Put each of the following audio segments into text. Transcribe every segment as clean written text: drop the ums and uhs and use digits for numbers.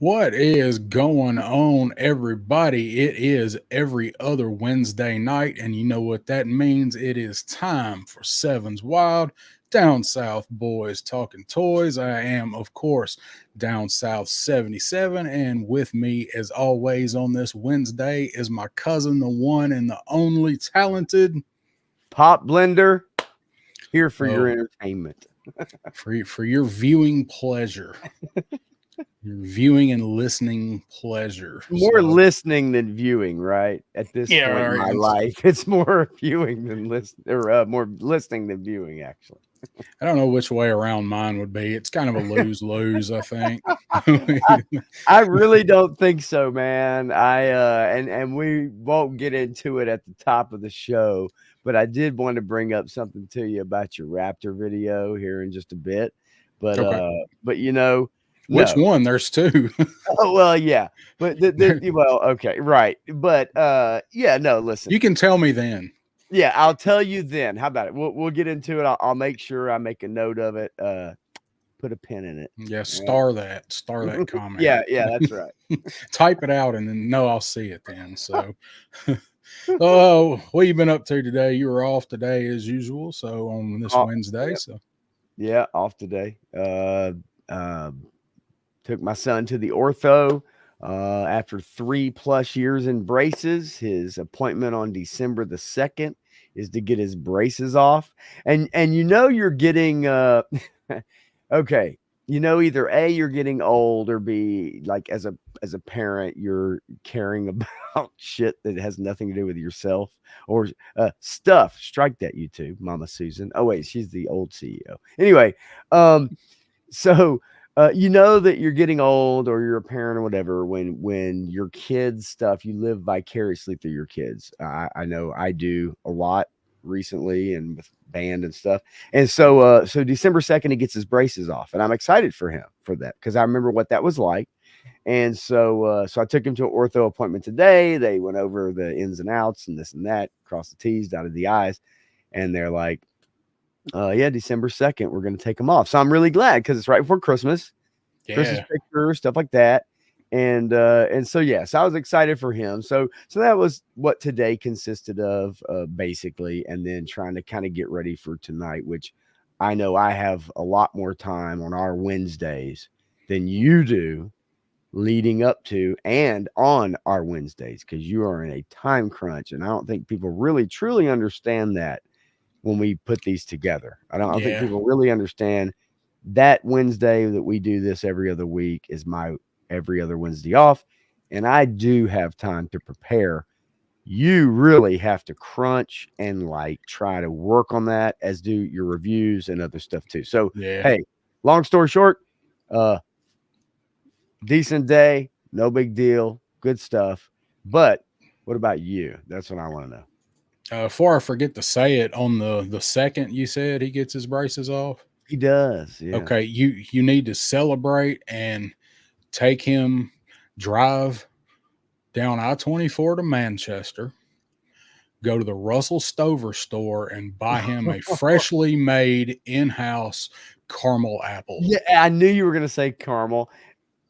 What is going on, everybody? It is every other Wednesday night, and you know what that means. It is time for 7's Wild, Down South Boys Talking Toys. I am, of course, Down South 77, and with me, as always, on this Wednesday is my cousin, the one and the only talented Pop Blender here for your oh, entertainment. for your viewing pleasure. Your viewing and listening pleasure. More listening than viewing, right? At this Yeah, point in my right. life, it's more viewing than listen, or more listening than viewing, actually. I don't know which way around mine would be. It's kind of a lose lose, I think. I really don't think so, man. And we won't get into it at the top of the show, but I did want to bring up something to you about your Raptor video here in just a bit. But Okay. but you know, Which no. one? There's two. Oh, well, yeah. But well, okay, right. But yeah, no, listen. You can tell me then. Yeah, I'll tell you then. How about it? We'll get into it. I'll make sure I make a note of it. Put a pin in it. Yeah, All star that right. comment. Yeah, that's right. Type it out and then no, I'll see it then. So oh, what you been up to today? You were off today as usual, so on this Wednesday. Yeah. So Yeah, off today. Took my son to the ortho after 3+ years in braces. His appointment on December the 2nd is to get his braces off. And you know you're getting okay. You know, either A, you're getting old, or B, like as a parent, you're caring about shit that has nothing to do with yourself or stuff. Strike that, you two, Mama Susan. Oh wait, she's the old CEO. Anyway, so you know that you're getting old, or you're a parent or whatever, when your kids stuff, you live vicariously through your kids. I know I do a lot recently, and with band and stuff. And so December 2nd, he gets his braces off, and I'm excited for him for that, because I remember what that was like. And so I took him to an ortho appointment today. They went over the ins and outs and this and that, cross the T's, dotted the I's, and they're like, yeah, December 2nd, we're going to take them off. So I'm really glad, because it's right before Christmas. yeah. Christmas pictures, stuff like that. And so yes, I was excited for him. So that was what today consisted of, basically, and then trying to kind of get ready for tonight, which I know I have a lot more time on our Wednesdays than you do leading up to and on our Wednesdays, because you are in a time crunch, and I don't think people really truly understand that when we put these together. I don't think people really understand that Wednesday that we do this every other week is my every other Wednesday off, and I do have time to prepare. You really have to crunch and like try to work on that, as do your reviews and other stuff too. So hey, long story short, decent day, no big deal, good stuff. But what about you? That's what I want to know. Before I forget to say it, on the second, you said he gets his braces off. He does. Yeah. Okay, you need to celebrate and take him, drive down I-24 to Manchester, go to the Russell Stover store and buy him a freshly made in-house caramel apple. Yeah, I knew you were going to say caramel.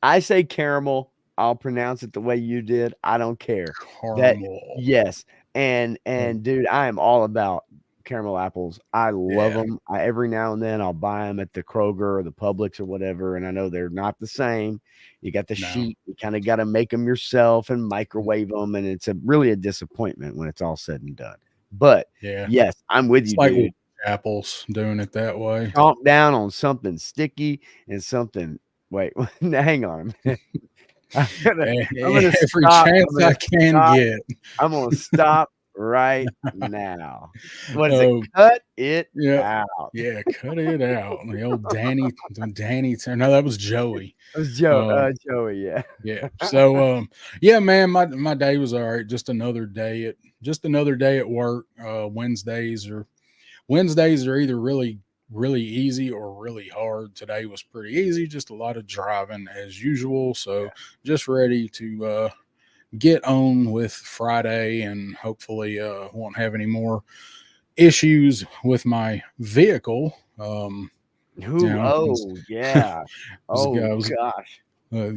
I say caramel. I'll pronounce it the way you did. I don't care. Caramel. Yes. And dude, I am all about caramel apples. I love them. Every now and then I'll buy them at the Kroger or the Publix or whatever, and I know they're not the same. You got the sheet. You kind of got to make them yourself and microwave them, and it's really a disappointment when it's all said and done. But yes, I'm with you, like dude. Apples doing it that way. Chomp down on something sticky and something. Wait, hang on a minute. Every chance I can get. I'm gonna stop right now. What is it? Cut it out. Yeah, cut it out. The old Danny. No, that was Joey. It was Joey. Yeah. Yeah. So yeah, man, my day was all right. Just another day at work. Wednesdays are either really easy or really hard. Today was pretty easy, just a lot of driving as usual. So just ready to get on with Friday, and hopefully won't have any more issues with my vehicle. Oh yeah. Oh gosh.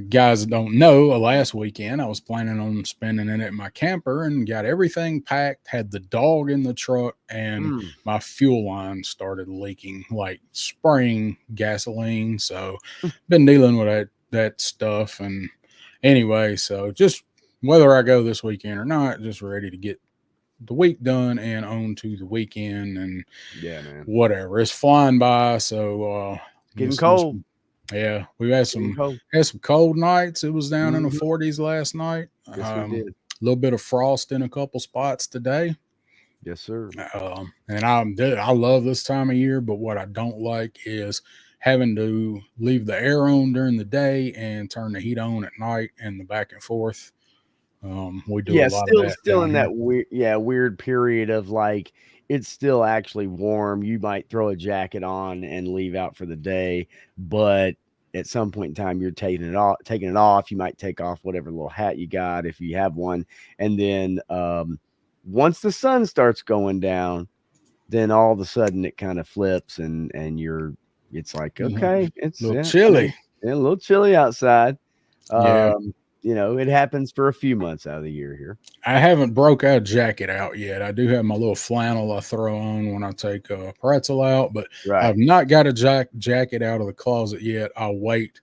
guys that don't know, last weekend I was planning on spending it at my camper and got everything packed, had the dog in the truck, and my fuel line started leaking, like spraying gasoline. So been dealing with that stuff. And anyway, so just whether I go this weekend or not, just ready to get the week done and on to the weekend. And yeah, man, whatever, it's flying by. So getting cold. yeah, we had some cold nights. It was down in the 40s last night. Yes, we did. A little bit of frost in a couple spots today. Yes, sir. And I love this time of year, but what I don't like is having to leave the air on during the day and turn the heat on at night, and the back and forth. We do a lot of that. Still in that weird period of like it's still actually warm. You might throw a jacket on and leave out for the day, but at some point in time you're taking it off. You might take off whatever little hat you got if you have one, and then once the sun starts going down, then all of a sudden it kind of flips and it's like, okay, it's a little chilly. A little chilly outside. It happens for a few months out of the year here. I haven't broke a jacket out yet. I do have my little flannel I throw on when I take a pretzel out, but I've not got a jacket out of the closet yet. I'll wait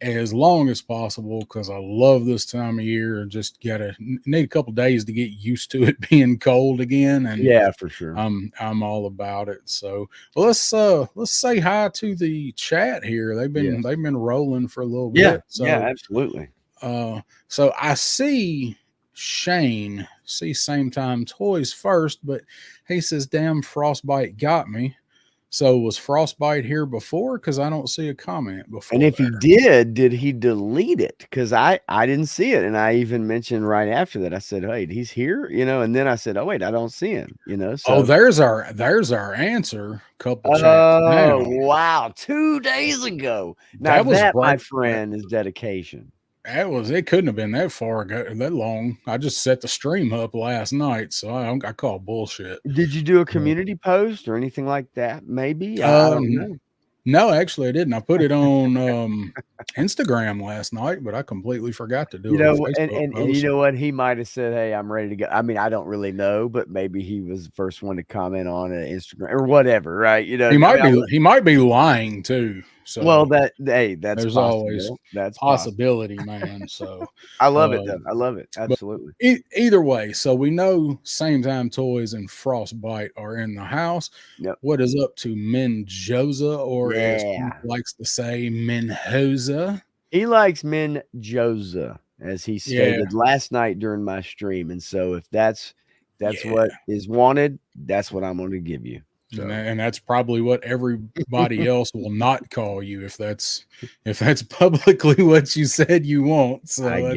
as long as possible because I love this time of year. Just need a couple days to get used to it being cold again. And yeah, for sure, I'm all about it. So let's say hi to the chat here. They've been rolling for a little bit. So, yeah, absolutely. So I see Shane, Same Time Toys first, but he says, damn, Frostbite got me. So was Frostbite here before? Because I don't see a comment before. And if he did he delete it? Because I didn't see it. And I even mentioned right after that, I said, hey, he's here, and then I said, oh, wait, I don't see him, So there's our answer. Couple chats now. Wow, 2 days ago. Now that my friend, is dedication. It couldn't have been that far ago, that long. I just set the stream up last night, so I call bullshit. Did you do a community post or anything like that? Maybe I don't know. No, actually, I didn't. I put it on Instagram last night, but I completely forgot to do it. And you know what? He might have said, "Hey, I'm ready to go." I mean, I don't really know, but maybe he was the first one to comment on Instagram or whatever, right? He might be lying too. So that's there's always that's possibility, man. So I love it though. I love it. Absolutely. Either way, so we know Same Time Toys and Frostbite are in the house. Yep. What is up to Menjosa, or as he likes to say, Menjosa? He likes Menjosa, as he stated last night during my stream. And so if that's what is wanted, that's what I'm going to give you. So. And that's probably what everybody else will not call you if that's publicly what you said you want. So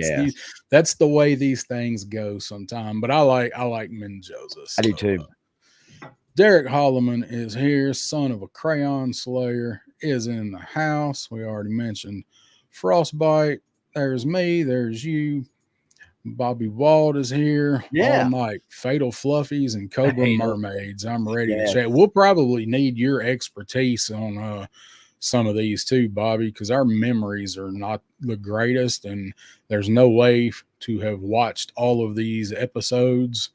that's the way these things go sometimes. But I like Menjosa. So, I do too. Derek Holloman is here. Son of a Crayon Slayer is in the house. We already mentioned Frostbite. There's me. There's you. Bobby Wald is here all night. Fatal Fluffies and Cobra Mermaids. I'm ready to chat. We'll probably need your expertise on some of these too, Bobby, because our memories are not the greatest, and there's no way to have watched all of these episodes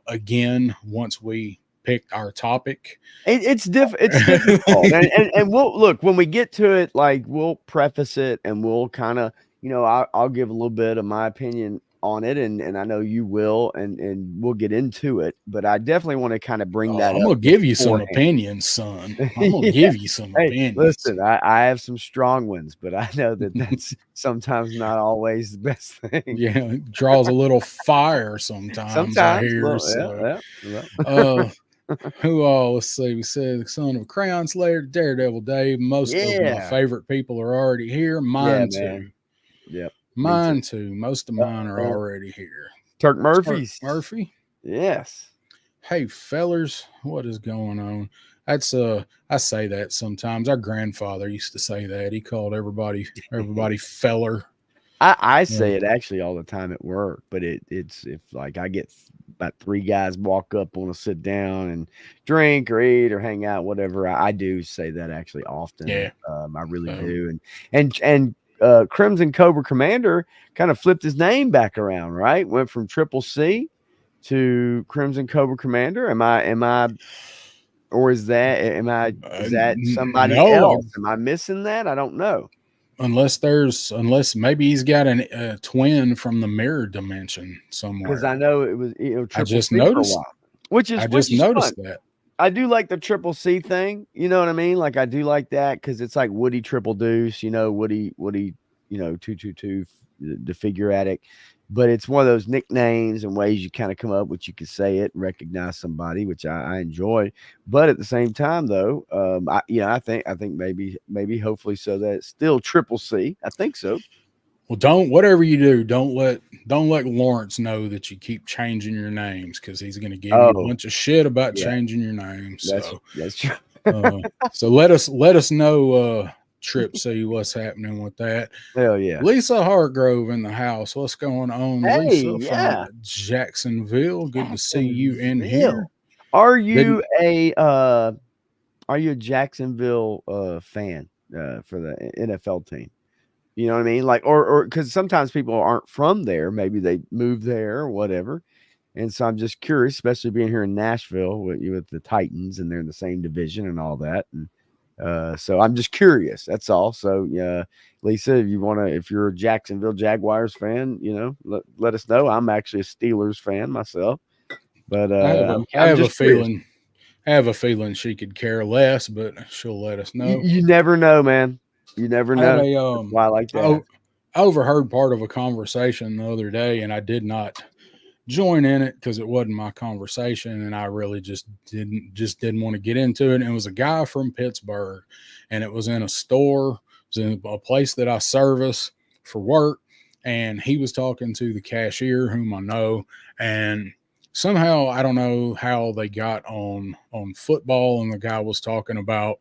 again once we pick our topic. It's difficult. and we'll look when we get to it. Like we'll preface it and we'll kind of. I'll give a little bit of my opinion on it, and I know you will, and we'll get into it. But I definitely want to kind of bring that up. I'm going to give you some opinions, son. I'm going to give you some opinions. Listen, I have some strong ones, but I know that's sometimes not always the best thing. Yeah, it draws a little fire sometimes. I hear. Who all? Let's see. We said the Son of a Crayon Slayer, Daredevil Dave. Most of my favorite people are already here. Mine too. Man. Yep. Mine too. Most of mine are already here. Turk Murphy. Yes. Hey fellers, what is going on? That's I say that sometimes. Our grandfather used to say that. He called everybody feller. I say it actually all the time at work, but it's if like I get about 3 guys walk up, want to sit down and drink or eat or hang out, whatever. I do say that actually often. Yeah. I really do. And Crimson Cobra Commander kind of flipped his name back around, right? Went from Triple C to Crimson Cobra Commander. Or is that somebody No, else? Am I missing that? I don't know. unless maybe he's got a twin from the mirror dimension Because I somewhere. know it was I Triple just C for a noticed. while, which I is just fun. noticed that. I do like the Triple C thing. You know what I mean? Like I do like that because it's like Woody Triple Deuce. Woody. 222, the figure addict. But it's one of those nicknames and ways you kind of come up with. You can say it and recognize somebody, which I enjoy. But at the same time, though, I think maybe hopefully so that it's still Triple C. I think so. Well, whatever you do, don't let Lawrence know that you keep changing your names because he's going to give you a bunch of shit about yeah. changing your name. So That's true. So let us know, Trip C, what's happening with that. Hell yeah. Lisa Hargrove in the house. What's going on, Hey, Lisa yeah. from Jacksonville? Good to see you in here. Are you a Jacksonville fan for the NFL team? You know what I mean? Like, or because sometimes people aren't from there, maybe they moved there or whatever. And so I'm just curious, especially being here in Nashville with the Titans, and they're in the same division and all that. And so I'm just curious. That's all. So Lisa, if you're a Jacksonville Jaguars fan, let us know. I'm actually a Steelers fan myself, but I have a feeling. I have a feeling she could care less, but she'll let us know. You never know, man. You never know. That's why I like that. I overheard part of a conversation the other day, and I did not join in it because it wasn't my conversation, and I really just didn't want to get into it. And it was a guy from Pittsburgh, and it was in a store. It was in a place that I service for work, and he was talking to the cashier, whom I know, and somehow I don't know how they got on football, and the guy was talking about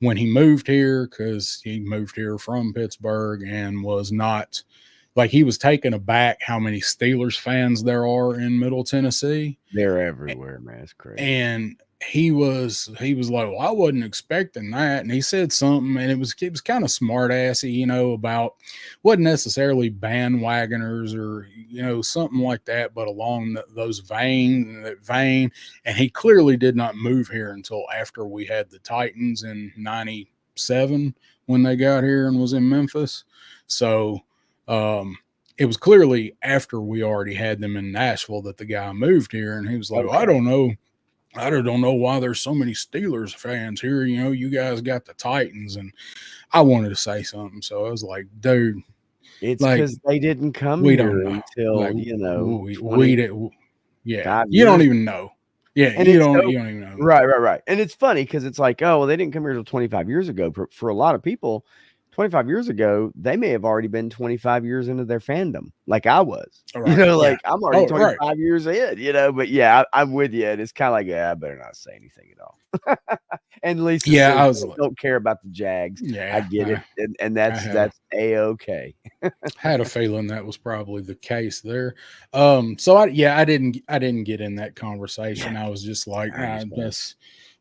when he moved here, because he moved here from Pittsburgh and was not, like, he was taken aback how many Steelers fans there are in Middle Tennessee. They're everywhere, man. It's crazy. And he was like, well, I wasn't expecting that. And he said something, and it was kind of smart assy, about, wasn't necessarily bandwagoners or, something like that, but along that vein. And he clearly did not move here until after we had the Titans in 97 when they got here and was in Memphis. So, it was clearly after we already had them in Nashville that the guy moved here, and he was like, okay. I don't know why there's so many Steelers fans here. You guys got the Titans, and I wanted to say something. So I was like, dude, it's because they didn't come here until, we did. Yeah. You don't even know. Yeah. And you don't even know. Right. And it's funny because it's like, oh, well, they didn't come here until 25 years ago. For a lot of people, 25 years ago, they may have already been 25 years into their fandom, like I was. Right. I'm already 25 years in, but yeah, I'm with you. And it's kind of like, I better not say anything at all. And Lisa, I don't care about the Jags. Yeah, I get it. And that's A-okay. Had a feeling that was probably the case there. So I didn't get in that conversation. I was just like,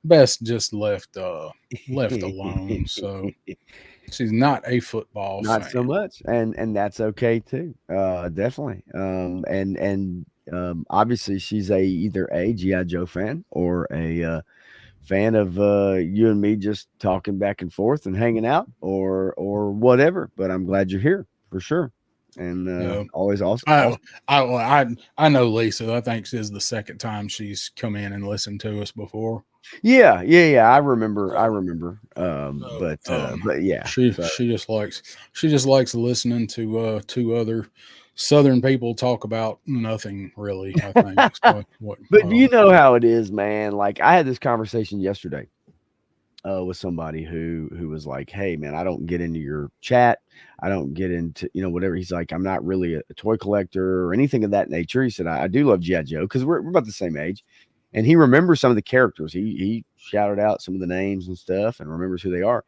best just left alone. So she's not a football fan. Not so much. And that's okay too. Definitely. And obviously she's either a G.I. Joe fan or a fan of you and me just talking back and forth and hanging out or whatever. But I'm glad you're here for sure. And always awesome. I know Lisa. I think this is the second time she's come in and listened to us before. Yeah. I remember. But yeah, she just likes listening to two other Southern people talk about nothing really. I think. But you know how it is, man. Like I had this conversation yesterday with somebody who was like, "Hey, man, I don't get into your chat. I don't get into whatever." He's like, "I'm not really a toy collector or anything of that nature." He said, "I do love G.I. Joe because we're about the same age." And he remembers some of the characters. He shouted out some of the names and stuff and remembers who they are.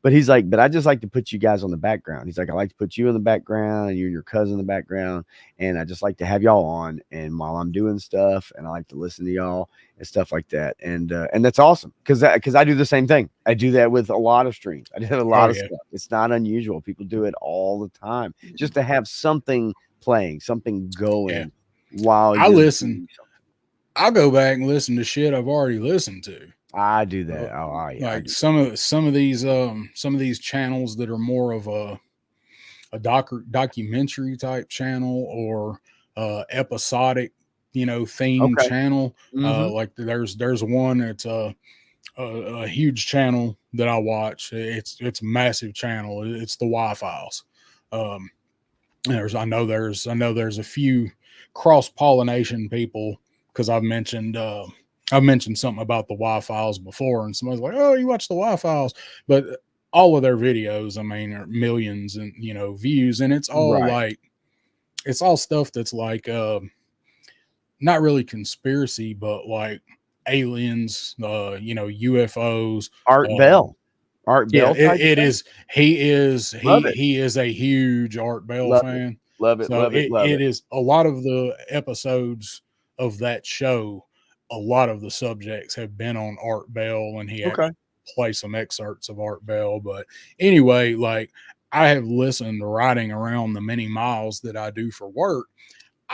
But he's like, but I just like to put you guys on the background. He's like, I like to put you in the background and you and your cousin in the background. And I just like to have y'all on. And while I'm doing stuff, and I like to listen to y'all and stuff like that. And that's awesome. Cause I do the same thing. I do that with a lot of streams. I do a Oh lot of yeah, stuff. It's not unusual. People do it all the time just to have something playing, something yeah. going while I you're listen. doing something. I'll go back and listen to shit I've already listened to. I do Uh, that. Oh, yeah, I like do. some of these channels that are more of a documentary type channel or episodic, theme Okay. channel. Mm-hmm. Like there's one that's a huge channel that I watch. It's a massive channel. It's the Y Files. Um, I know there's a few cross pollination people because I've mentioned something about the Y Files before, and somebody's like, "Oh, you watch the Y Files," but all of their videos, I mean, are millions and views, and Right. it's all stuff that's like not really conspiracy, but like aliens, UFOs. Art Um, Bell. Art yeah, Bell type it thing. is. He is Love it. he is a huge Art Bell Love it. fan. Love it. So Love it. Love it it. is a lot of the episodes of that show. A lot of the subjects have been on Art Bell, and he Okay. actually plays some excerpts of Art Bell. But anyway, like I have listened riding around the many miles that I do for work.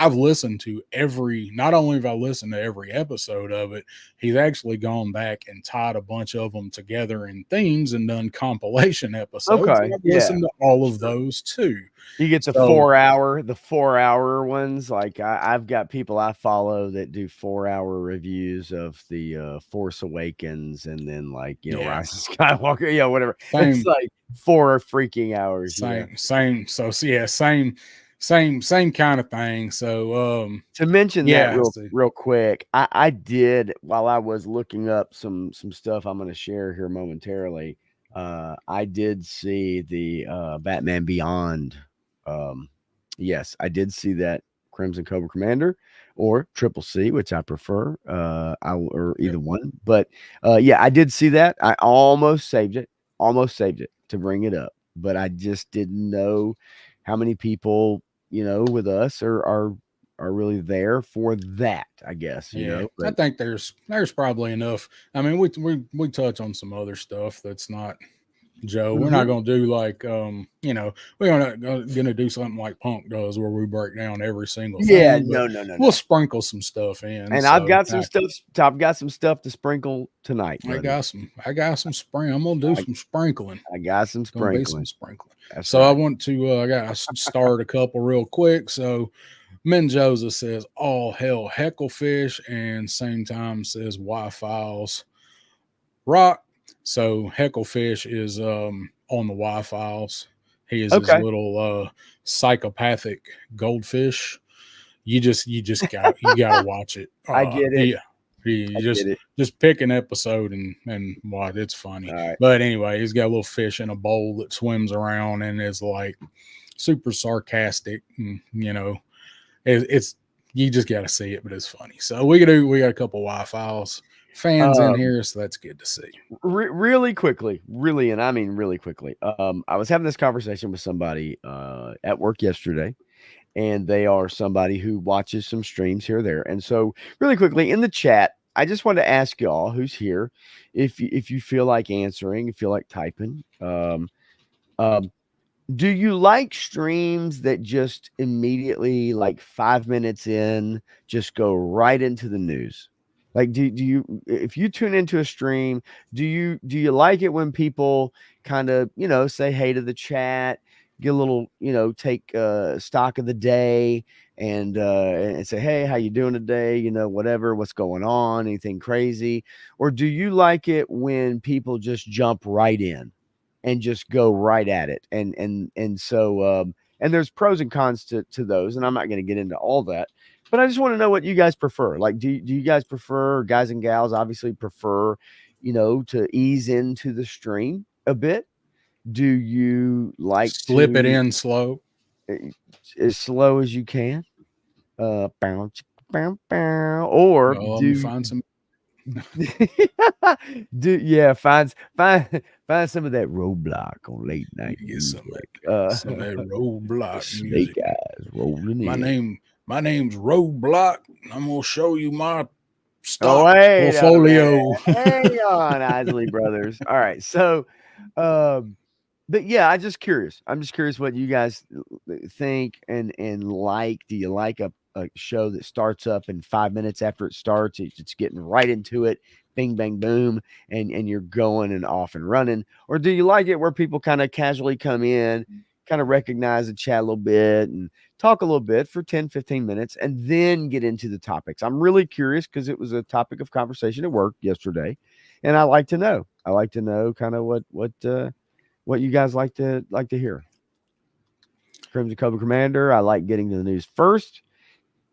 I've listened to not only have I listened to every episode of it, he's actually gone back and tied a bunch of them together in themes and done compilation episodes. And Okay. I've Yeah. listened to all of Sure. those too. You get So, the 4 hour ones. Like I've got people I follow that do 4 hour reviews of the Force Awakens and then like, yeah, Rise of Skywalker, whatever. It's same, like 4 freaking hours. same. So, yeah, same kind of thing. So, To mention that yeah, real quick, I did while I was looking up some stuff I'm going to share here momentarily. I did see the Batman Beyond. Um, yes, I did see that Crimson Cobra Commander or Triple C, which I prefer. Or yeah, either one, but yeah, I did see that. I almost saved it to bring it up, but I just didn't know how many people with us are really there for that, I guess, yeah. I but think there's probably enough. I mean, we touch on some other stuff that's not Joe. We're not Mhm. gonna do like we're not gonna do something like Punk does where we break down every single Yeah, thing, but no, no, no, we'll no. sprinkle some stuff in. And So I've got some stuff to sprinkle tonight, buddy. I got some spring. I'm gonna do I some sprinkling. I got some Gonna be some sprinkling. sprinkling. That's So I right. want to I start a couple real quick. So Menjoza says all hell hecklefish and same time says Y Files rock. So Hecklefish is on the Y Files. He is his Okay. little psychopathic goldfish. You gotta watch it. I get it. You I get it. just pick an episode and watch. It's funny. All right. But anyway, he's got a little fish in a bowl that swims around and is like super sarcastic. And, it's you just got to see it, but it's funny. So we got a couple Y Files fans in Um, here, so that's good to see. really quickly, really, and I mean really quickly. I was having this conversation with somebody at work yesterday, and they are somebody who watches some streams here or there. And so, really quickly in the chat, I just wanted to ask y'all who's here, if you feel like answering, if you feel like typing. Um, do you like streams that just immediately, like 5 minutes in, just go right into the news? Like, do you, if you tune into a stream, do you like it when people kind of, say hey to the chat, get a little, take stock of the day and say, hey, how you doing today? Whatever, what's going on, anything crazy? Or do you like it when people just jump right in and just go right at it? And there's pros and cons to those, and I'm not going to get into all that, but I just want to know what you guys prefer. Like, do you guys prefer, guys and gals obviously prefer, to ease into the stream a bit? Do you like Slip it to in slow. as slow as you can? Bounce, bow, bow, or Let me do find some. Yeah, find some of that Roadblock on late night Get some music. some of that roadblock Snake music. eyes rolling My in. name, my name's Roadblock. I'm gonna show you my Oh, stock wait a minute. portfolio. Hang on, Isley Brothers. All right. So, um, but yeah, I'm just curious what you guys think and like. Do you like a show that starts up in 5 minutes after it starts? It's getting right into it, bing, bang, boom, and you're going and off and running. Or do you like it where people kind of casually come in, kind of recognize and chat a little bit and talk a little bit for 10, 15 minutes and then get into the topics? I'm really curious because it was a topic of conversation at work yesterday. And I like to know. I like to know kind of what you guys like to hear. Crimson Cobra Commander, I like getting to the news first.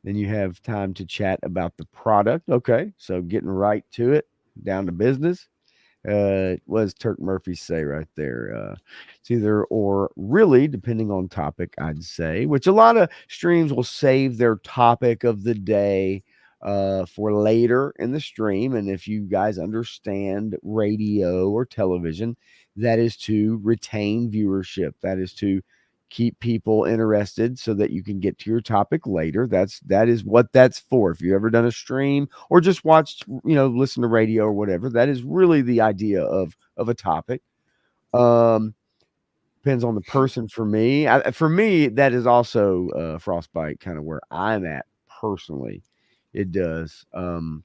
Then you have time to chat about the product. Okay, so getting right to it, down to business. What does Turk Murphy say right there? It's either or, really, depending on topic, I'd say, which a lot of streams will save their topic of the day for later in the stream. And if you guys understand radio or television, that is to retain viewership. That is to keep people interested so that you can get to your topic later. That is what that's for. If you ever done a stream or just watched, listen to radio or whatever, that is really the idea of a topic. Depends on the person. For me, that is also frostbite, kind of where I'm at personally. It does. And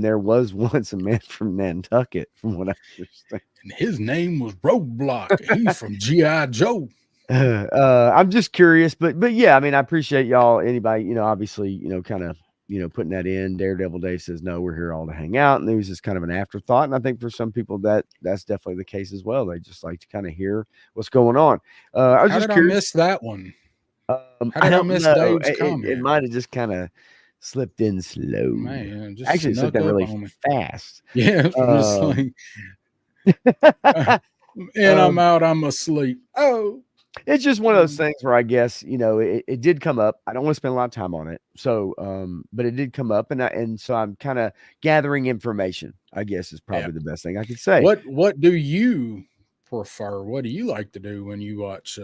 there was once a man from Nantucket, from what I understand. And his name was Roadblock. He's from G.I. Joe. I'm just curious, but yeah, I mean, I appreciate y'all. Anybody, obviously, kind of, putting that in. Daredevil Dave says, no, we're here all to hang out. And news is kind of an afterthought. And I think for some people that's definitely the case as well. They just like to kind of hear what's going on. I was How just did I curious. miss that one? How I did I don't miss know. Dave's It comment? might have just kind of slipped in slow. Man, just Actually, it slipped snuck in up really on me. fast. Yeah, it was Um, like, and I'm um, out, I'm asleep. Oh, It's just one of those things where I guess, it did come up. I don't want to spend a lot of time on it. So, but it did come up and so I'm kind of gathering information, I guess is yeah. probably the best thing I could say. What do you prefer? What do you like to do when you watch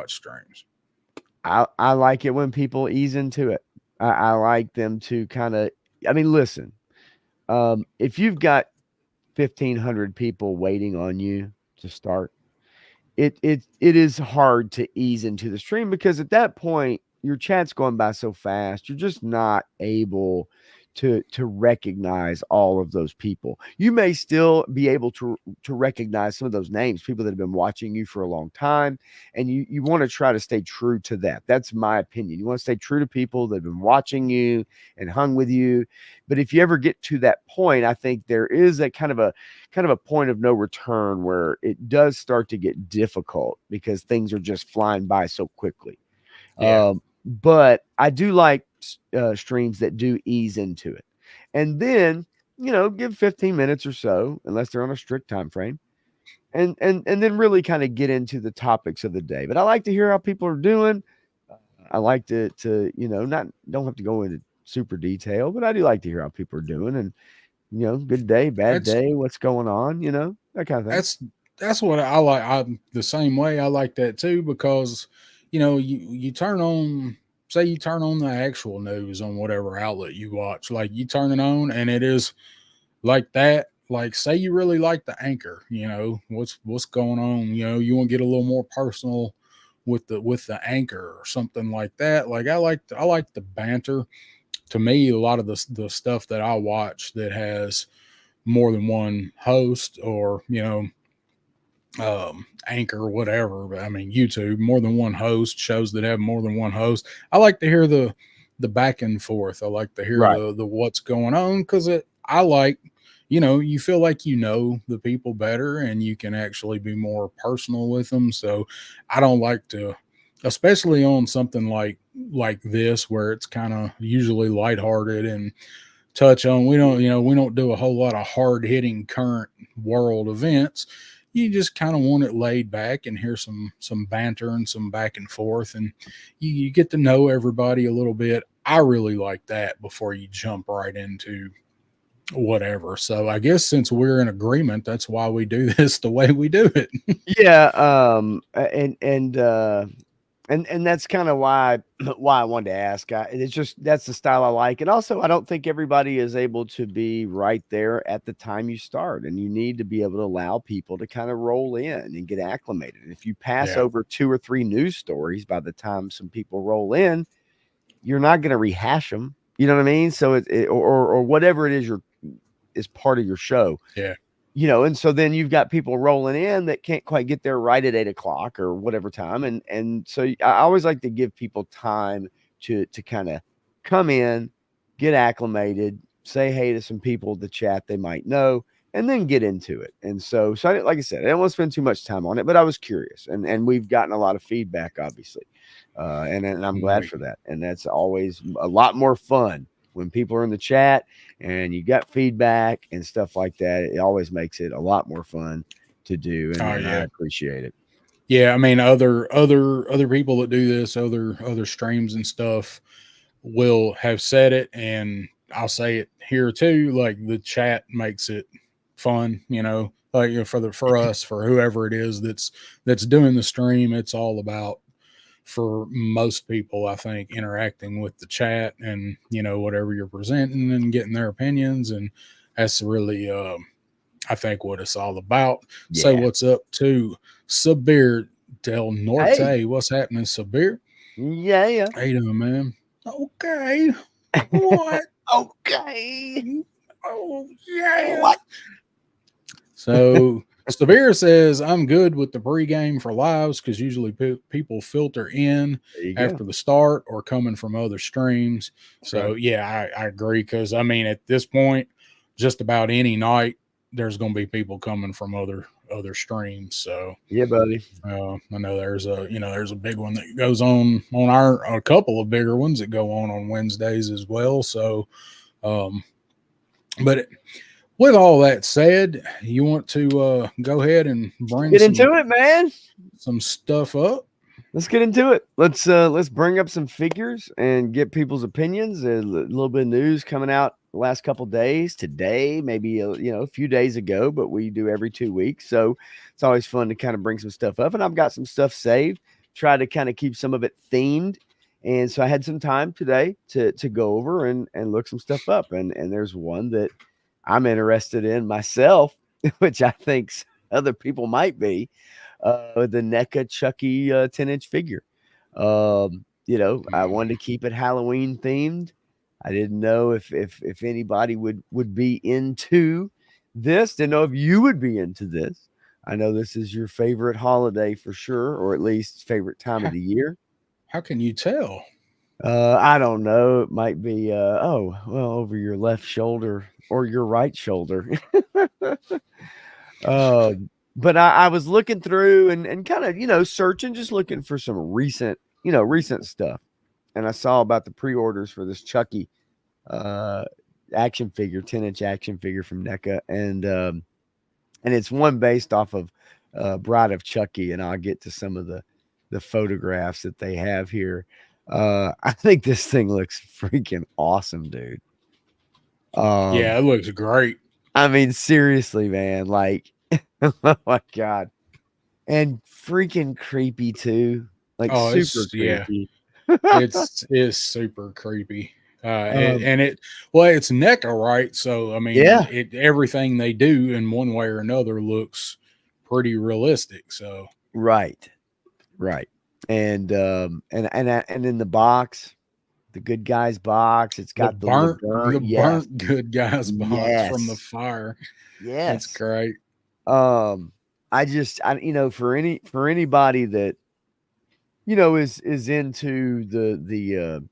streams? I like it when people ease into it. I like them to kind of, I mean, listen, if you've got 1,500 people waiting on you to start, it is hard to ease into the stream because at that point your chat's going by so fast you're just not able to recognize all of those people. You may still be able to recognize some of those names, people that have been watching you for a long time, and you want to try to stay true to that. That's my opinion. You want to stay true to people that have been watching you and hung with you. But if you ever get to that point, I think there is a kind of a point of no return where it does start to get difficult because things are just flying by so quickly. Yeah. But I do like streams that do ease into it, and then give 15 minutes or so, unless they're on a strict time frame, and then really kind of get into the topics of the day. But I like to hear how people are doing. I like to not don't have to go into super detail, but I do like to hear how people are doing and good day, bad That's day, what's going on, that kind of thing. that's that's what I like. I'm the same way. I like that too because you turn on, say you turn on the actual news on whatever outlet you watch, like you turn it on and it is like that. Like say you really like the anchor, what's going on. You want to get a little more personal with the anchor or something like that. Like I like the banter. To me, a lot of the stuff that I watch that has more than one host or anchor, whatever. But I mean, YouTube, more than one host, shows that have more than one host. I like to hear the back and forth. I like to hear Right. the what's going on because I like, you feel like the people better and you can actually be more personal with them. So I don't like to, especially on something like this where it's kind of usually lighthearted and touch on. We don't do a whole lot of hard hitting current world events. You just kind of want it laid back and hear some banter and some back and forth, and you get to know everybody a little bit. I really like that before you jump right into whatever. So I guess since we're in agreement, that's why we do this the way we do it. Yeah, and that's kind of why why I wanted to ask. It's just that's the style I like, and also I don't think everybody is able to be right there at the time you start, and you need to be able to allow people to kind of roll in and get acclimated. And if you pass Yeah. over 2 or 3 news stories by the time some people roll in, you're not going to rehash them. You know what I mean? So or whatever it is is part of your show. Yeah. And so then you've got people rolling in that can't quite get there right at 8 o'clock or whatever time. And so I always like to give people time to kind of come in, get acclimated, say hey to some people in the chat they might know, and then get into it. And so like I said, I don't want to spend too much time on it, but I was curious, and we've gotten a lot of feedback, obviously. And I'm glad for that. And that's always a lot more fun when people are in the chat and you got feedback and stuff like that. It always makes it a lot more fun to do, and I appreciate it. Yeah, I mean, other people that do this, other streams and stuff, will have said it, and I'll say it here too. Like, the chat makes it fun, like, for us, for whoever it is that's doing the stream. It's all about, for most people, I think, interacting with the chat and whatever you're presenting and getting their opinions, and that's really I think what it's all about. Yeah. Say what's up to Sabir Del Norte. Hey. What's happening, Sabir? Yeah. How you doing, man? Okay. What? Okay. Oh yeah. What? So Sabir says, I'm good with the pregame for lives because usually people filter in after the start or coming from other streams. So, yeah, I agree, because, I mean, at this point, just about any night, there's going to be people coming from other streams. So, yeah, buddy. I know there's a big one that goes on a couple of bigger ones that go on Wednesdays as well. So, but with all that said, you want to go ahead and get into it, man. Some stuff up. Let's get into it. Let's bring up some figures and get people's opinions. A little bit of news coming out the last couple of days. Today, maybe a few days ago, but we do every 2 weeks, so it's always fun to kind of bring some stuff up. And I've got some stuff saved. Try to kind of keep some of it themed. And so I had some time today to go over and look some stuff up. And there's one that I'm interested in myself, which I think other people might be, the NECA Chucky 10-inch figure. I wanted to keep it Halloween themed. I didn't know if anybody would be into this. Didn't know if you would be into this. I know this is your favorite holiday for sure, or at least favorite time of the year. How can you tell? I don't know. It might be over your left shoulder or your right shoulder. But I was looking through and kind of searching, just looking for some recent stuff, and I saw about the pre-orders for this Chucky action figure, 10-inch action figure from NECA, and it's one based off of Bride of Chucky, and I'll get to some of the photographs that they have here. I think this thing looks freaking awesome, dude. Yeah, it looks great. I mean, seriously, man, like, oh my God. And freaking creepy too. Like, super creepy. It's super creepy. It's NECA, right? So, I mean, everything they do in one way or another looks pretty realistic. So, right. And in the box, the good guys box, it's got the burnt good guys box from the fire. Yes, that's great. I for anybody that is into the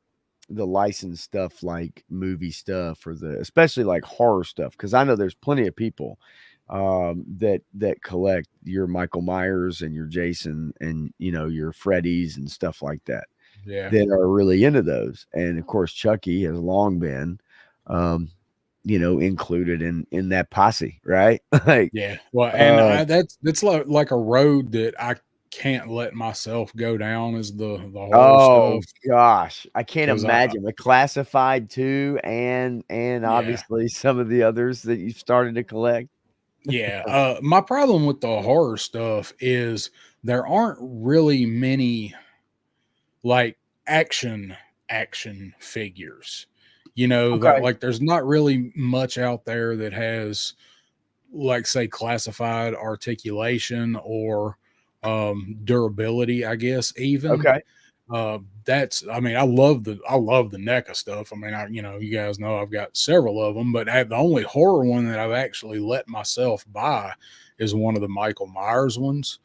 licensed stuff, like movie stuff, or especially like horror stuff, because I know there's plenty of people that collect your Michael Myers and your Jason and your Freddy's and stuff like that. Yeah, that are really into those. And of course, Chucky has long been included in that posse, right? Like, yeah. Well, and that's like a road that I can't let myself go down is the horror Oh stuff gosh, I can't because imagine the classified too, and yeah. obviously some of the others that you started to collect. Yeah, my problem with the horror stuff is there aren't really many like action figures. You know, that Okay. like there's not really much out there that has like say classified articulation or durability, I guess even. Okay. That's I mean, I love the NECA stuff. I mean, you guys know I've got several of them, but the only horror one that I've actually let myself buy is one of the Michael Myers ones.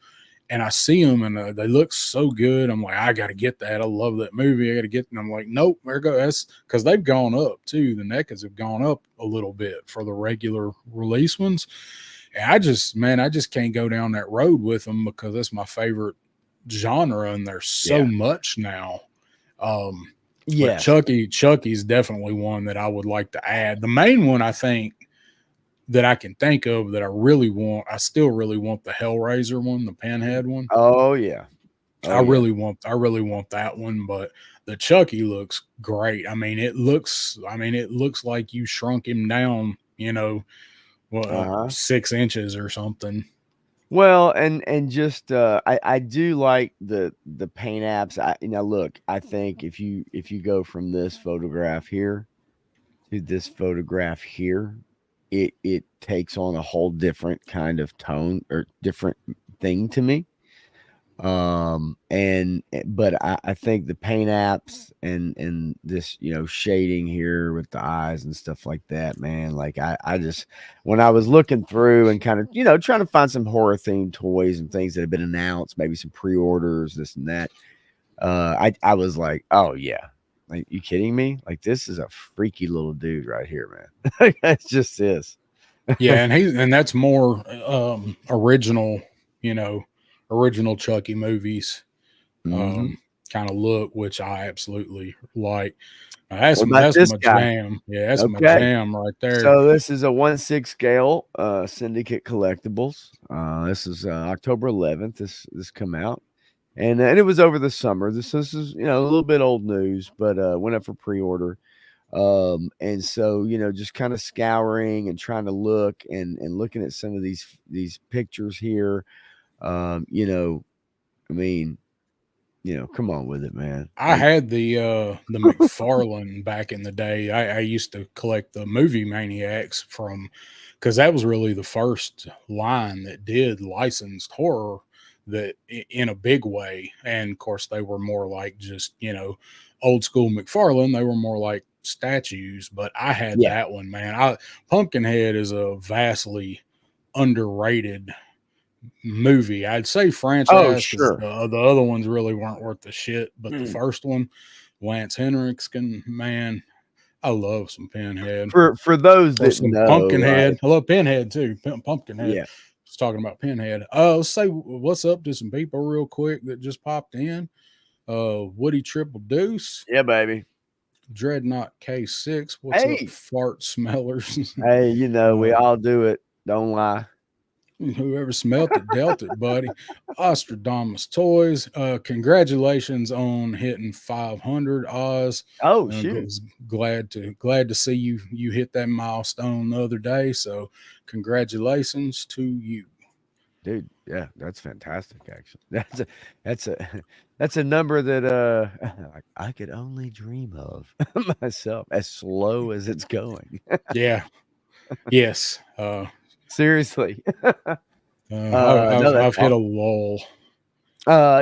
And I see them and they look so good. I'm like, I got to get that. I love that movie. I got to get them. I'm like, nope, there go. That's because they've gone up too. The NECAs have gone up a little bit for the regular release ones. And I just can't go down that road with them because that's my favorite genre and there's so Yeah. much now. But Yes. Chucky's definitely one that I would like to add. The main one I think that I can think of that I still really want the Hellraiser one, the Pinhead one. Oh yeah. Oh yeah. I really want that one, but the Chucky looks great. It looks like you shrunk him down, Uh-huh. 6 inches or something. Well, and just I do like the paint apps. Look, I think if you go from this photograph here to this photograph here, it takes on a whole different kind of tone or different thing to me. But I think the paint apps and this shading here with the eyes and stuff like that, man, like I just, when I was looking through and kind of trying to find some horror themed toys and things that have been announced, maybe some pre-orders, this and that, I was like, oh yeah, like, you kidding me? Like, this is a freaky little dude right here, man. It's just this. Yeah, and that's more original, you know, original Chucky movies Hmm. um, kind of look, which I absolutely like. What about That's this my guy? jam. Yeah, that's my Okay. jam right there. So this is a 1/6 scale Syndicate Collectibles. This is October 11th. This come out, and it was over the summer. This is a little bit old news, but went up for pre-order. And so just kind of scouring and trying to look and looking at some of these pictures here. I mean, come on with it, man. I Like, had the McFarlane back in the day. I used to collect the movie maniacs from because that was really the first line that did licensed horror that in a big way. And of course, they were more like just old school McFarlane. They were more like statues. But I had yeah. that one, man. Pumpkinhead is a vastly underrated movie. I'd say Oh, franchise because sure. the other ones really weren't worth the shit. But the Mm. first one, Lance Henriksen, man, I love some Pinhead For those or that some know, right? Pumpkinhead. I love Pinhead too. Pumpkinhead. Yeah. Just talking about Pinhead. Let's say what's up to some people real quick that just popped in. Woody Triple Deuce, Yeah, baby. Dreadnought K6. What's up, Hey. fart smellers? Hey, we uh, all do it. Don't lie. Whoever smelt it dealt it, buddy. Ostradamus Toys. Congratulations on hitting 500, Oz. Oh, shoot. Was glad to see you hit that milestone the other day. So congratulations to you. Dude, yeah, that's fantastic actually. That's a that's a number that I could only dream of myself, as slow as it's going. Yeah. Yes. Seriously. No, that's I've hit a awesome. lull.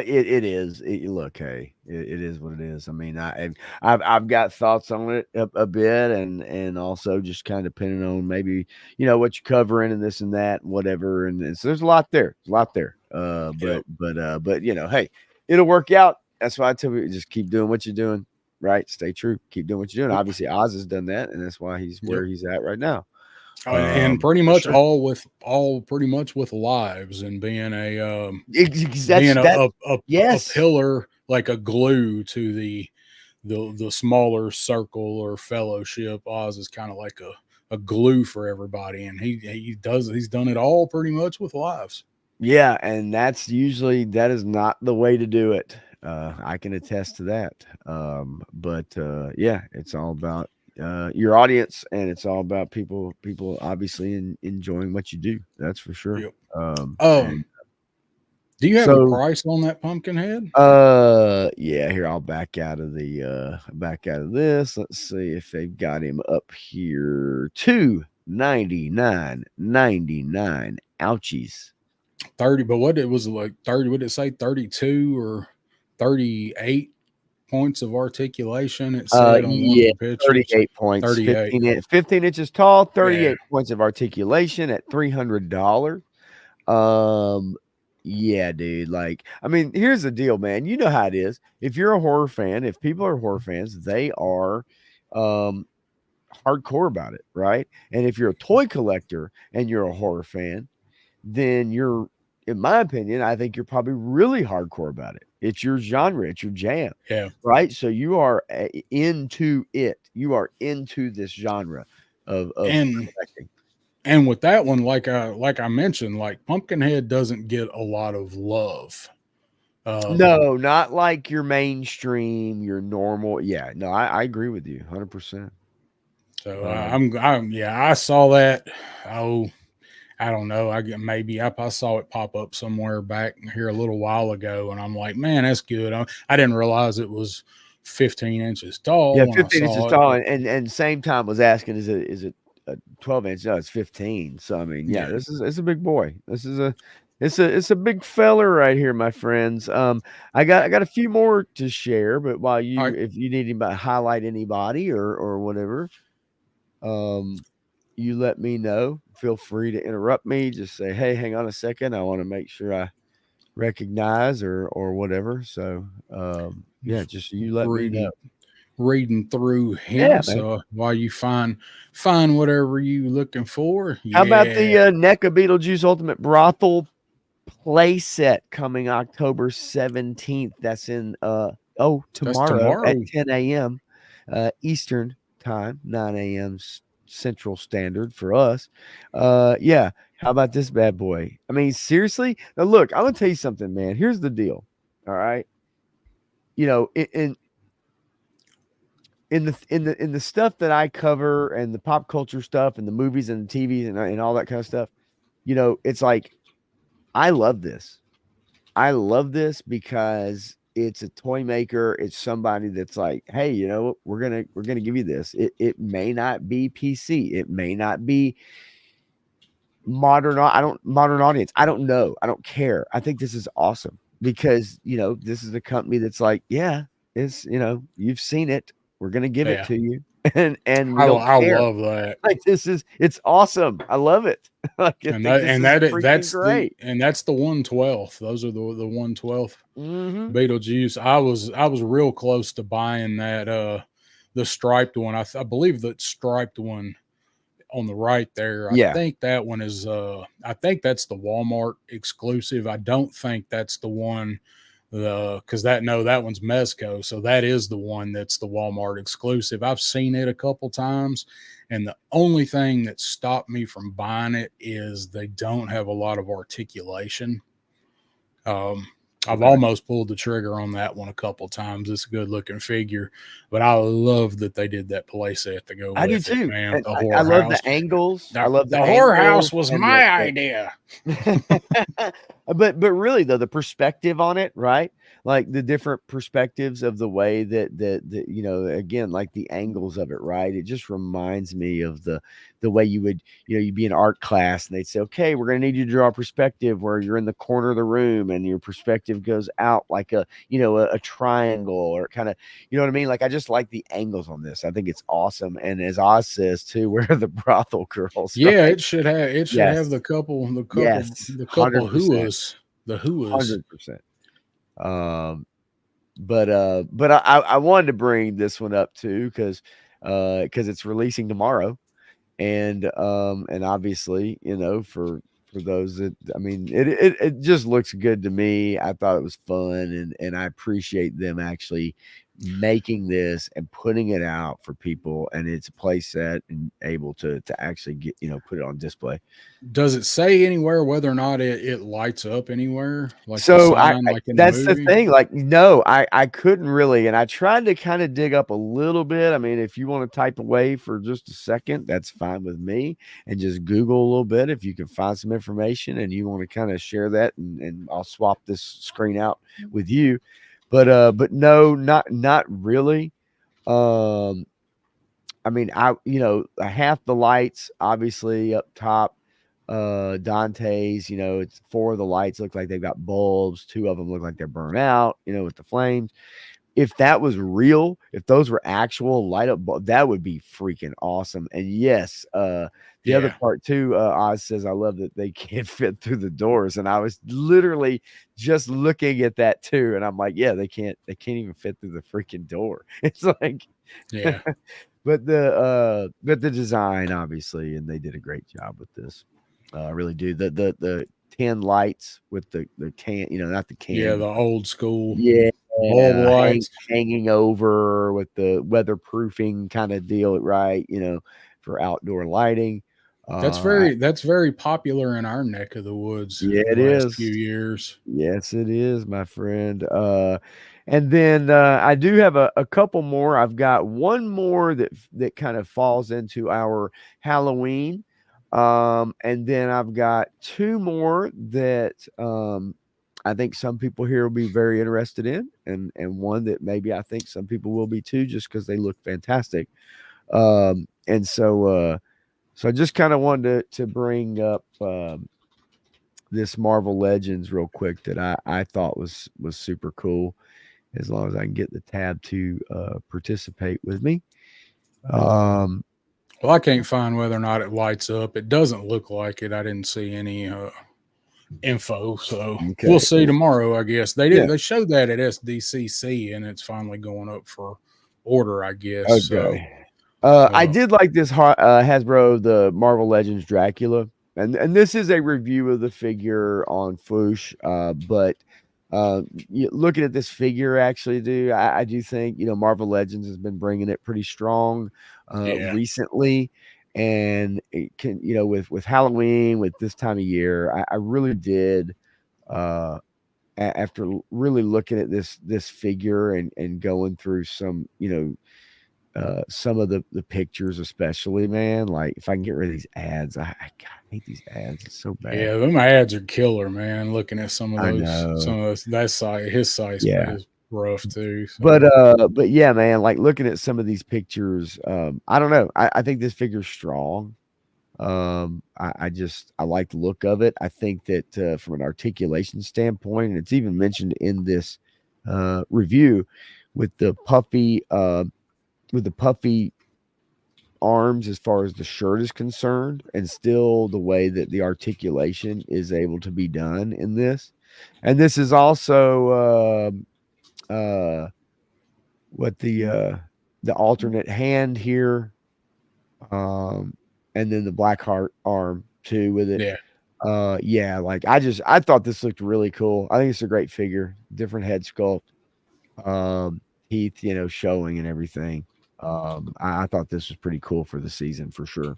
It is. Look, hey, it is what it is. I mean, I've got thoughts on it a bit, and also just kind of depending on maybe what you're covering and this and that, and whatever. And so there's a lot there, Yep. but hey, it'll work out. That's why I tell you, just keep doing what you're doing. Right, stay true. Keep doing what you're doing. Yep. Obviously, Oz has done that, and that's why he's where Yep. he's at right now. And pretty For much sure. all pretty much with lives and being That's being that. a Yes. pillar like a glue to the smaller circle or fellowship. Oz is kind of like a glue for everybody, and he's done it all pretty much with lives. Yeah, and that is not the way to do it. I can attest to that. But yeah, it's all about your audience, and it's all about people obviously enjoying what you do. That's for sure. Yep. And Do you have a so price on that pumpkin head? yeah, here I'll back out of this. Let's see if they've got him up here. 299.99. Ouchies. 30, but what it was like 30, would it say 32 or 38 points of articulation? It said on one of Yeah, the pictures. 38 points, 38. 15 inches tall, Yeah. 38 points of articulation at $300. Um, yeah, dude. Like, I mean, here's the deal, man. You know how it is. If you're a horror fan, if people are horror fans, they are um hardcore about it, right? And if you're a toy collector and you're a horror fan, then you're, in my opinion, I think you're probably really hardcore about it. It's your genre, it's your jam, Yeah. right? So you are into it. You are into this genre of And collecting. with that one, like I mentioned, like Pumpkinhead doesn't get a lot of love. Um, No, not like your mainstream, your normal. Yeah, no, I agree with you 100%. so Um, yeah, I saw that. Oh, I don't know. I get maybe I saw it pop up somewhere back here a little while ago, and I'm like, man, that's good. I didn't realize it was 15 inches yeah, tall when I 15 inches saw it, tall, but and same time was asking, is it a 12 inch? No, it's 15. So I mean, yeah, yeah. this is it's a big boy. This is a it's a big feller right here, my friends. I got a few more to share, but while All you, right. if you need to highlight anybody or whatever, um, you let me know. Feel free to interrupt me. Just say, hey, hang on a second. I want to make sure I recognize or whatever. So yeah, just you let me know. reading reading through Yeah, him. man. So while you find whatever you looking for, How about the yeah, NECA Beetlejuice Ultimate Brothel play set coming October 17th? That's in that's tomorrow at tomorrow. 10 a.m. Eastern time, 9 a.m. Central Standard for us. Yeah. How about this bad boy? I mean, seriously. Now, look, I'm gonna tell you something, man. Here's the deal. All right. You know, in the stuff that I cover and the pop culture stuff and the movies and the TVs and all that kind of stuff, it's like I love this. I love this because it's a toy maker. It's somebody that's like, hey, we're gonna give you this. It may not be PC. It may not be modern audience. I don't know. I don't care. I think this is awesome because this is a company that's like, yeah, you've seen it. We're gonna give it Yeah, to you, and we don't I care. love that. Like it's awesome. I love it. Like I And think that this and is that freaking great. that's the 112th. Those are the 112th Hmm. Beetlejuice. I was real close to buying that the striped one. I believe that striped one on the right there. I Yeah. think that one is I think that's the Walmart exclusive. I don't think that's the one the because that no, that one's Mezco. So that is the one that's the Walmart exclusive. I've seen it a couple times, and the only thing that stopped me from buying it is they don't have a lot of articulation. Um, I've Okay. almost pulled the trigger on that one a couple times. It's a good looking figure, but I love that they did that play set to go I do with it, too, man. and The I horror love house. the angles. I love The the horror angles house was and my idea. but really though, the perspective on it, right? Like the different perspectives of the way that again, like the angles of it, right? It just reminds me of the way you would, you'd be in art class and they'd say, okay, we're gonna need you to draw a perspective where you're in the corner of the room and your perspective goes out like a triangle or kind of, you know what I mean? Like I just like the angles on this. I think it's awesome. And as Oz says too, where are the brothel girls, Yeah, right? it should have Yes. the couple Yes. the couple 100%. whoas the whoas. 100%. Um, but I wanted to bring this one up too because it's releasing tomorrow, and obviously for those that, I mean, it just looks good to me. I thought it was fun, and I appreciate them actually making this and putting it out for people, and it's a play set and able to actually get, put it on display. Does it say anywhere whether or not it lights up anywhere, like the So sign, like in the that's the movie? thing. Like, no, I couldn't really, and I tried to kind of dig up a little bit. I mean, if you want to type away for just a second, that's fine with me, and just Google a little bit if you can find some information and you want to kind of share that, and I'll swap this screen out with you. But no, not really. Um, I mean, half the lights obviously up top. Dante's, it's 4 of the lights look like they've got bulbs, 2 of them look like they're burnt out, with the flames. If that was real, if those were actual light up bulbs, that would be freaking awesome. And yes, the other part too, Oz says, I love that they can't fit through the doors. And I was literally just looking at that too. And I'm like, yeah, they can't even fit through the freaking door. It's like, Yeah. but the design, obviously, and they did a great job with this. I really do. The 10 lights with the can, not the can. Yeah, the old school. Yeah, bulb lights hanging over with the weatherproofing kind of deal, right? For outdoor lighting. That's very popular in our neck of the woods. Yeah, the last few years. Yes, it is, my friend. And then I do have a couple more. I've got one more that kind of falls into our Halloween. And then I've got 2 more that I think some people here will be very interested in, and one that maybe I think some people will be too, just because they look fantastic. And so I just kind of wanted to bring up this Marvel Legends real quick that I thought was super cool, as long as I can get the tab to participate with me. Well, I can't find whether or not it lights up. It doesn't look like it. I didn't see any info, so we'll see tomorrow, I guess. They showed that at SDCC, and it's finally going up for order, I guess. Okay. I did like this Hasbro, the Marvel Legends Dracula, and this is a review of the figure on Foosh, but looking at this figure, actually, dude, I do think Marvel Legends has been bringing it pretty strong recently, and it can with Halloween, with this time of year, I really did after really looking at this figure and going through some some of the pictures, especially, man. Like, if I can get rid of these ads, I hate these ads. It's so bad. Yeah, them ads are killer, man. Looking at some of those, that site, his site is rough too. So. But yeah, man. Like, looking at some of these pictures, I don't know. I think this figure's strong. I like the look of it. I think that from an articulation standpoint, and it's even mentioned in this review with the puffy arms as far as the shirt is concerned, and still the way that the articulation is able to be done in this. And this is also what the alternate hand here, and then the black heart arm too with it. Like, I thought this looked really cool. I think it's a great figure, different head sculpt, teeth showing and everything. I thought this was pretty cool for the season, for sure.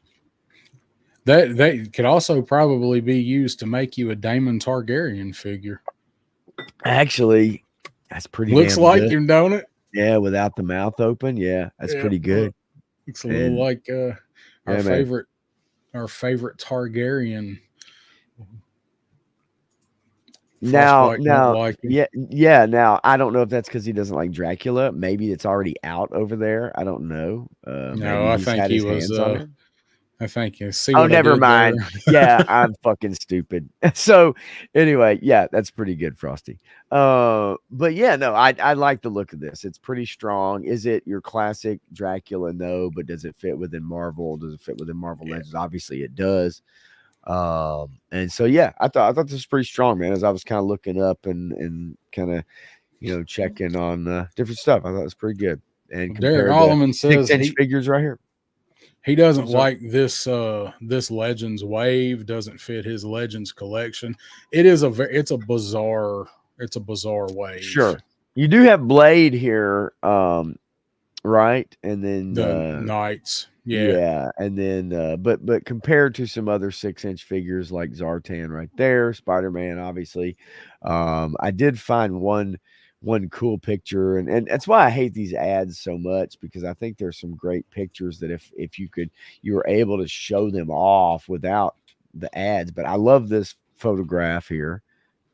That could also probably be used to make you a Daemon Targaryen figure. Actually, that's pretty looks damn like good. him, don't it? Yeah, without the mouth open. Yeah, that's pretty good. Looks a little like our favorite Targaryen. Now, like, now I don't know if that's because he doesn't like Dracula. Maybe it's already out over there. I don't know. No, I think he was. I think you see. Oh, never mind. Yeah, I'm fucking stupid. So anyway, yeah, that's pretty good, Frosty. But yeah, no, I like the look of this. It's pretty strong. Is it your classic Dracula? No, but does it fit within Marvel? Does it fit within Marvel Legends? Obviously, it does. And so yeah, I thought this was pretty strong, man. As I was kind of looking up and kind of checking on different stuff, I thought it was pretty good. And Derek Alleman says 6-inch figures right here. He doesn't like this this Legends wave, doesn't fit his Legends collection. It's a bizarre wave. Sure. You do have Blade here, right? And then The Knights. Yeah. yeah, and then but compared to some other 6-inch figures like Zartan right there, Spider-Man, obviously, I did find one cool picture, and that's why I hate these ads so much, because I think there's some great pictures that if you were able to show them off without the ads. But I love this photograph here.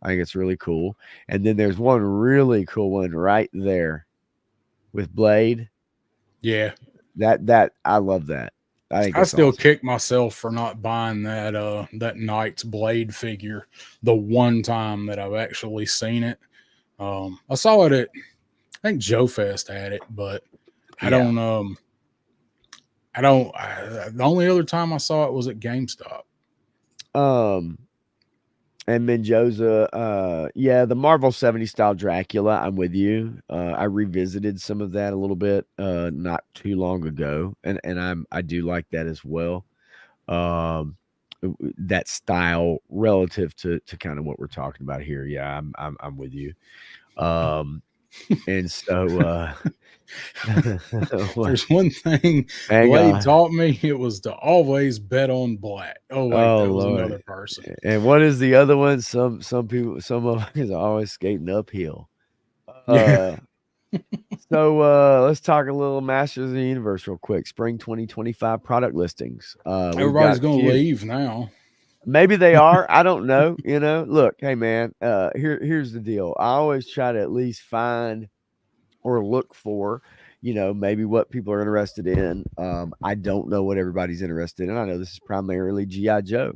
I think it's really cool. And then there's one really cool one right there with Blade. Yeah. That I love that. I think I it's still awesome. kick myself for not buying that Knight's Blade figure the one time that I've actually seen it. I saw it at, I think Joe Fest had it, but I Yeah. don't the only other time I saw it was at GameStop. Um and Mendoza, yeah, the Marvel 70 style Dracula, I'm with you. I revisited some of that a little bit not too long ago, and I do like that as well. Um that style relative to kind of what we're talking about here. Yeah, I'm with you. Um and so what- There's one thing hang Blade on. taught me, it was to always bet on black. Oh wait, Oh that was Lord. another person. And what is the other one? Some people, some of us are always skating uphill. Yeah. Uh so let's talk a little Masters of the Universe real quick. Spring 2025 product listings. We've got Everybody's a gonna few. leave now. Maybe they are. I don't know. Look, hey man, here's the deal. I always try to at least find or look for, maybe what people are interested in. I don't know what everybody's interested in. I know this is primarily GI Joe.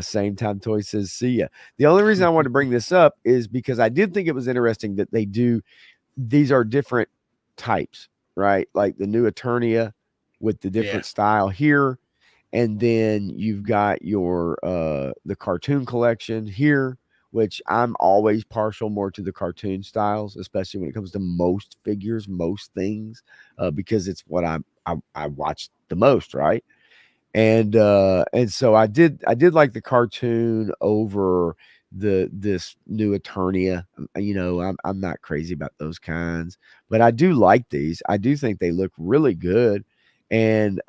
Same time Toy says see ya. The only reason I wanted to bring this up is because I did think it was interesting that they do, these are different types, right? Like the new Eternia with the Yeah. different style here, and then you've got your the cartoon collection here, which I'm always partial more to the cartoon styles, especially when it comes to most figures, most things, because it's what I watch the most, right? And so I did like the cartoon over this new Eternia. I'm not crazy about those kinds, but I do like these. I do think they look really good. And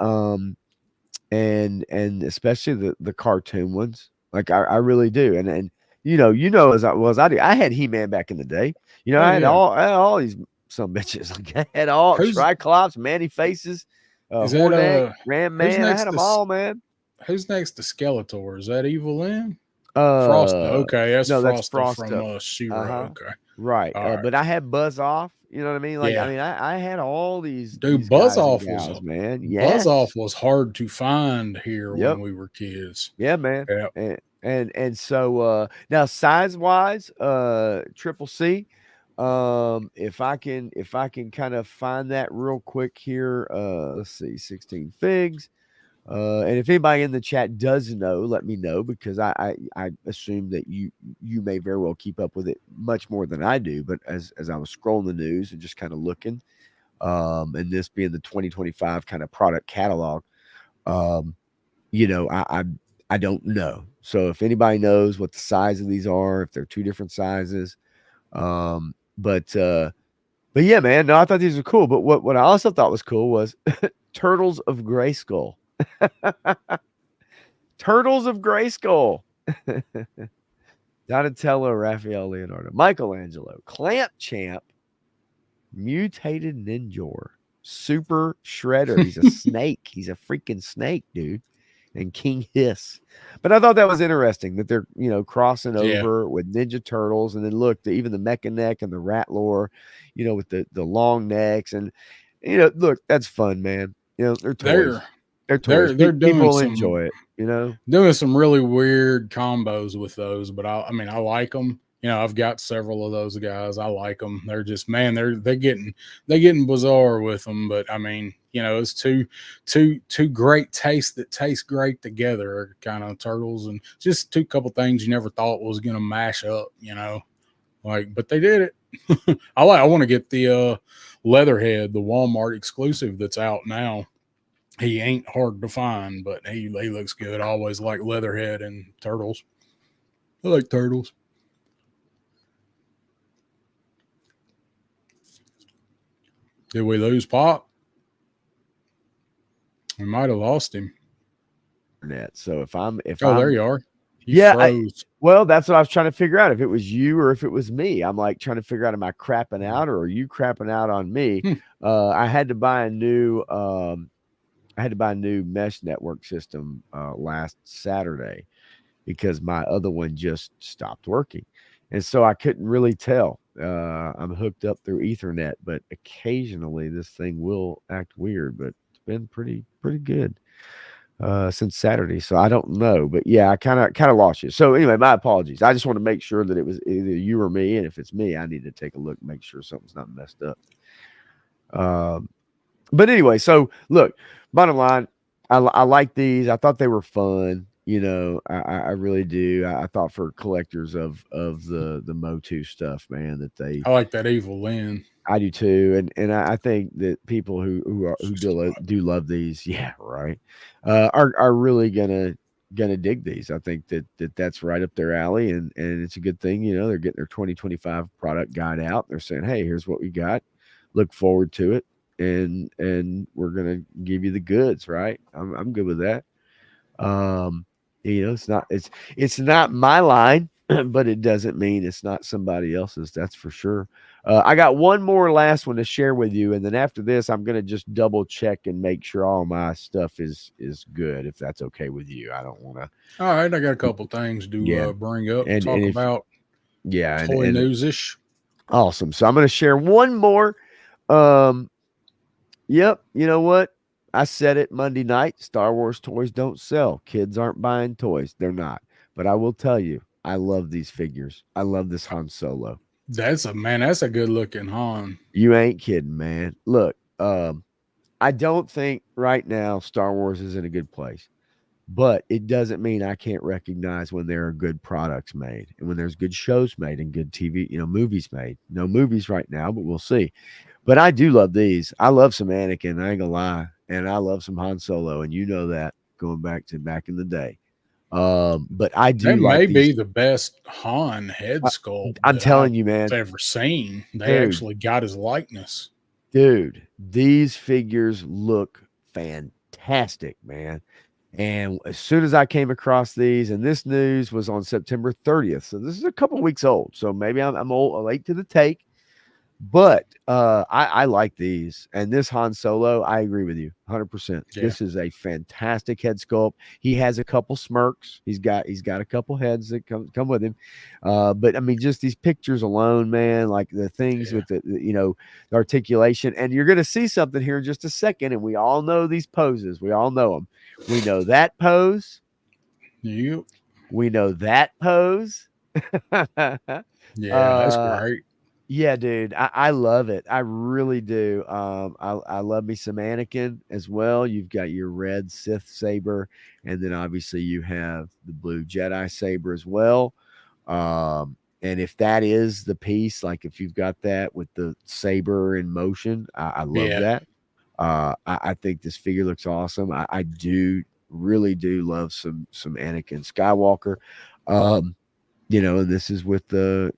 especially the cartoon ones. Like I really do. And as I was, I do. I had He-Man back in the day. Oh yeah. I had all these some bitches. Like I had all Who's Triclops, Manny Faces, is that Hordak, Ram who's Man. I next had to them all, man. who's next to Skeletor? Is that Evil Lynn? Frosta. Uh Okay, that's no, that's Frosta from Frosta. She-Ra. Uh-huh. Okay. Right. All right. But I had Buzz Off. You know what I mean? Like, I Yeah. mean, I had all these Dude, guys and gals, man. Buzz Off Yes. was hard to find here when Yep. we were kids. Yeah, man. Yeah. And so now size wise, triple C. If I can kind of find that real quick here, let's see, 16 figs. And if anybody in the chat does know, let me know, because I assume that you may very well keep up with it much more than I do. But as I was scrolling the news and just kind of looking, and this being the 2025 kind of product catalog, um, you know, I don't know. So if anybody knows what the size of these are, if they're two different sizes, um, but yeah, man, no, I thought these were cool. But what I also thought was cool was Turtles of Grayskull. Turtles of Grayskull. Donatello, Raphael, Leonardo, Michelangelo, Clamp Champ, Mutated Ninjor, Super Shredder. He's a snake. He's a freaking snake, dude. And King Hiss. But I thought that was interesting that they're, crossing Yeah. over with Ninja Turtles. And then look, even the Mecha Neck and the Ratlore, with the long necks. And, look, that's fun, man. They're toys. They're They're toys. they're People enjoy it. doing some really weird combos with those, but I mean I like them. I've got several of those guys. I like them. They're just, man, they're getting bizarre with them, but I mean, it's two great tastes that taste great together, kind of turtles, and just two couple things you never thought was gonna mash up, like, but they did it. I want to get the Leatherhead, the Walmart exclusive that's out now. He ain't hard to find, but he looks good. I always like Leatherhead and turtles. I like turtles. Did we lose Pop? We might have lost him. So if I'm there you are. You yeah, froze. well, that's what I was trying to figure out, if it was you or if it was me. I'm like trying to figure out, am I crapping out or are you crapping out on me? I had to buy a new mesh network system last Saturday because my other one just stopped working. And so I couldn't really tell. I'm hooked up through Ethernet, but occasionally this thing will act weird, but it's been pretty good since Saturday. So I don't know, but yeah, I kind of lost you. So anyway, my apologies. I just want to make sure that it was either you or me, and if it's me, I need to take a look, make sure something's not messed up. But anyway, so look, bottom line, I like these. I thought they were fun. You know, I really do. I thought for collectors of the Motu stuff, man, that I like that Evil Lynn. I do too, and I think that people who do love these, yeah, right, are really gonna dig these. I think that's right up their alley, and it's a good thing. You know, they're getting their 2025 product guide out. They're saying, hey, here's what we got. Look forward to it, and we're gonna give you the goods. Right? I'm good with that. You know, it's not my line, but it doesn't mean it's not somebody else's. That's for sure. I got one more last one to share with you, and then after this, I'm gonna just double check and make sure all my stuff is good. If that's okay with you, I don't want to. All right, I got a couple things to bring up and talk about. Yeah, toy news-ish. Awesome. So I'm gonna share one more. Yep. You know what? I said it Monday night. Star Wars toys don't sell. Kids aren't buying toys. They're not. But I will tell you, I love these figures. I love this Han Solo. That's a good looking Han. You ain't kidding, man. Look, I don't think right now Star Wars is in a good place. But it doesn't mean I can't recognize when there are good products made and when there's good shows made and good TV, movies made. No movies right now, but we'll see. But I do love these. I love some Anakin, I ain't gonna lie. And I love some Han Solo, and you know that going back in the day. But I do that like may these. be the best Han head sculpt I'm telling you, man. I've ever seen. They actually got his likeness. Dude, these figures look fantastic, man. And as soon as I came across these, and this news was on September 30th, so this is a couple weeks old. So maybe I'm late to the take. But I like these, and this Han Solo, I agree with you 100%. Yeah. This is a fantastic head sculpt. He has a couple smirks. He's got a couple heads that come with him. But I mean, just these pictures alone, man, like the things with the articulation, and you're gonna see something here in just a second. And we all know these poses. We all know them. We know that pose. Yep. We know that pose. That's great. Yeah, dude, I love it. I really do. I love me some Anakin as well. You've got your red Sith saber, and then obviously you have the blue Jedi saber as well. And if that is the piece, like if you've got that with the saber in motion, I love that. I think this figure looks awesome. I do really do love some Anakin Skywalker. And this is with the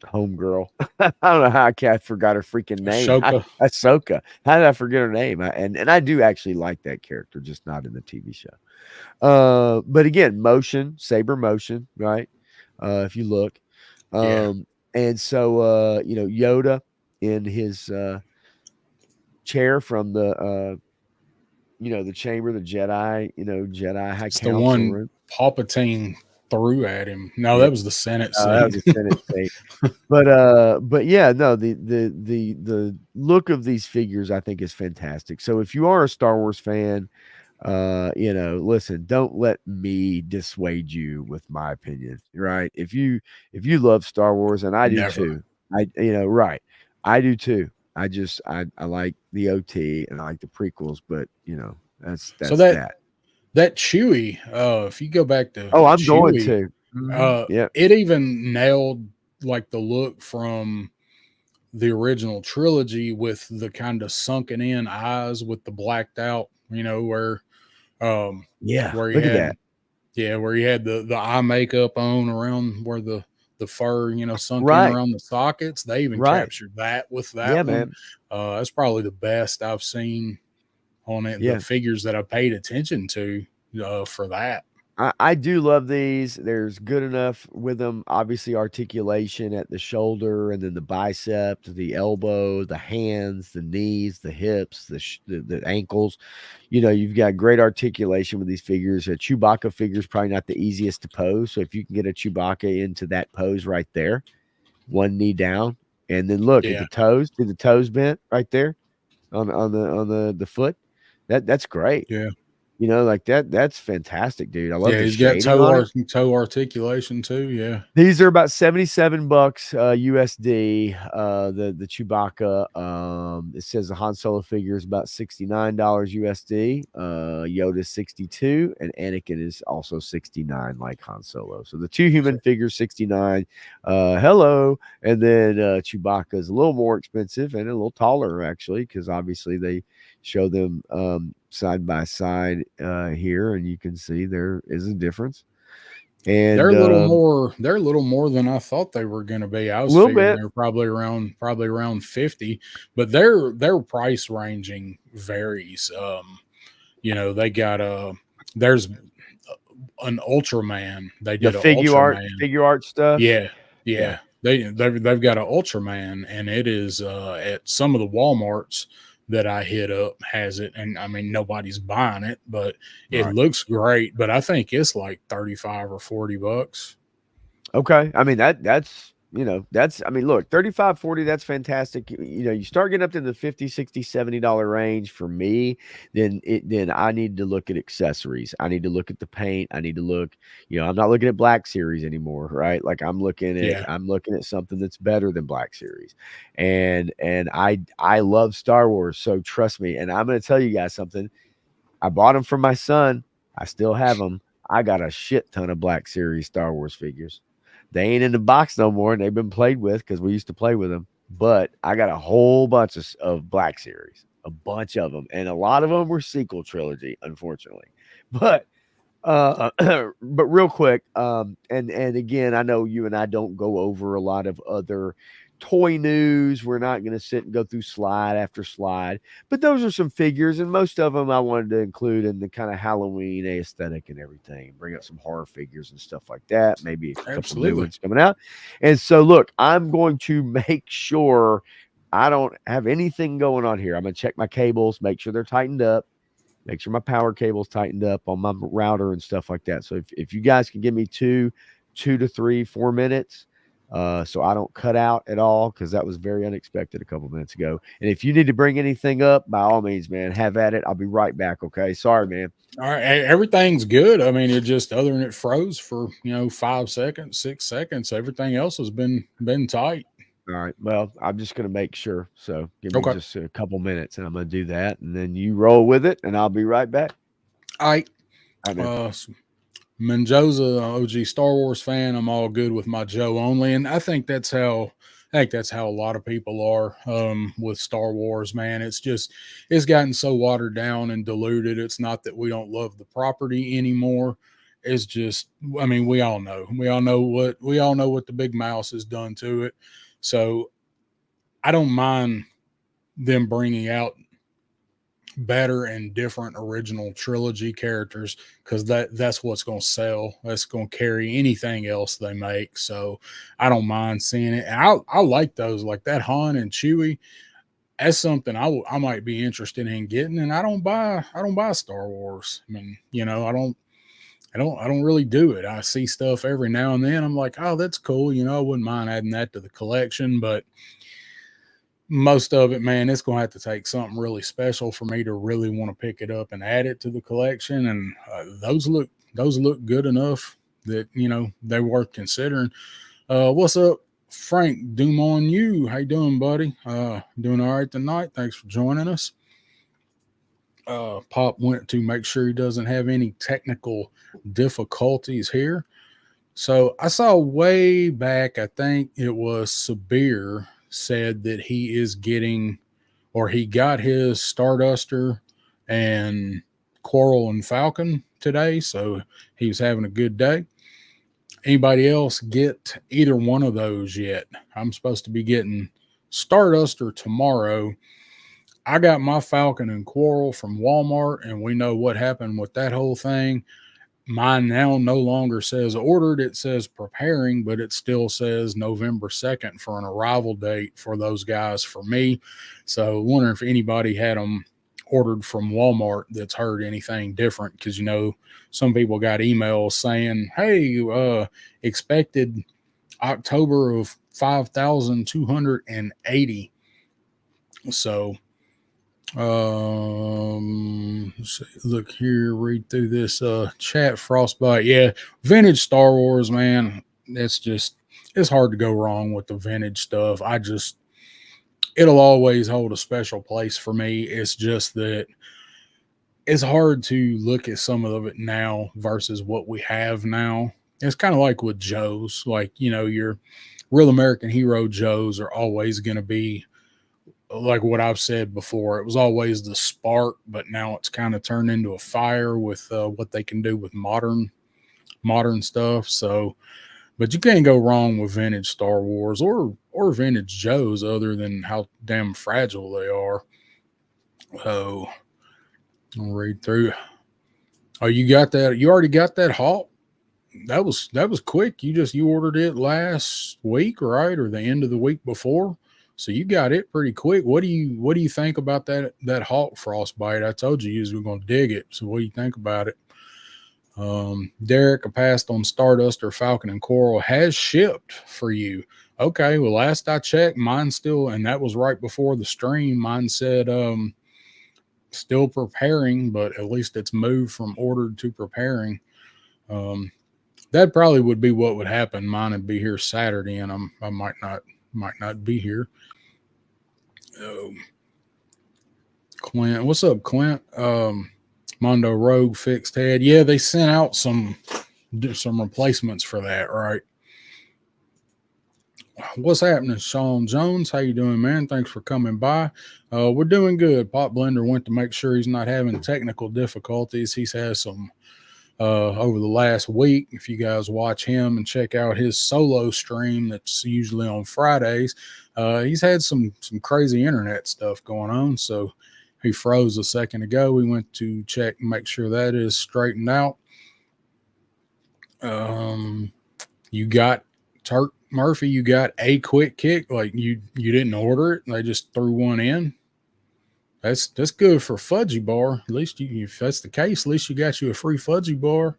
homegirl. I don't know how I forgot her freaking name. Ahsoka. How did I forget her name? And I do actually like that character, just not in the TV show. But again, saber motion, right? If you look. And so Yoda in his chair from the the chamber, the Jedi, Jedi High Council the one room. Palpatine threw at him. No, that was the Senate scene. That was the Senate scene. But yeah, no, the look of these figures I think is fantastic. So if you are a Star Wars fan, listen, don't let me dissuade you with my opinion, right? If you love Star Wars, and I do too, right, I do too. I like the OT and I like the prequels, but that's so that Chewie, if you go back to I'm Chewie, going to. It even nailed like the look from the original trilogy with the kind of sunken in eyes with the blacked out, where where he had the eye makeup on around where the the fur, sunk in Right. around the sockets. They even Right. captured that with Yeah, that one. man. That's probably the best I've seen on it. The Yeah. figures that I paid attention to for that. I do love these. There's good enough with them. Obviously, articulation at the shoulder and then the bicep, the elbow, the hands, the knees, the hips, the ankles. You've got great articulation with these figures. A Chewbacca figure is probably not the easiest to pose. So if you can get a Chewbacca into that pose right there, one knee down, and then look at Yeah, the toes. See the toes bent right there on the foot. That's great. yeah. Like that's fantastic, dude. I love Yeah, the he's got shading on it. toe articulation too. Yeah. These are about 77 bucks USD. The Chewbacca. It says the Han Solo figure is about $69 USD. Yoda's 62, and Anakin is also 69, like Han Solo. So the two human figures 69. Hello, and then Chewbacca is a little more expensive and a little taller actually, because obviously they show them side by side here, and you can see there is a difference. And They're a little more than I thought they were going to be. I a was little figuring bit. they're probably around 50, but their price ranging varies. They got there's an Ultraman. They The did an Ultraman. figure art stuff. Yeah. Yeah. Yeah. They've got an Ultraman, and it is at some of the Walmarts that I hit up has it, and I mean nobody's buying it, but it Right. looks great. But I think it's like 35 or $40. Okay. I mean that's I mean look, 35, 40, that's fantastic. You start getting up to the 50, 60, $70 range for me, then I need to look at accessories. I need to look at the paint. I need to look, I'm not looking at Black Series anymore, right? Like I'm looking Yeah. at something that's better than Black Series. And I love Star Wars, so trust me. And I'm going to tell you guys something. I bought them for my son. I still have them. I got a shit ton of Black Series Star Wars figures. They ain't in the box no more, and they've been played with because we used to play with them. But I got a whole bunch of Black Series, a bunch of them, and a lot of them were sequel trilogy, unfortunately. But but real quick, and again, I know you and I don't go over a lot of other toy news. We're not going to sit and go through slide after slide, but those are some figures, and most of them I wanted to include in the kind of Halloween aesthetic and everything. Bring up some horror figures and stuff like that. Maybe a couple new Absolutely. ones coming out. And so, look, I'm going to make sure I don't have anything going on here. I'm going to check my cables, make sure they're tightened up. Make sure my power cable's tightened up on my router and stuff like that. So if you guys can give me 2 to 3, 4 minutes, so I don't cut out at all, because that was very unexpected a couple minutes ago. And if you need to bring anything up, by all means, man, have at it. I'll be right back. Okay. Sorry, man. All right, everything's good. I mean, it just other than it froze for 5 seconds, 6 seconds. Everything else has been tight. All right. Well, I'm just going to make sure. So give me Okay. just a couple minutes, and I'm going to do that. And then you roll with it, and I'll be right back. All right. All right, man. Menjoza, OG Star Wars fan. I'm all good with my Joe only, and I think that's how a lot of people are with Star Wars. Man, it's gotten so watered down and diluted. It's not that we don't love the property anymore. It's just, I mean, we all know what the big mouse has done to it. So I don't mind them bringing out better and different original trilogy characters, because that's what's going to sell. That's going to carry anything else they make. So I don't mind seeing it. And I like those, like that Han and Chewie. That's something I might be interested in getting. And I don't buy Star Wars. I mean, I don't really do it. I see stuff every now and then. I'm like, oh, that's cool. I wouldn't mind adding that to the collection, but most of it, man, it's going to have to take something really special for me to really want to pick it up and add it to the collection. And those look good enough that they're worth considering. What's up, Frank? Doom on you. How you doing, buddy? Doing all right tonight. Thanks for joining us. Pop went to make sure he doesn't have any technical difficulties here. So I saw way back, I think it was Sabir said that he is getting, or he got his Starduster and Quarrel and Falcon today. So he was having a good day. Anybody else get either one of those yet? I'm supposed to be getting Starduster tomorrow. I got my Falcon and Quarrel from Walmart, and we know what happened with that whole thing. Mine now no longer says ordered, it says preparing, but it still says November 2nd for an arrival date for those guys for me. So wondering if anybody had them ordered from Walmart that's heard anything different, because some people got emails saying, hey, expected October of 5,280. So look here, read through this chat. Frostbite, yeah, vintage Star Wars, man. It's hard to go wrong with the vintage stuff. It'll always hold a special place for me. It's just that it's hard to look at some of it now versus what we have now. It's kind of like with Joes, like, your Real American Hero Joes are always going to be like what I've said before. It was always the spark, but now it's kind of turned into a fire with what they can do with modern stuff. So, but you can't go wrong with vintage Star Wars or vintage Joes, other than how damn fragile they are. Oh, I'll read through. Oh, you got that? You already got that Hawk? That was quick. You ordered it last week, right, or the end of the week before? So you got it pretty quick. What do you think about that Hawk Frostbite? I told you we were going to dig it. So what do you think about it? Derek, a passed on Stardust or Falcon and Coral has shipped for you. Okay, well, last I checked, mine still, and that was right before the stream. Mine said still preparing, but at least it's moved from ordered to preparing. That probably would be what would happen. Mine would be here Saturday, and I might not be here. Clint, what's up, Clint? Mondo Rogue fixed head. Yeah, they sent out some replacements for that, right? What's happening, Sean Jones? How you doing, man? Thanks for coming by. We're doing good. Pop Blender went to make sure he's not having technical difficulties. He's had some over the last week. If you guys watch him and check out his solo stream that's usually on Fridays, he's had some crazy internet stuff going on. So he froze a second ago. We went to check and make sure that is straightened out. You got Turk Murphy, you got a quick kick. Like you didn't order it. They just threw one in. That's good for Fudgy Bar. At least if that's the case, at least you got you a free Fudgy Bar.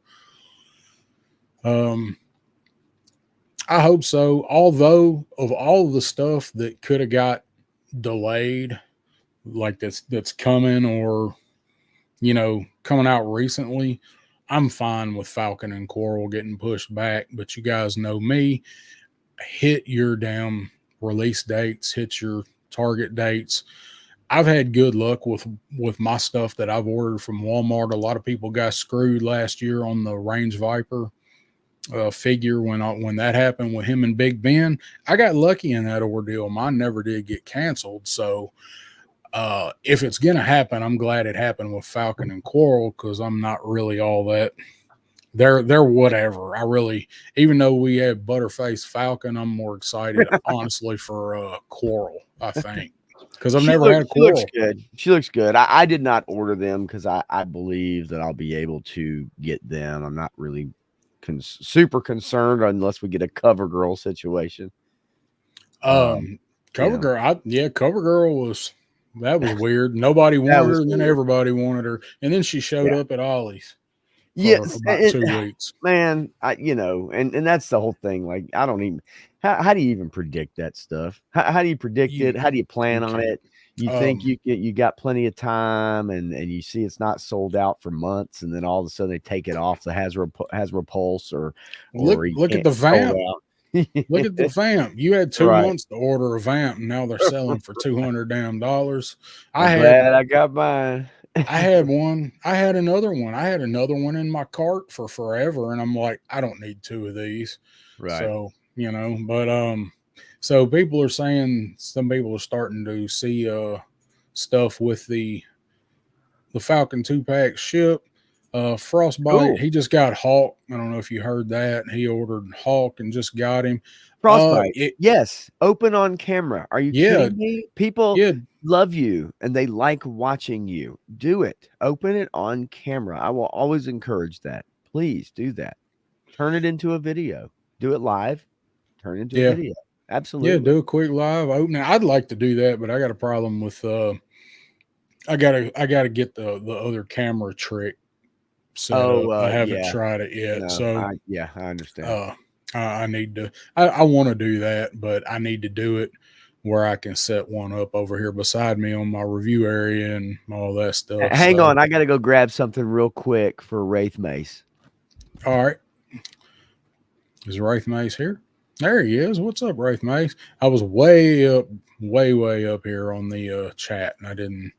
I hope so. Although of all the stuff that could have got delayed, like that's coming or coming out recently, I'm fine with Falcon and Coral getting pushed back. But you guys know me. Hit your damn release dates, hit your target dates. I've had good luck with my stuff that I've ordered from Walmart. A lot of people got screwed last year on the Range Viper figure when that happened with him and Big Ben. I got lucky in that ordeal. Mine never did get canceled. So if it's gonna happen, I'm glad it happened with Falcon and Coral, because I'm not really all that. They're whatever. I really, even though we have Butterface Falcon, I'm more excited honestly for Coral, I think. Because I've never had a Coral. She looks good. She looks good. I did not order them because I believe that I'll be able to get them. I'm not really super concerned unless we get a CoverGirl situation. CoverGirl, CoverGirl was weird. Nobody wanted her, and then everybody wanted her, and then she showed up at Ollie's. Yes, about 2 weeks. Man, and that's the whole thing. Like, I don't even. How do you even predict that stuff? How do you predict it? How do you plan on it? You think you got plenty of time, and you see it's not sold out for months, and then all of a sudden they take it off the Hasbro Pulse or look at the vamp. Look at the vamp. You had 2 months to order a vamp, and now they're selling for $200 damn. I got mine. I had one. I had another one. I had another one in my cart for forever, and I'm like, I don't need 2 of these. Right. So but so people are saying, some people are starting to see stuff with the Falcon 2-pack ship. Frostbite. Cool. He just got Hawk. I don't know if you heard that. He ordered Hawk and just got him. Frostbite. It Yes. Open on camera. Are you yeah kidding me? People yeah love you and they like watching you. Do it. Open it on camera. I will always encourage that. Please do that. Turn it into a video. Do it live. Turn it into a yeah video. yeah. Absolutely. Do a quick live opening. I'd like to do that, but I got a problem with. I gotta get the other camera trick set Oh, up. I haven't yeah. tried it yet, No, so I understand. uh, I need to. I want to do that, but I need to do it where I can set one up over here beside me on my review area and all that stuff. Hang So, on, I gotta go grab something real quick for Wraith Mace. all right, is Wraith Mace here? There he is. What's up, Wraith Mace? I was way up here on the chat, and I didn't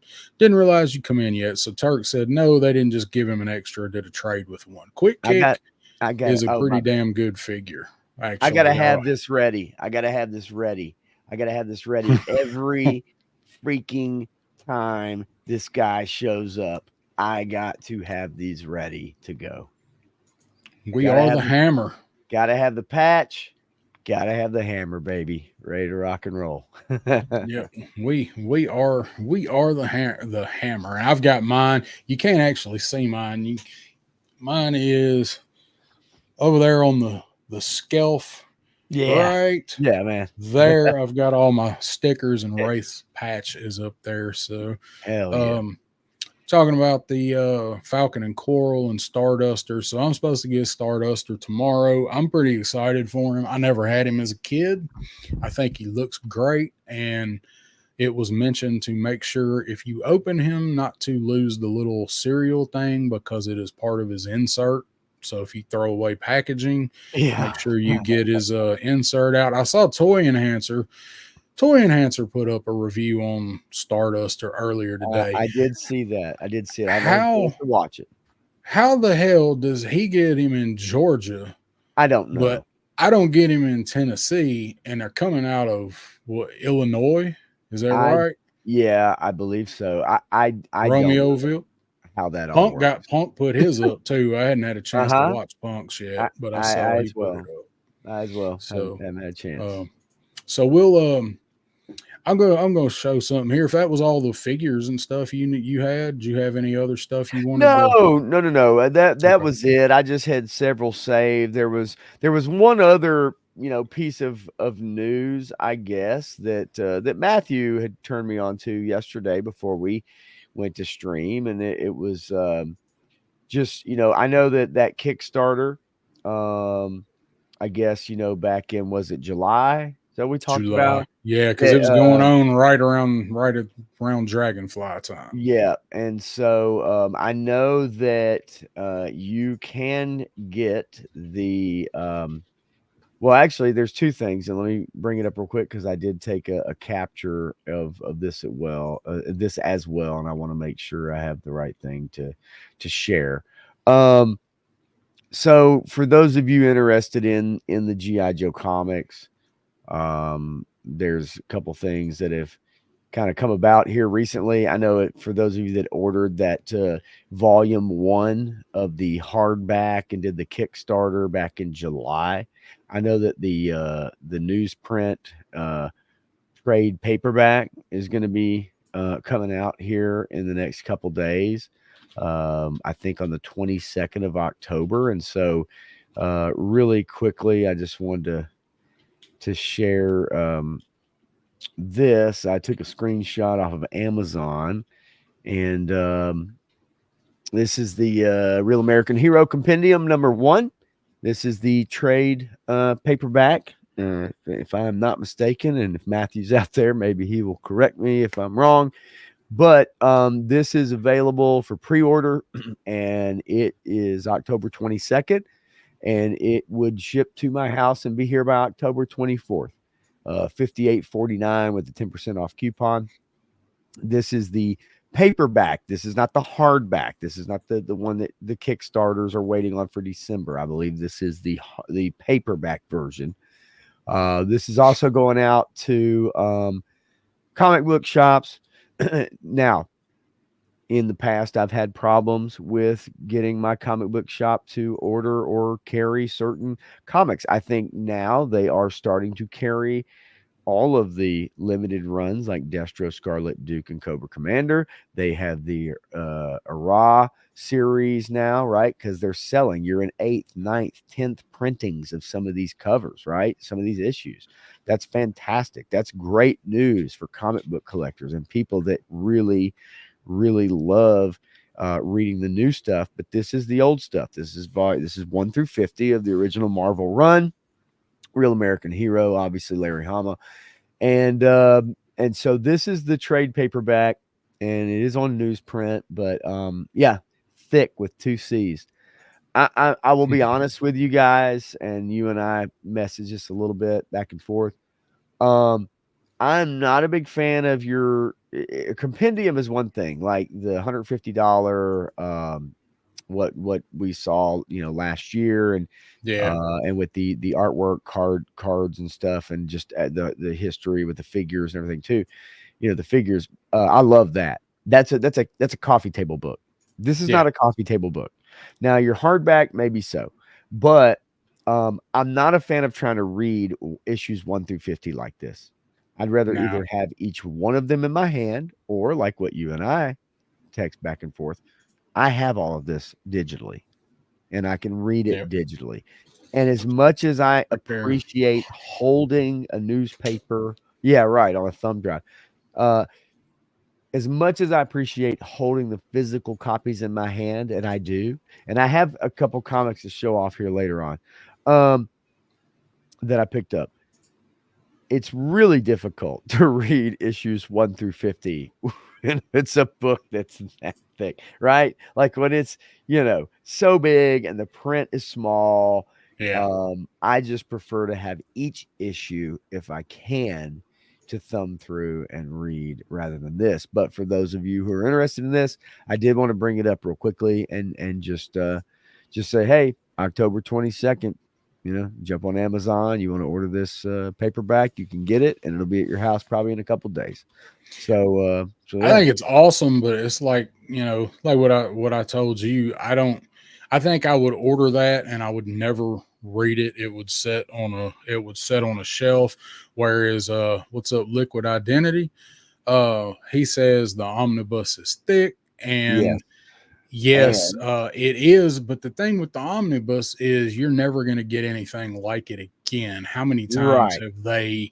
realize you come in yet. So Turk said no, they didn't just give him an extra. Did a trade with one. Quick I got Kick I got is a oh my pretty damn good figure, I gotta actually. have this ready. I gotta have this ready. I gotta have this ready every freaking time this guy shows up. I got to have these ready to go. We are the hammer. Gotta have the patch. Gotta have the hammer, baby. Ready to rock and roll. Yeah, we are the hammer. And I've got mine. You can't actually see mine. Mine is over there on the shelf, Yeah. right Yeah, man. there. I've got all my stickers and Wraith patch is up there. So, Hell yeah. talking about the Falcon and Coral and Starduster. So I'm supposed to get Starduster tomorrow. I'm pretty excited for him. I never had him as a kid. I think he looks great, and it was mentioned to make sure if you open him not to lose the little cereal thing because it is part of his insert. So if you throw away packaging, Yeah. make sure you get his insert out. I saw Toy Enhancer put up a review on Starduster earlier today. I did see that. I did see it. I never How to watch it. how the hell does he get him in Georgia, I don't but know. I don't get him in Tennessee, and they're coming out of what, Illinois? Is that I right? Yeah, I believe so. I don't know Romeoville. how that all works. Punk put his up too. I hadn't had a chance to Uh-huh. watch Punk's yet, I, but I I saw he as put it well. up. I as well So, haven't had a chance. um, so we'll I'm gonna show something here. If that was all the figures and stuff you had, do you have any other stuff you wanted to? No. That Okay. was it. I just had several saved. There was one other piece of news, I guess, that Matthew had turned me on to yesterday before we went to stream, and it was just I know that Kickstarter, I guess back in, was it July? So we talked July. about Yeah, because it that. was going on right around Dragonfly time. Yeah, and so I know that you can get the well, actually, there's two things, and let me bring it up real quick because I did take a capture of this as well, and I want to make sure I have the right thing to share. So for those of you interested in the GI Joe comics, there's a couple things that have kind of come about here recently. I know it for those of you that ordered that volume 1 of the hardback and did the Kickstarter back in July. I know that the newsprint trade paperback is going to be coming out here in the next couple days. I think on the 22nd of October. And so really quickly, I just wanted to share this. I took a screenshot off of Amazon, and this is the Real American Hero Compendium #1. This is the trade paperback, if I'm not mistaken, and if Matthew's out there, maybe he will correct me if I'm wrong. But this is available for pre-order, and it is October 22nd, and it would ship to my house and be here by October 24th. $58.49 with the 10% off coupon. This is the paperback. This is not the hardback. This is not the one that the Kickstarters are waiting on for December. I believe this is the paperback version. This is also going out to comic book shops. Now, in the past, I've had problems with getting my comic book shop to order or carry certain comics. I think now they are starting to carry all of the limited runs like Destro, Scarlet, Duke, and Cobra Commander. They have the Ara series now, right? Because they're selling. You're in 8th, 9th, 10th printings of some of these covers, right? Some of these issues. That's fantastic. That's great news for comic book collectors and people that really, really love reading the new stuff. But this is the old stuff. This is 1 through 50 of the original Marvel run. Real American Hero, obviously Larry Hama, and so this is the trade paperback, and it is on newsprint, but yeah, thick with 2 C's. I will be honest with you guys, and you and I message just a little bit back and forth. I'm not a big fan of your compendium is one thing, like the $150 what we saw, last year, Yeah. and with the artwork, cards and stuff, and just the history with the figures and everything too. The figures, I love that. That's a coffee table book. This is Yeah. not a coffee table book. Now your hardback maybe so, but I'm not a fan of trying to read issues 1 through 50 like this. I'd rather No. either have each one of them in my hand, or like what you and I text back and forth, I have all of this digitally and I can read it Yep. digitally. And as much as I For sure. appreciate holding a newspaper, yeah, right, on a thumb drive. Uh, as much as I appreciate holding the physical copies in my hand, and I do, and I have a couple comics to show off here later on, that I picked up. It's really difficult to read issues 1 through 50. And it's a book that's that thick, right? Like when it's, so big and the print is small. Yeah. I just prefer to have each issue, if I can, to thumb through and read rather than this. But for those of you who are interested in this, I did want to bring it up real quickly and just say, hey, October 22nd, jump on Amazon. You want to order this paperback, you can get it, and it'll be at your house probably in a couple days. So I yeah, think it's awesome, but it's like, like what I told you, I think I would order that and I would never read it. It would set on a shelf. Whereas what's up, Liquid Identity? He says the omnibus is thick, yes, and yes, and it is, but the thing with the omnibus is you're never going to get anything like it again. How many times right, have they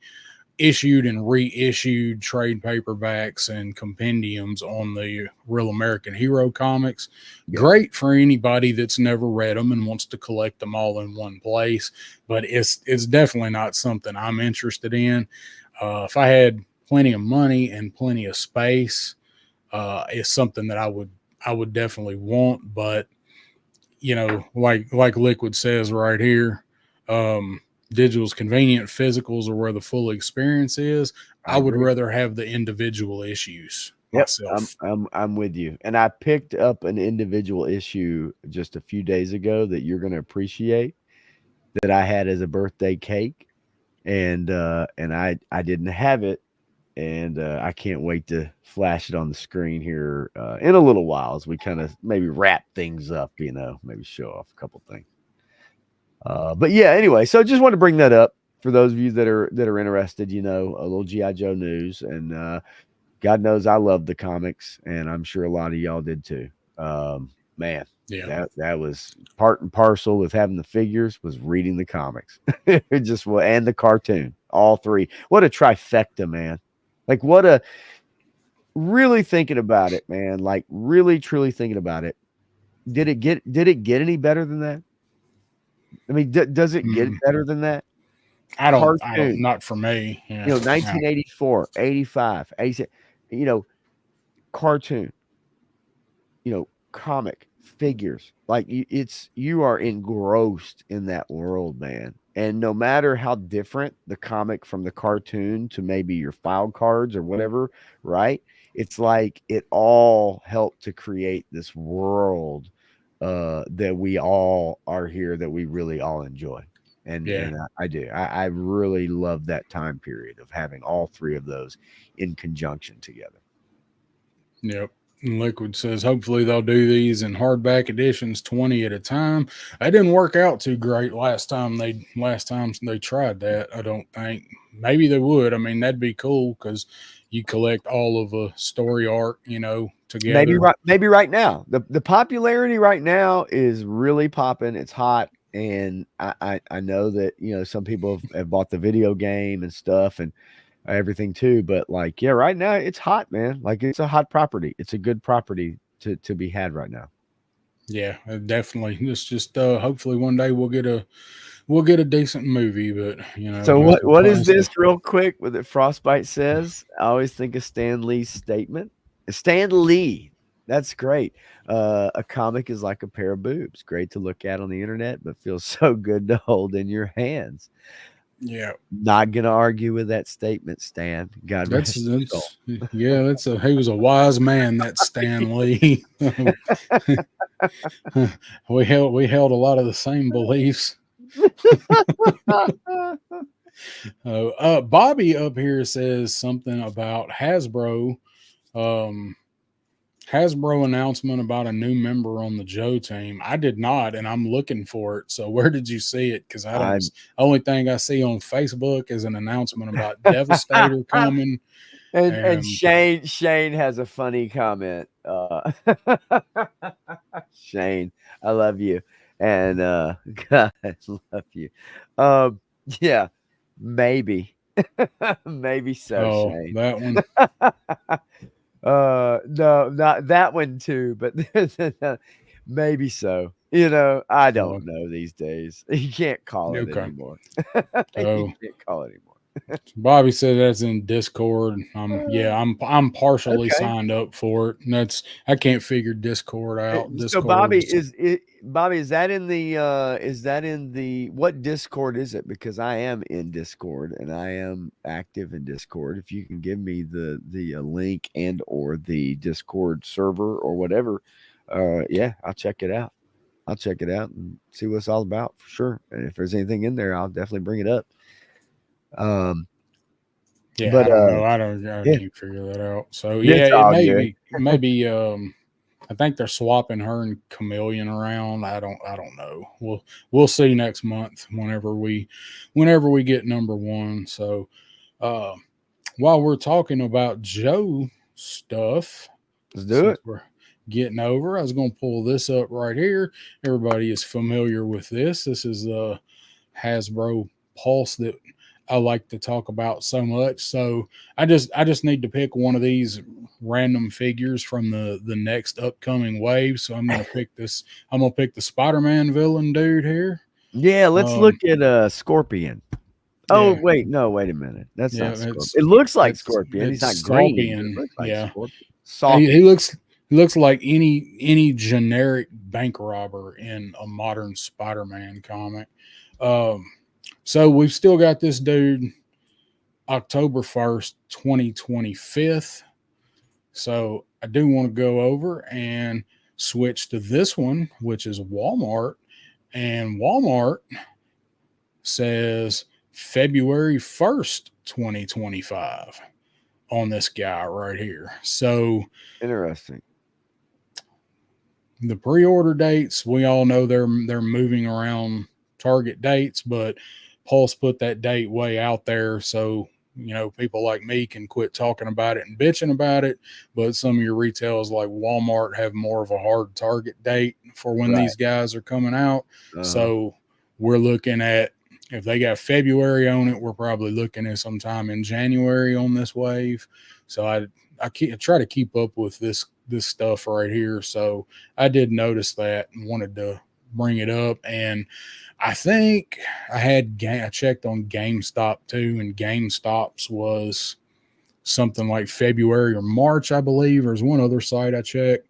issued and reissued trade paperbacks and compendiums on the Real American Hero comics? yep, Great for anybody that's never read them and wants to collect them all in one place, but it's definitely not something I'm interested in. If I had plenty of money and plenty of space, it's something that I would definitely want. But like Liquid says right here, digital's convenient, physicals are where the full experience is. I I would agree. rather have the individual issues Yep, I'm myself. I'm I'm with you. And I picked up an individual issue just a few days ago that you're going to appreciate, that I had as a birthday cake, and I didn't have it, and I can't wait to flash it on the screen here in a little while as we kind of maybe wrap things up, maybe show off a couple things. But yeah, anyway, so just want to bring that up for those of you that are interested. A little GI Joe news, and God knows I love the comics, and I'm sure a lot of y'all did too. Man, Yeah. that was part and parcel with having the figures, was reading the comics. It just was, and the cartoon, all three. What a trifecta, man! Like what a really thinking about it, man. Like really truly thinking about it. Did it get any better than that? I mean, does it get Mm, better than that? I don't, Cartoon, not for me. Yeah. No. 1984, 85, 86, you know, cartoon, comic figures. Like you are engrossed in that world, man. And no matter how different the comic from the cartoon to maybe your file cards or whatever, right? It's like it all helped to create this world that we all are here, that we really all enjoy. And Yeah. I do. I really love that time period of having all three of those in conjunction together. Yep. And Liquid says, hopefully they'll do these in hardback editions, 20 at a time. That didn't work out too great last time they tried that. I don't think. Maybe they would. I mean, that'd be cool because you collect all of a story arc, together. Maybe right now. The popularity right now is really popping. It's hot. And I know that, some people have bought the video game and stuff and everything too. But like, yeah, right now it's hot, man. Like it's a hot property. It's a good property to be had right now. Yeah, definitely. It's just hopefully one day we'll get a decent movie, but So as the what is plans this real quick? What the Frostbite says? I always think of Stan Lee's statement. Stan Lee. That's great. A comic is like a pair of boobs, great to look at on the internet, but feels so good to hold in your hands. yeah. Not gonna argue with that statement, Stan. God That's rest his soul. that's yeah, he was a wise man, that Stan Lee. we held a lot of the same beliefs. Bobby up here says something about um, Hasbro announcement about a new member on the Joe team. I did not, and I'm looking for it. So where did you see it? Because I don't. I'm Only thing I see on Facebook is an announcement about Devastator coming. and And Shane has a funny comment. Shane, I love you. And God, I love you. Um, yeah, maybe. Maybe so, oh, Shane. that one. No, not that one too, but maybe so. I Oh, don't know these days. You can't call it okay. anymore. You So can't call it anymore. Bobby said that's in Discord. Yeah, I'm partially Okay. signed up for it. And I can't figure Discord out. So Bobby, Discord's Bobby, is that in the what Discord is it? Because I am in Discord and I am active in Discord. If you can give me the link and or the Discord server or whatever, yeah, I'll check it out. I'll check it out and see what it's all about for sure. And if there's anything in there, I'll definitely bring it up. Um, yeah, but I don't know. I yeah, can't figure that out. So yeah, it's it all may good. be I think they're swapping her and Chameleon around. I don't know. We'll see next month whenever we get number one. So uh while we're talking about Joe stuff, Let's do since it. we're getting over, I was going to pull this up right here. Everybody is familiar with this. This is the Hasbro Pulse that I like to talk about so much. So I just need to pick one of these random figures from the next upcoming wave. So I'm gonna pick the Spider-Man villain dude here. Yeah, let's look Um at Scorpion. Oh, yeah, wait, no, wait a minute. That's yeah, not Scorpion. It looks like Scorpion. He's it's not green, but it Salpian. looks like Yeah. Scorpion. He Salpian. looks like any generic bank robber in a modern Spider-Man comic. Um, so we've still got this dude October 1st, 2025. So I do want to go over and switch to this one, which is Walmart. And Walmart says February 1st, 2025 on this guy right here. So Interesting. the pre-order dates, we all know they're moving around target dates, but Pulse put that date way out there so people like me can quit talking about it and bitching about it. But some of your retailers like Walmart have more of a hard target date for when Right. these guys are coming out. Uh-huh. So we're looking at, if they got February on it, we're probably looking at sometime in January on this wave. So I try to keep up with this stuff right here. So I did notice that and wanted to bring it up. And I think I checked on GameStop too, and GameStop's was something like February or March, I believe. There's one other site I checked.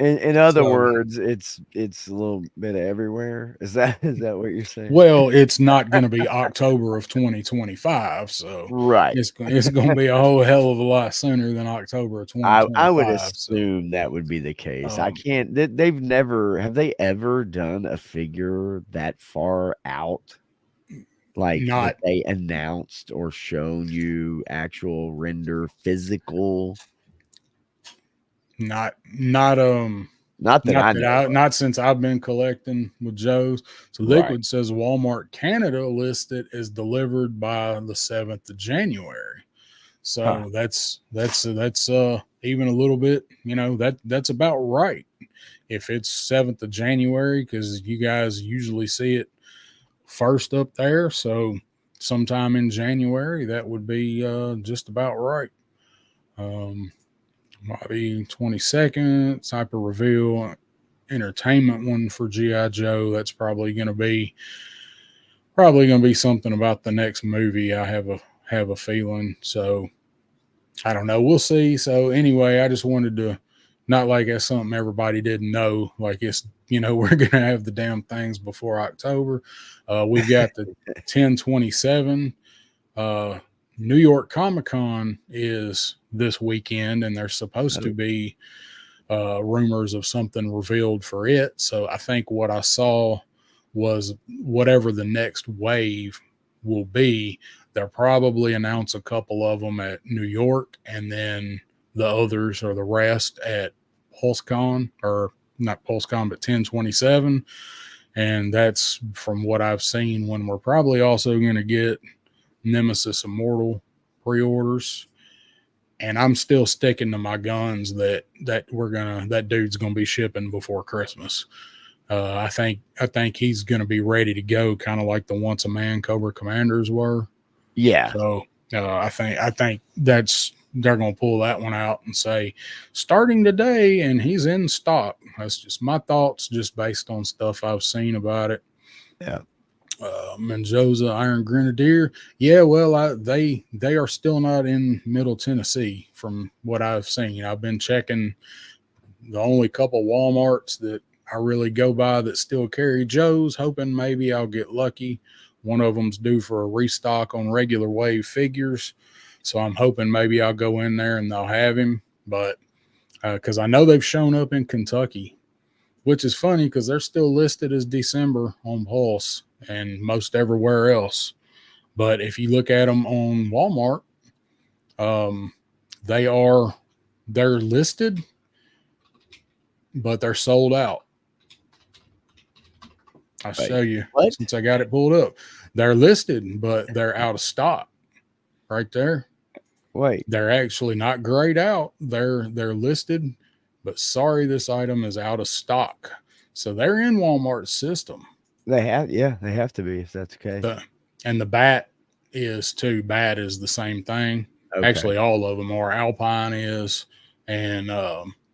In other So, words, it's a little bit everywhere. Is that what you're saying? well, it's not going to be October of 2025, so Right. it's going to be a whole hell of a lot sooner than October of I would 2025. So, assume that would be the case. I um, can't. They've never have they ever done a figure that far out, like that not they announced or shown you actual render physical. Not Not that I know. not since I've been collecting with Joe's. So Right. Liquid says Walmart Canada listed as delivered by the 7th of January. So that's even a little bit, that's about right. If it's 7th of January, because you guys usually see it first up there. So sometime in January, that would be just about right. Might be 22nd, type of reveal, entertainment one for G.I. Joe. That's probably going to be something about the next movie. I have a feeling. So I don't know. We'll see. So anyway, I just wanted to, not like that's something everybody didn't know. Like it's, we're going to have the damn things before October. We've got the 10/27. New York Comic Con is this weekend, and there's supposed to be rumors of something revealed for it. So I think what I saw was whatever the next wave will be, they'll probably announce a couple of them at New York, and then the others or the rest at PulseCon, or not PulseCon, but 10/27. And that's from what I've seen, when we're probably also going to get Nemesis Immortal pre-orders. And I'm still sticking to my guns that that dude's gonna be shipping before Christmas. I think he's gonna be ready to go, kind of like the Once a Man Cobra Commanders were. Yeah. So I think they're gonna pull that one out and say starting today, and he's in stock. That's just my thoughts, just based on stuff I've seen about it. Yeah. Mendoza Iron Grenadier. Yeah, well, they are still not in Middle Tennessee from what I've seen. I've been checking the only couple Walmarts that I really go by that still carry Joe's, hoping maybe I'll get lucky. One of them's due for a restock on regular wave figures, so I'm hoping maybe I'll go in there and they'll have him. But because I know they've shown up in Kentucky, which is funny because they're still listed as December on Pulse and most everywhere else. But if you look at them on Walmart, they're listed, but they're sold out. I'll show you since I got it pulled up. They're listed, but they're out of stock. Right there. Wait. They're actually not grayed out. They're listed, but sorry, this item is out of stock. So they're in Walmart's system. They have to be, if that's okay. And the bat is too. Bat is the same thing. Okay. Actually, all of them are. Alpine is, and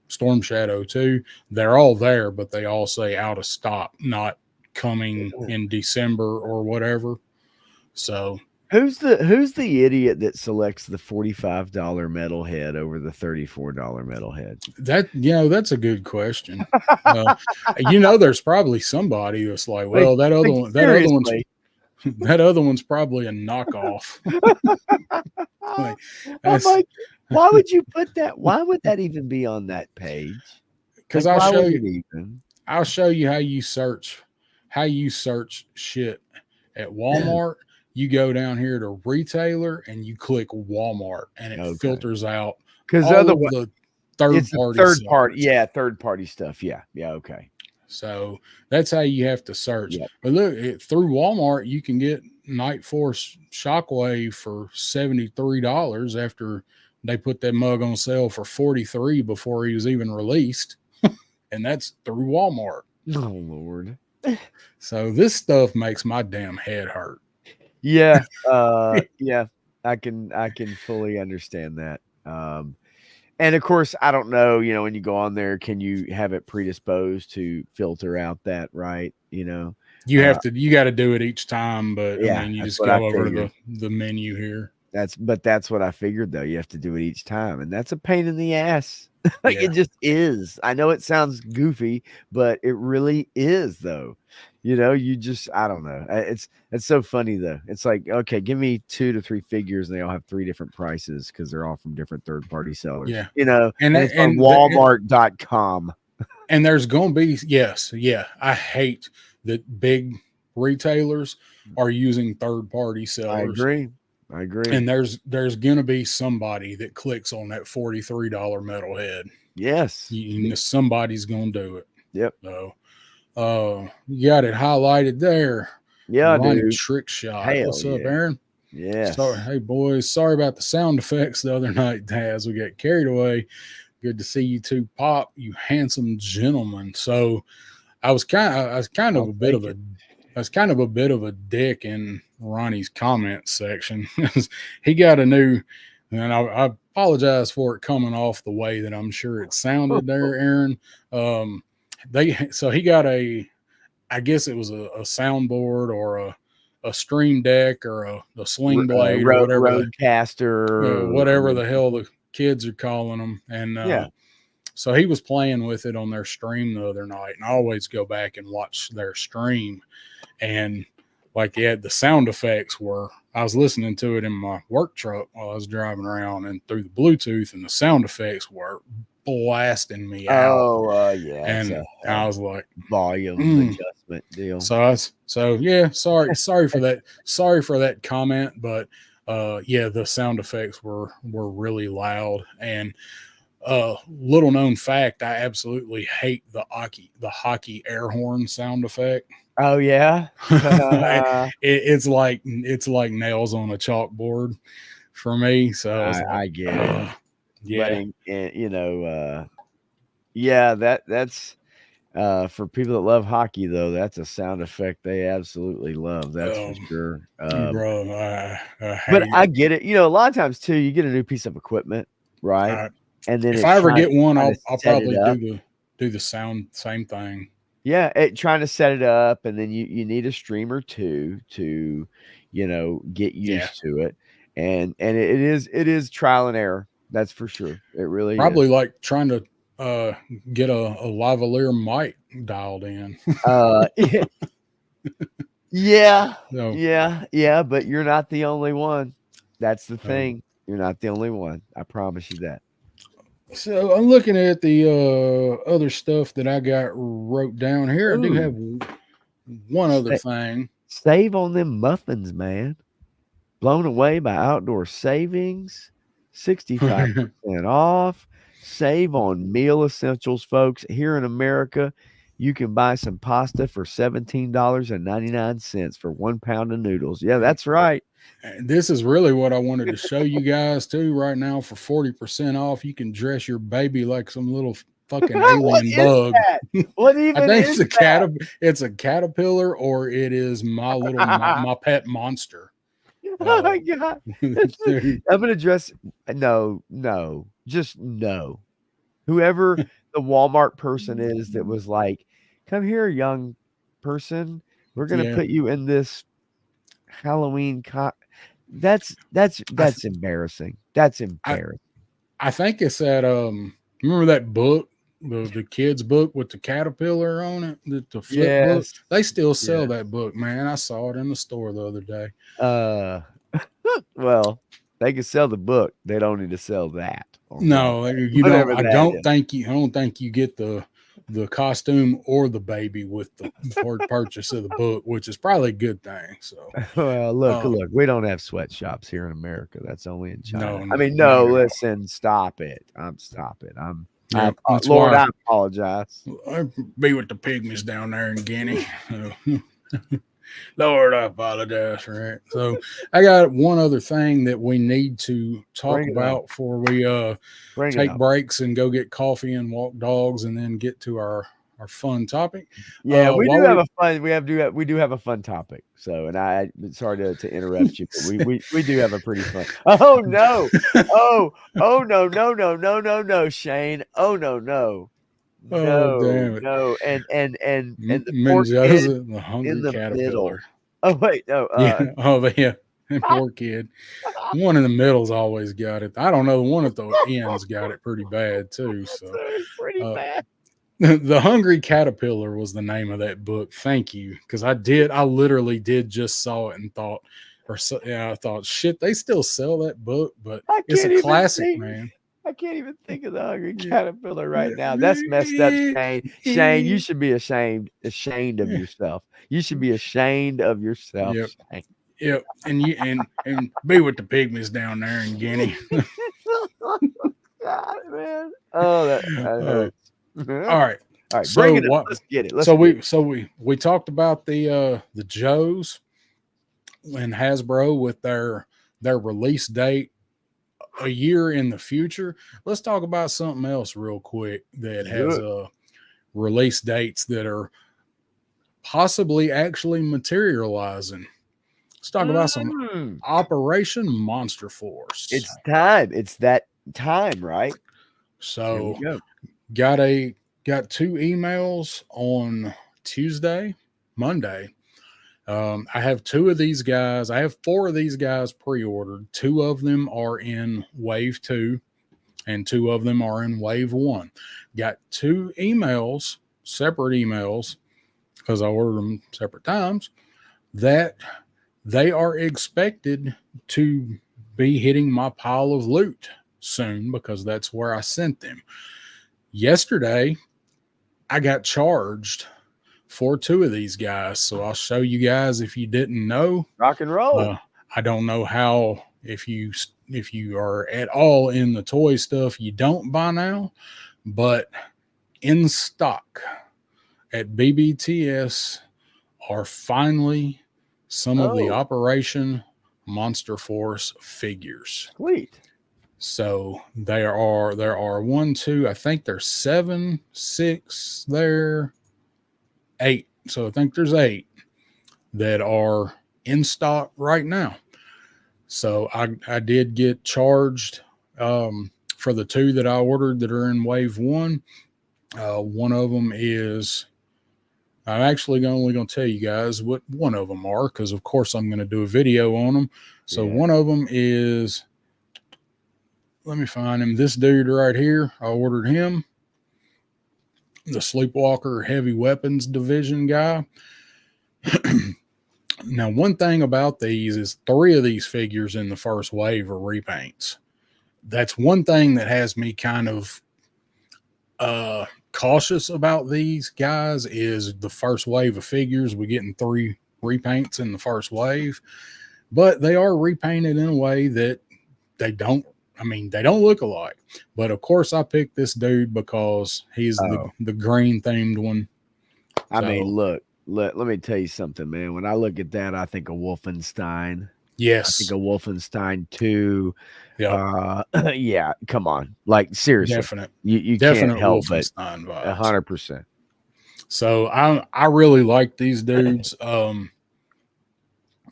Storm Shadow too. They're all there, but they all say out of stock, not coming in December or whatever. So who's the idiot that selects the $45 metal head over the $34 metal head? That's a good question. There's probably somebody that's like, well, that other one's probably a knockoff. I'm like, why would you put that? Why would that even be on that page? Because I'll show you how you search shit at Walmart. You go down here to retailer and you click Walmart, and it filters out because otherwise the third party stuff. Yeah. Okay. So that's how you have to search. Yep. But look, through Walmart, you can get Night Force Shockwave for $73 after they put that mug on sale for $43 before he was even released. And that's through Walmart. Oh, Lord. So this stuff makes my damn head hurt. Yeah. Yeah, I can fully understand that. And of course, I don't know, when you go on there, can you have it predisposed to filter out that, right? You got to do it each time, but I mean, you just go over to the menu here. That's what I figured, though. You have to do it each time, and that's a pain in the ass. It just is. I know it sounds goofy, but it really is, though. I don't know. It's so funny, though. It's like, okay, give me 2 to 3 figures, and they all have 3 different prices because they're all from different third-party sellers. Yeah. And it's on Walmart.com. And there's going to be, I hate that big retailers are using third-party sellers. I agree. And there's going to be somebody that clicks on that $43 metalhead. Yes. Somebody's gonna do it. Yep. So you got it highlighted there. Yeah, Ronnie dude. Trick Shot. Hell What's up, yeah. Aaron? Yes. Sorry, hey boys. Sorry about the sound effects the other night, Taz. We got carried away. Good to see you two pop, you handsome gentlemen. So I was kind of a bit of a dick in Ronnie's comment section. He got a new, and I apologize for it coming off the way that I'm sure it sounded there, Aaron. So he got I guess it was a soundboard or a stream deck or a sling blade or Roadcaster, whatever the hell the kids are calling them. And yeah. So he was playing with it on their stream the other night, and I always go back and watch their stream. And like, yeah, the sound effects were, I was listening to it in my work truck while I was driving around and through the Bluetooth, and the sound effects were blasting me out. Oh, yeah. And I was like, volume adjustment deal. Sorry for that. Sorry for that comment, but yeah, the sound effects were really loud. And little known fact, I absolutely hate the hockey air horn sound effect. Oh yeah. It's like nails on a chalkboard for me. So I get it. Yeah. But yeah, that's for people that love hockey though, that's a sound effect they absolutely love. That's for sure. Bro, but I get it. A lot of times too, you get a new piece of equipment, right? And then if I ever get one, I'll probably do the same thing. Yeah, trying to set it up, and then you need a stream or two to, get used to it, and it is trial and error. That's for sure. It really probably is. Like trying to get a lavalier mic dialed in. Yeah, yeah, but you're not the only one. That's the thing. You're not the only one. I promise you that. So I'm looking at the other stuff that I got wrote down here. Ooh. I do have one other thing. Save on them muffins, man. Blown away by outdoor savings. 65% off. Save on meal essentials, folks. Here in America, you can buy some pasta for $17.99 for 1 pound of noodles. Yeah, that's right. This is really what I wanted to show you guys too. Right now, for 40% off, you can dress your baby like some little fucking alien bug. What even? I think it's a caterpillar, or it is my pet monster. Oh my god! I'm gonna dress. No, just no. Whoever the Walmart person is that was like, "Come here, young person. We're gonna put you in this Halloween That's embarrassing. That's embarrassing. I think it's that remember that book, the kids book with the caterpillar on it, the flip book. They still sell that book, man. I saw it in the store the other day. Well, they can sell the book. They don't need to sell that. No, you don't. I don't think you get the costume or the baby with the purchase of the book, which is probably a good thing. So, well, look, we don't have sweatshops here in America. That's only in China. No, listen, stop it. Lord, I apologize. I'll be with the pygmies down there in Guinea. Lord, I apologize for that. So I got one other thing that we need to talk about before we take breaks and go get coffee and walk dogs, and then get to our fun topic. Yeah, we do have a fun topic. So, and I'm sorry to interrupt you, but we do have a pretty fun. Oh no! Oh no, Shane! Oh no. Oh damn it! No, and the poor kid the hungry in the caterpillar. Middle. Oh wait, no. Yeah, poor kid. One in the middle's always got it. I don't know. The one at the end's got it pretty bad too. So pretty bad. The Hungry Caterpillar was the name of that book. Thank you, because I literally did just saw it and thought, I thought, shit, they still sell that book, but it's a classic, man. I can't even think of the Hungry Caterpillar right now. That's messed up, Shane. Shane, you should be ashamed of yourself. You should be ashamed of yourself. Yep. Shane. Yep. And be with the pygmies down there in Guinea. God, man. Oh, that Uh, hurts. all right. All right, bring So it up. what? Let's get it. Let's get it. We talked about the Joes and Hasbro with their release date a year in the future. Let's talk about something else real quick that has release dates that are possibly actually materializing. Let's talk about some Mm. Operation Monster Force. It's time. It's that time, right? Here we So go. got two emails on Tuesday, Monday. I have two of these guys. I have four of these guys pre-ordered. Two of them are in wave 2 and two of them are in wave 1. Got two emails, separate emails, because I ordered them separate times, that they are expected to be hitting my pile of loot soon because that's where I sent them. Yesterday, I got charged for two of these guys. So I'll show you guys if you didn't know. Rock and roll. I don't know how, if you are at all in the toy stuff, you don't by now, but in stock at BBTS are finally some of the Operation Monster Force figures. Sweet. So there are 1, 2, I think there's 7, 6 there, 8. So I think there's 8 that are in stock right now. So I did get charged for the two that I ordered that are in wave 1. One of them is, I'm actually only going to tell you guys what one of them are, because of course I'm going to do a video on them. So one of them is, let me find him. This dude right here, I ordered him. The Sleepwalker Heavy Weapons Division guy. Now, one thing about these is 3 of these figures in the first wave are repaints. That's one thing that has me kind of cautious about these guys, is the first wave of figures. We're getting 3 repaints in the first wave, but they are repainted in a way that they don't look alike. But of course I picked this dude because he's the green themed one. I mean, look, let me tell you something, man. When I look at that, I think of Wolfenstein. Yes. I think of Wolfenstein 2. Yep. Yeah, come on. Like, seriously. Definite. You definite can't help Wolfenstein but vibes. 100%. So I really like these dudes.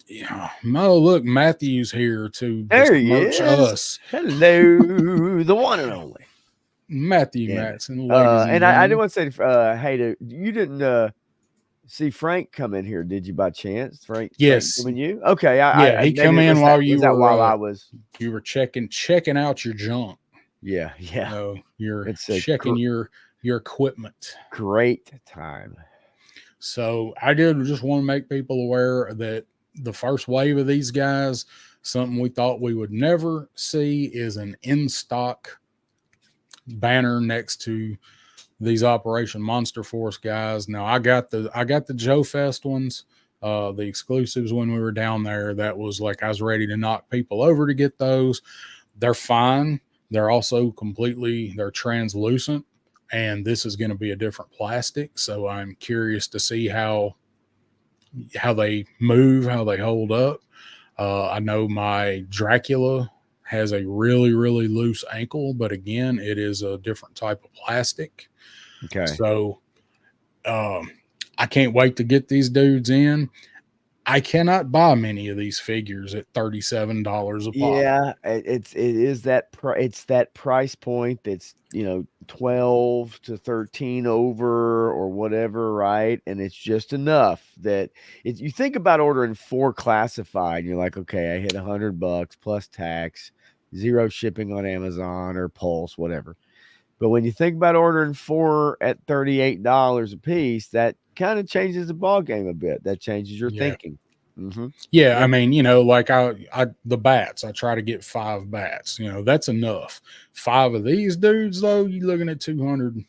Yeah. Oh, look, Matthew's here to there he merch is. us. Hello, the one and only Matthew Matson. And I didn't want to say, hey, you didn't see Frank come in here, did you, by chance? Frank giving you? Okay, he come in while you were while I was. You were checking out your junk. Yeah. So you're checking your equipment. Great time. So I did just want to make people aware that the first wave of these guys, something we thought we would never see, is an in-stock banner next to these Operation Monster Force guys. Now I got the Joe Fest ones, the exclusives when we were down there. That was like, I was ready to knock people over to get those. They're fine. They're also they're translucent, and this is going to be a different plastic. So I'm curious to see how they move, how they hold up. I know my Dracula has a really, really loose ankle, but again, it is a different type of plastic. Okay. So I can't wait to get these dudes in. I cannot buy many of these figures at $37 a pop. Yeah, it's that price point that's 12 to 13 over or whatever, right? And it's just enough that you think about ordering 4 classified, and you're like, okay, I hit $100 plus tax, 0 shipping on Amazon or Pulse, whatever. But when you think about ordering 4 at $38 a piece, that kind of changes the ball game a bit. That changes your thinking. Mm-hmm. Yeah, I mean, like the bats, I try to get 5 bats. That's enough. 5 of these dudes, though, you're looking at 200,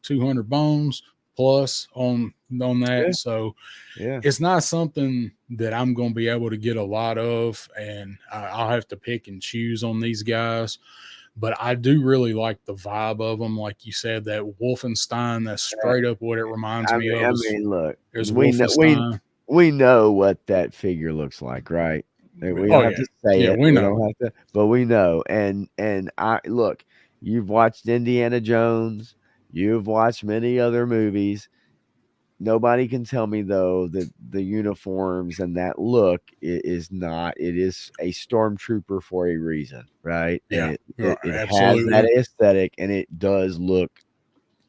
200 bones plus on that. Yeah. So yeah, it's not something that I'm going to be able to get a lot of, and I'll have to pick and choose on these guys. but I do really like the vibe of them. Like you said, that Wolfenstein, that's straight up what it reminds me of. Look, Is we know Wolfenstein. we know what that figure looks like, right? We Oh don't have yeah, to say yeah, it. we We know. don't have to, but we know. And I look, you've watched Indiana Jones, you've watched many other movies. Nobody can tell me though that the uniforms and that look is not. It is a stormtrooper for a reason, right? And Yeah, it has that absolutely. aesthetic, and it does look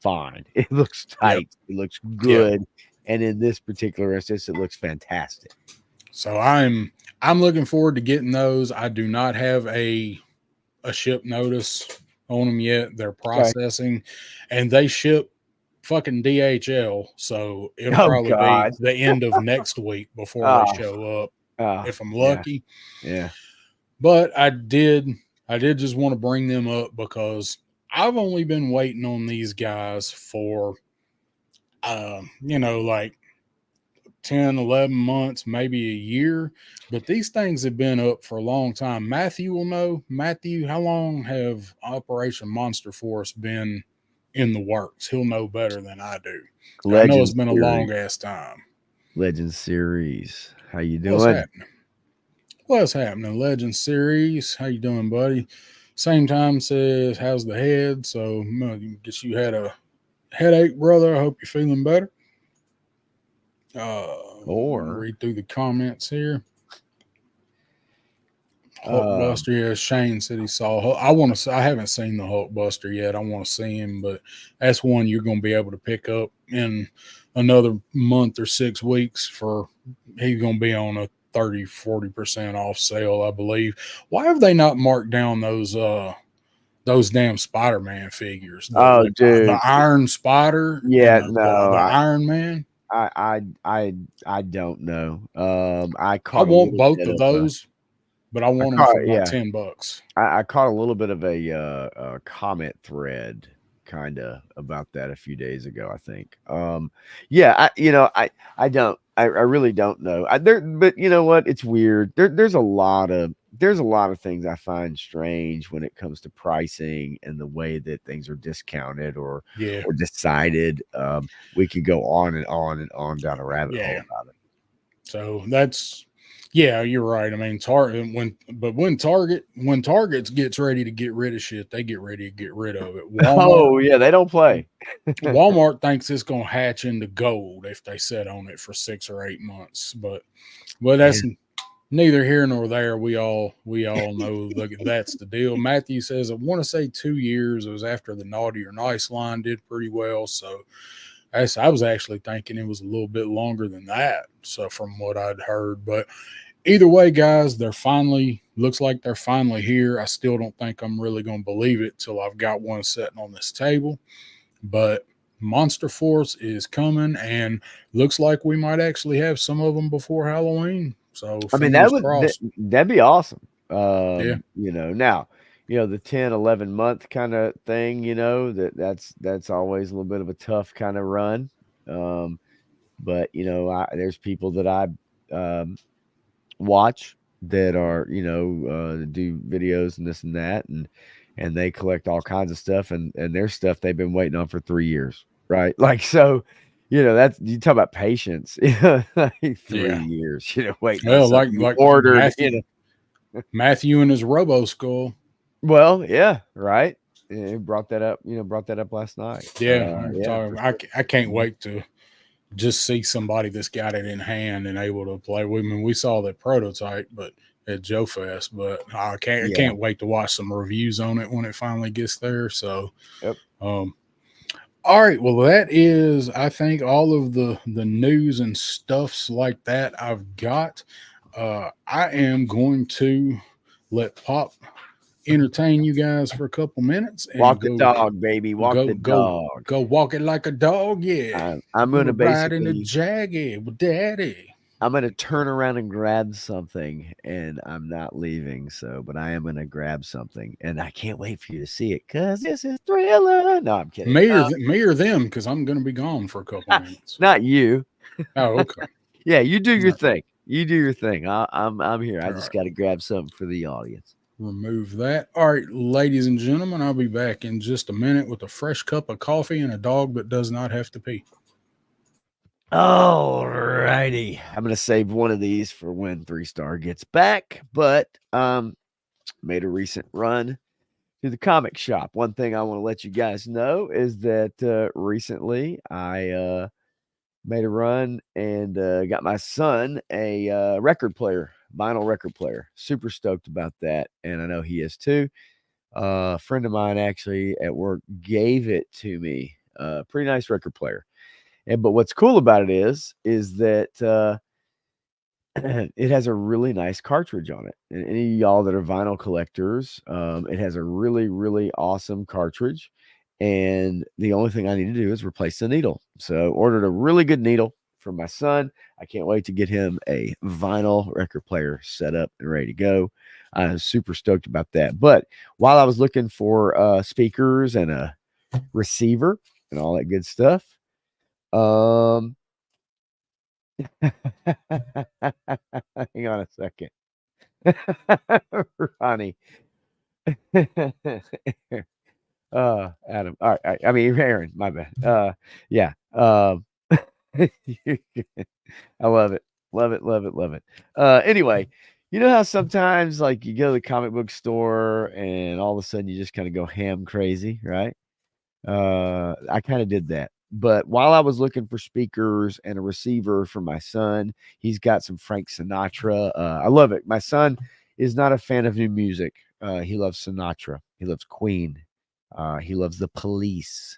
fine. It looks Yep. tight. It looks Yeah. good, and in this particular instance, it looks fantastic. So I'm looking forward to getting those. I do not have a ship notice on them yet. They're Okay. processing, and they ship fucking DHL. So it'll Oh probably God. be the end of next week before they Oh, show up, oh, if I'm yeah, lucky. yeah. But I did just want to bring them up because I've only been waiting on these guys for, like 10, 11 months, maybe a year. But these things have been up for a long time. Matthew will know. Matthew, how long have Operation Monster Force been in the works? He'll know better than I do. I know it's Legend been a series. long ass time. Legend series. How you What's doing? happening? What's happening? Legend series. How you doing, buddy? Same time says, how's the head? So guess you had a headache, brother. I hope you're feeling better. Or Read through the comments here. um, Hulkbuster, yeah. Shane said he saw. I want to. I haven't seen the Hulkbuster yet. I want to see him, but that's one you're going to be able to pick up in another month or 6 weeks. For he's going to be on a 30-40% off sale, I believe. Why have they not marked down those damn Spider-Man figures? oh, The dude, Iron Spider and yeah, the Iron Man. I, I, I, I don't know. I I caught a want little both bit of of a. those, but I I want them caught, for about yeah, $10. I caught a little bit of a comment thread kind of about that a few days ago, I think. Yeah, I really don't know. But you know what? It's weird. There's a lot of things I find strange when it comes to pricing and the way that things are discounted Yeah, or decided. We could go on and on and on down a rabbit hole yeah. about it. So that's yeah, you're right. I mean, Target when Targets gets ready to get rid of shit, they get ready to get rid of it. Oh yeah, they don't play. Walmart thinks it's gonna hatch into gold if they sit on it for 6 or 8 months, but Yeah. that's neither here nor there. We all know that's the deal. Matthew says I want to say 2 years. It was after the Naughty or Nice line did pretty well, so I was actually thinking it was a little bit longer than that. So from what I'd heard, but either way, guys, they're finally looks like they're finally here. I still don't think I'm really going to believe it till I've got one sitting on this table. But Monster Force is coming, and looks like we might actually have some of them before Halloween. So I mean, fingers crossed. that'd be awesome. Yeah, Now, the 10, 11 month kind of thing, that's always a little bit of a tough kind of run. Um, but there's people that I watch that are, do videos and this and that, and they collect all kinds of stuff, and their stuff they've been waiting on for 3 years, right? Like so. That's you talk about patience. Like three yeah. years, waiting on Well, like something you like ordered. Matthew and his Robo Skull. Well, yeah, right. Yeah, brought that up last night. Yeah, Yeah, for sure. I can't Mhm. wait to just see somebody that's got it in hand and able to play with me. We saw that prototype, but at Joe Fest, but I Yeah. can't wait to watch some reviews on it when it finally gets there. So, Yep. um, all right, well, that is, I think, all of the news and stuffs like that I've got. I am going to let Pop entertain you guys for a couple minutes and Walk the dog, baby. Walk go the go dog. go walk it like a dog. Yeah, I'm gonna gonna ride in a basically jaggy with daddy. I'm gonna turn around and grab something, and I'm not leaving. So, but I am gonna grab something, and I can't wait for you to see it because this is Thriller. No, I'm kidding. Me or them, because I'm gonna be gone for a couple minutes. Not you. Oh, okay. Yeah, you do All your right. thing. You do your thing. I'm here. I All just right. got to grab something for the audience. remove that. All right, ladies and gentlemen, I'll be back in just a minute with a fresh cup of coffee and a dog that does not have to pee. All righty. I'm gonna save one of these for when 3-Star gets back, but made a recent run to the comic shop. One thing I want to let you guys know is that recently I made a run and got my son a record player, vinyl record player. Super stoked about that, and I know he is too. A friend of mine actually at work gave it to me. Pretty nice record player. And but what's cool about it is that it has a really nice cartridge on it. And any of y'all that are vinyl collectors, it has a really, really awesome cartridge. And the only thing I need to do is replace the needle. So ordered a really good needle for my son. I can't wait to get him a vinyl record player set up and ready to go. I'm super stoked about that. But while I was looking for speakers and a receiver and all that good stuff, um, hang on a second. Ronnie. Adam. All right. I mean, Aaron, my bad. Yeah. I love it. Love it. Love it. Love it. Anyway, you know how sometimes like you go to the comic book store and all of a sudden you just kind of go ham crazy, right? I kind of did that. But while I was looking for speakers and a receiver for my son, he's got some Frank Sinatra. I love it. My son is not a fan of new music. He loves Sinatra. He loves Queen. He loves the Police.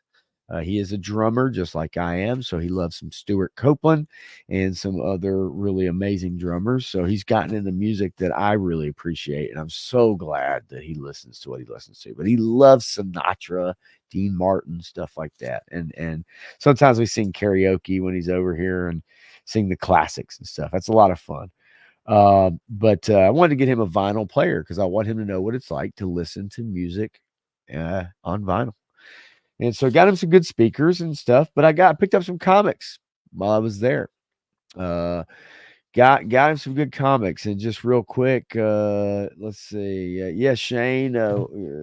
He is a drummer just like I am, so he loves some Stuart Copeland and some other really amazing drummers. So he's gotten into music that I really appreciate, and I'm so glad that he listens to what he listens to. But he loves Sinatra, Dean Martin, stuff like that. And sometimes we sing karaoke when he's over here and sing the classics and stuff. That's a lot of fun. But I wanted to get him a vinyl player because I want him to know what it's like to listen to music on vinyl. And so I got him some good speakers and stuff, but I picked up some comics while I was there. Uh, got him some good comics. And just real quick, let's see. Yeah, Shane,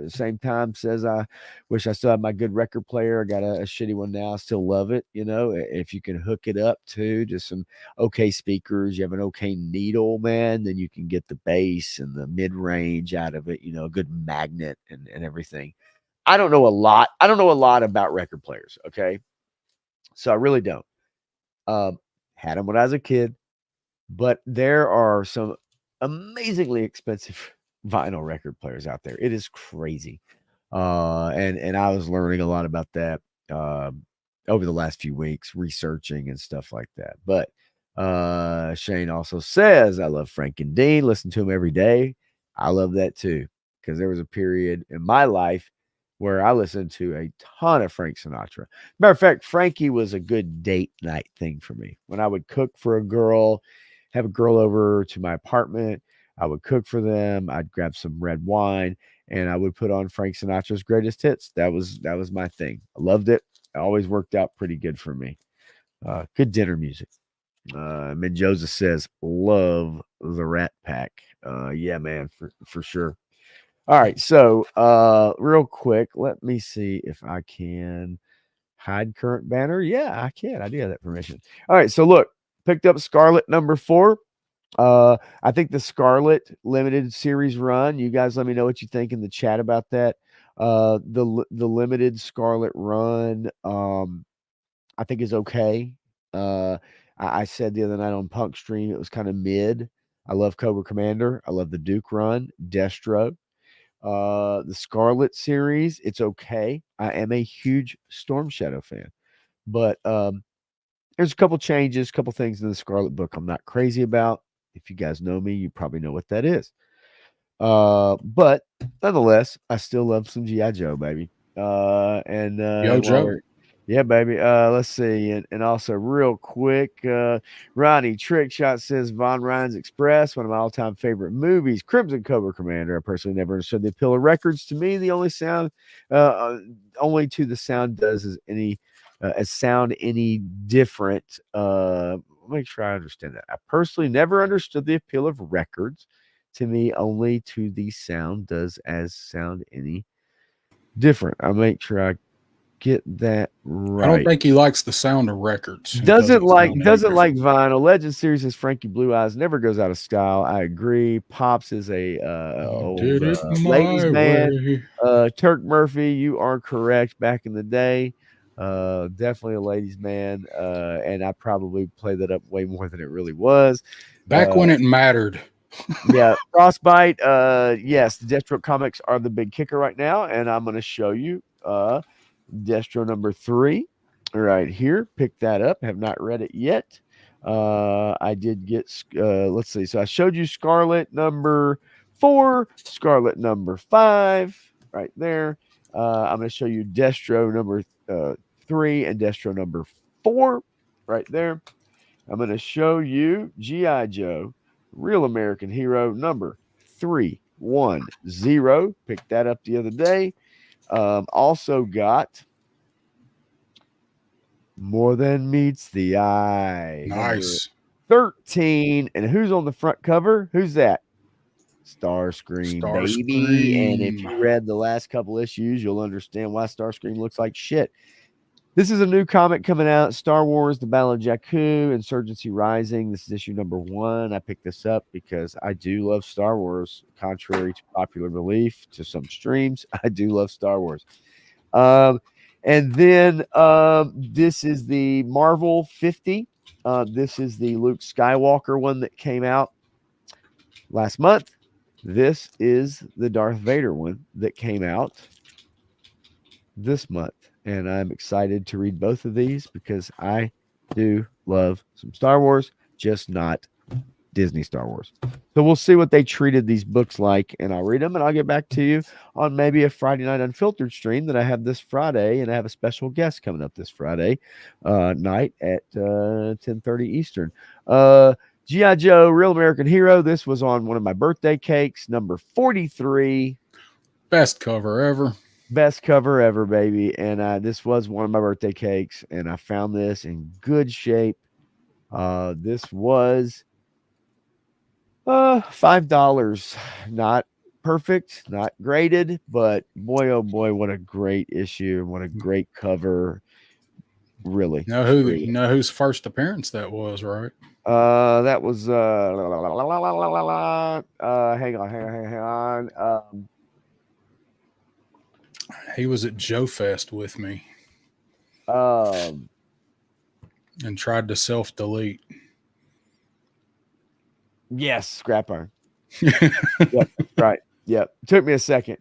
same time says, I wish I still had my good record player. I got a shitty one now. I still love it. You know, if you can hook it up to just some okay speakers, you have an okay needle, man, then you can get the bass and the mid range out of it, you know, a good magnet and everything. I don't know a lot. I don't know a lot about record players. Okay. So I really don't. Um, had them when I was a kid, but there are some amazingly expensive vinyl record players out there. It is crazy. And I was learning a lot about that over the last few weeks, researching and stuff like that. But Shane also says, I love Frank and Dean, listen to him every day. I love that too, because there was a period in my life where I listened to a ton of Frank Sinatra. Matter of fact, Frankie was a good date night thing for me. When I would cook for a girl, have a girl over to my apartment, I would cook for them. I'd grab some red wine and I would put on Frank Sinatra's greatest hits. That was my thing. I loved it. It always worked out pretty good for me. Good dinner music. Menjoza says, love the Rat Pack. Yeah, man, for sure. All right, so real quick, let me see if I can hide current banner. Yeah, I can. I do have that permission. All right, so look, picked up Scarlet #4. I think the Scarlet limited series run. You guys, let me know what you think in the chat about that. The limited Scarlet run, I think is okay. I said the other night on Punk Stream it was kind of mid. I love Cobra Commander. I love the Duke run, Destro. The Scarlet series, it's okay. I am a huge Storm Shadow fan, but there's a couple changes, a couple things in the Scarlet book I'm not crazy about. If you guys know me, you probably know what that is. But nonetheless, I still love some G.I. Joe, baby. And Yo, while Joe. we're yeah, baby. Let's see. And also real quick, Ronnie Trickshot says Von Ryan's Express, one of my all-time favorite movies, Crimson Cobra Commander. I personally never understood the appeal of records. To me, the only sound only to the sound does is any as sound any different. Make sure I understand that. I personally never understood the appeal of records. to me only to the sound. Does as sound any different? I'll make sure I get that I don't right. think he likes the sound of records. It Doesn't like sound any doesn't like different. vinyl. Legend series is Frankie Blue Eyes never goes out of style. I agree. Pops is a I old did it ladies my man. way. Turk Murphy, you are correct. Back in the day, definitely a ladies man. And I probably played that up way more than it really was. Back when it mattered. Yeah, Frostbite. Yes, the Deathstroke comics are the big kicker right now, and I'm going to show you Destro number 3 right here. Pick that up. Have not read it yet. I did get. Let's see. So I showed you Scarlet number 4, Scarlet number 5, right there. I'm going to show you Destro number 3 and Destro number 4, right there. I'm going to show you G.I. Joe, Real American Hero number 310. Picked that up the other day. Also got More Than Meets the Eye, number Nice. 13. And who's on the front cover? Who's that? Starscream, baby. And if Starscream. you read the last couple issues, you'll understand why Starscream looks like shit. This is a new comic coming out, Star Wars, The Battle of Jakku, Insurgency Rising. This is issue number 1. I picked this up because I do love Star Wars, contrary to popular belief to some streams. I do love Star Wars. And then this is the Marvel 50. This is the Luke Skywalker one that came out last month. This is the Darth Vader one that came out this month. And I'm excited to read both of these because I do love some Star Wars, just not Disney Star Wars. So we'll see what they treated these books like, and I'll read them, and I'll get back to you on maybe a Friday Night Unfiltered stream that I have this Friday, and I have a special guest coming up this Friday night at 10:30 Eastern. G.I. Joe, Real American Hero. This was on one of my birthday cakes, number 43. Best cover ever. Best cover ever, baby. And this was one of my birthday cakes, and I found this in good shape. This was $5. Not perfect, not graded, but boy, oh boy, what a great issue and what a great cover. Really. You know whose first appearance that was, right? That was hang on. He was at Joe Fest with me And tried to self-delete. yes, Scrap Iron. Yep, right. Yep. Took me a second.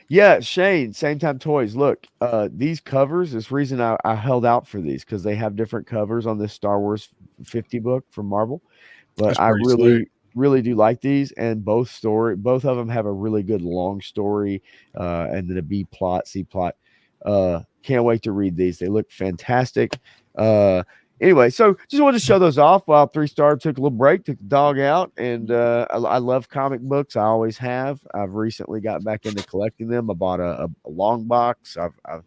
Yeah, Shane, Same Time Toys. Look, these covers, this reason I held out for these because they have different covers on this Star Wars 50 book from Marvel. But I really do like these, and both of them have a really good long story, and then a B plot, C plot. Can't wait to read these. They look fantastic. Anyway, so just wanted to show those off while 3-Star took a little break, took the dog out, and I love comic books. I always have. I've recently got back into collecting them. I bought a long box. I've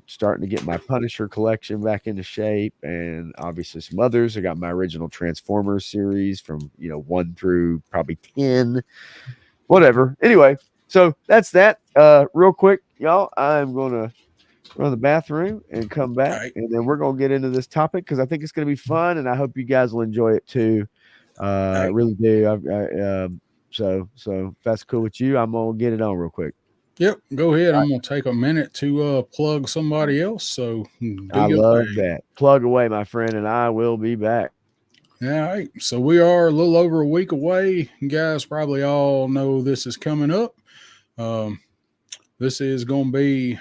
starting to get my Punisher collection back into shape, and obviously some others. I got my original Transformers series from 1 through probably 10, whatever. Anyway, so that's that. Real quick, y'all, I'm gonna run to the bathroom and come back, right, and then we're gonna get into this topic because I think it's gonna be fun, and I hope you guys will enjoy it too. Right. I really do. So if that's cool with you, I'm gonna get it on real quick. Yep, go ahead. I'm gonna take a minute to plug somebody else. So I love that. Plug away, my friend, and I will be back. All right. So we are a little over a week away. You guys probably all know this is coming up. This is gonna be.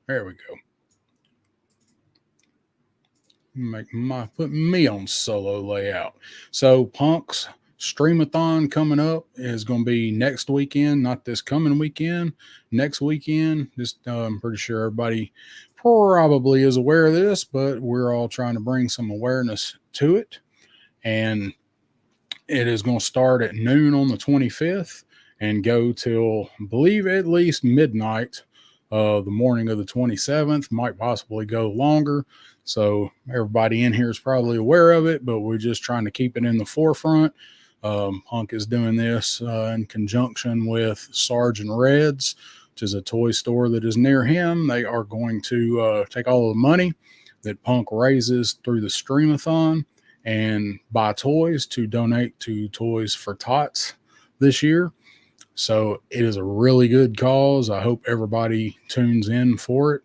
There we go. Put me on solo layout. So Punk's Streamathon coming up is going to be next weekend, not this coming weekend. Next weekend, I'm pretty sure everybody probably is aware of this, but we're all trying to bring some awareness to it. And it is going to start at noon on the 25th and go till, I believe, at least midnight the morning of the 27th. Might possibly go longer. So everybody in here is probably aware of it, but we're just trying to keep it in the forefront. Punk is doing this in conjunction with Sarge and Red's, which is a toy store that is near him. They are going to take all of the money that Punk raises through the Streamathon and buy toys to donate to Toys for Tots this year. So it is a really good cause. I hope everybody tunes in for it.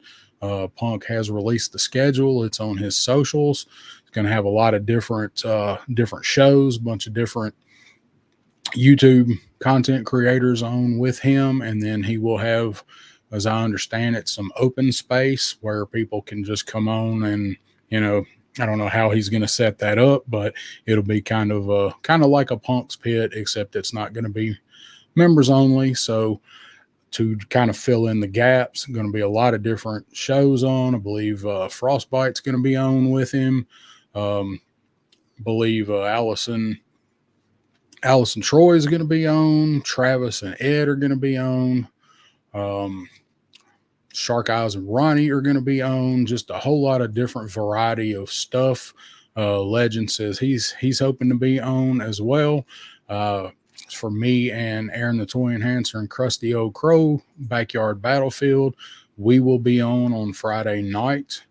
Punk has released the schedule. It's on his socials. It's going to have a lot of different shows, a bunch of different YouTube content creators on with him, and then he will have, as I understand it, some open space where people can just come on and, I don't know how he's going to set that up, but it'll be kind of like a Punk's Pit, except it's not going to be members only. So to kind of fill in the gaps, going to be a lot of different shows on. I believe Frostbite's going to be on with him. Believe Allison Troy is going to be on. Travis and Ed are going to be on. Shark Eyes and Ronnie are going to be on. Just a whole lot of different variety of stuff. Legend says he's hoping to be on as well. For me and Aaron the Toy Enhancer and Krusty Old Crow Backyard Battlefield, we will be on Friday night.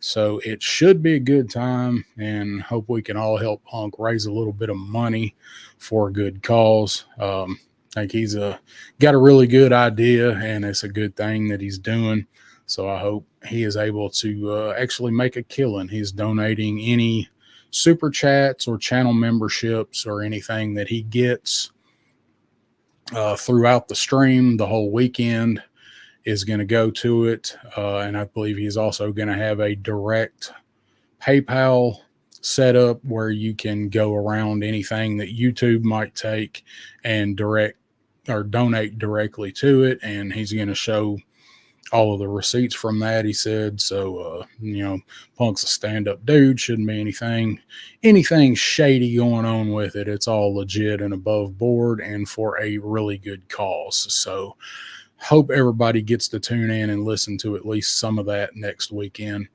So it should be a good time, and hope we can all help Punk raise a little bit of money for a good cause. I think he's got a really good idea, and it's a good thing that he's doing. So I hope he is able to actually make a killing. He's donating any super chats or channel memberships or anything that he gets throughout the stream the whole weekend is going to go to it. And I believe he's also going to have a direct PayPal setup where you can go around anything that YouTube might take and donate directly to it. And he's going to show all of the receipts from that, he said. So, Punk's a stand-up dude. Shouldn't be anything shady going on with it. It's all legit and above board and for a really good cause. So hope everybody gets to tune in and listen to at least some of that next weekend.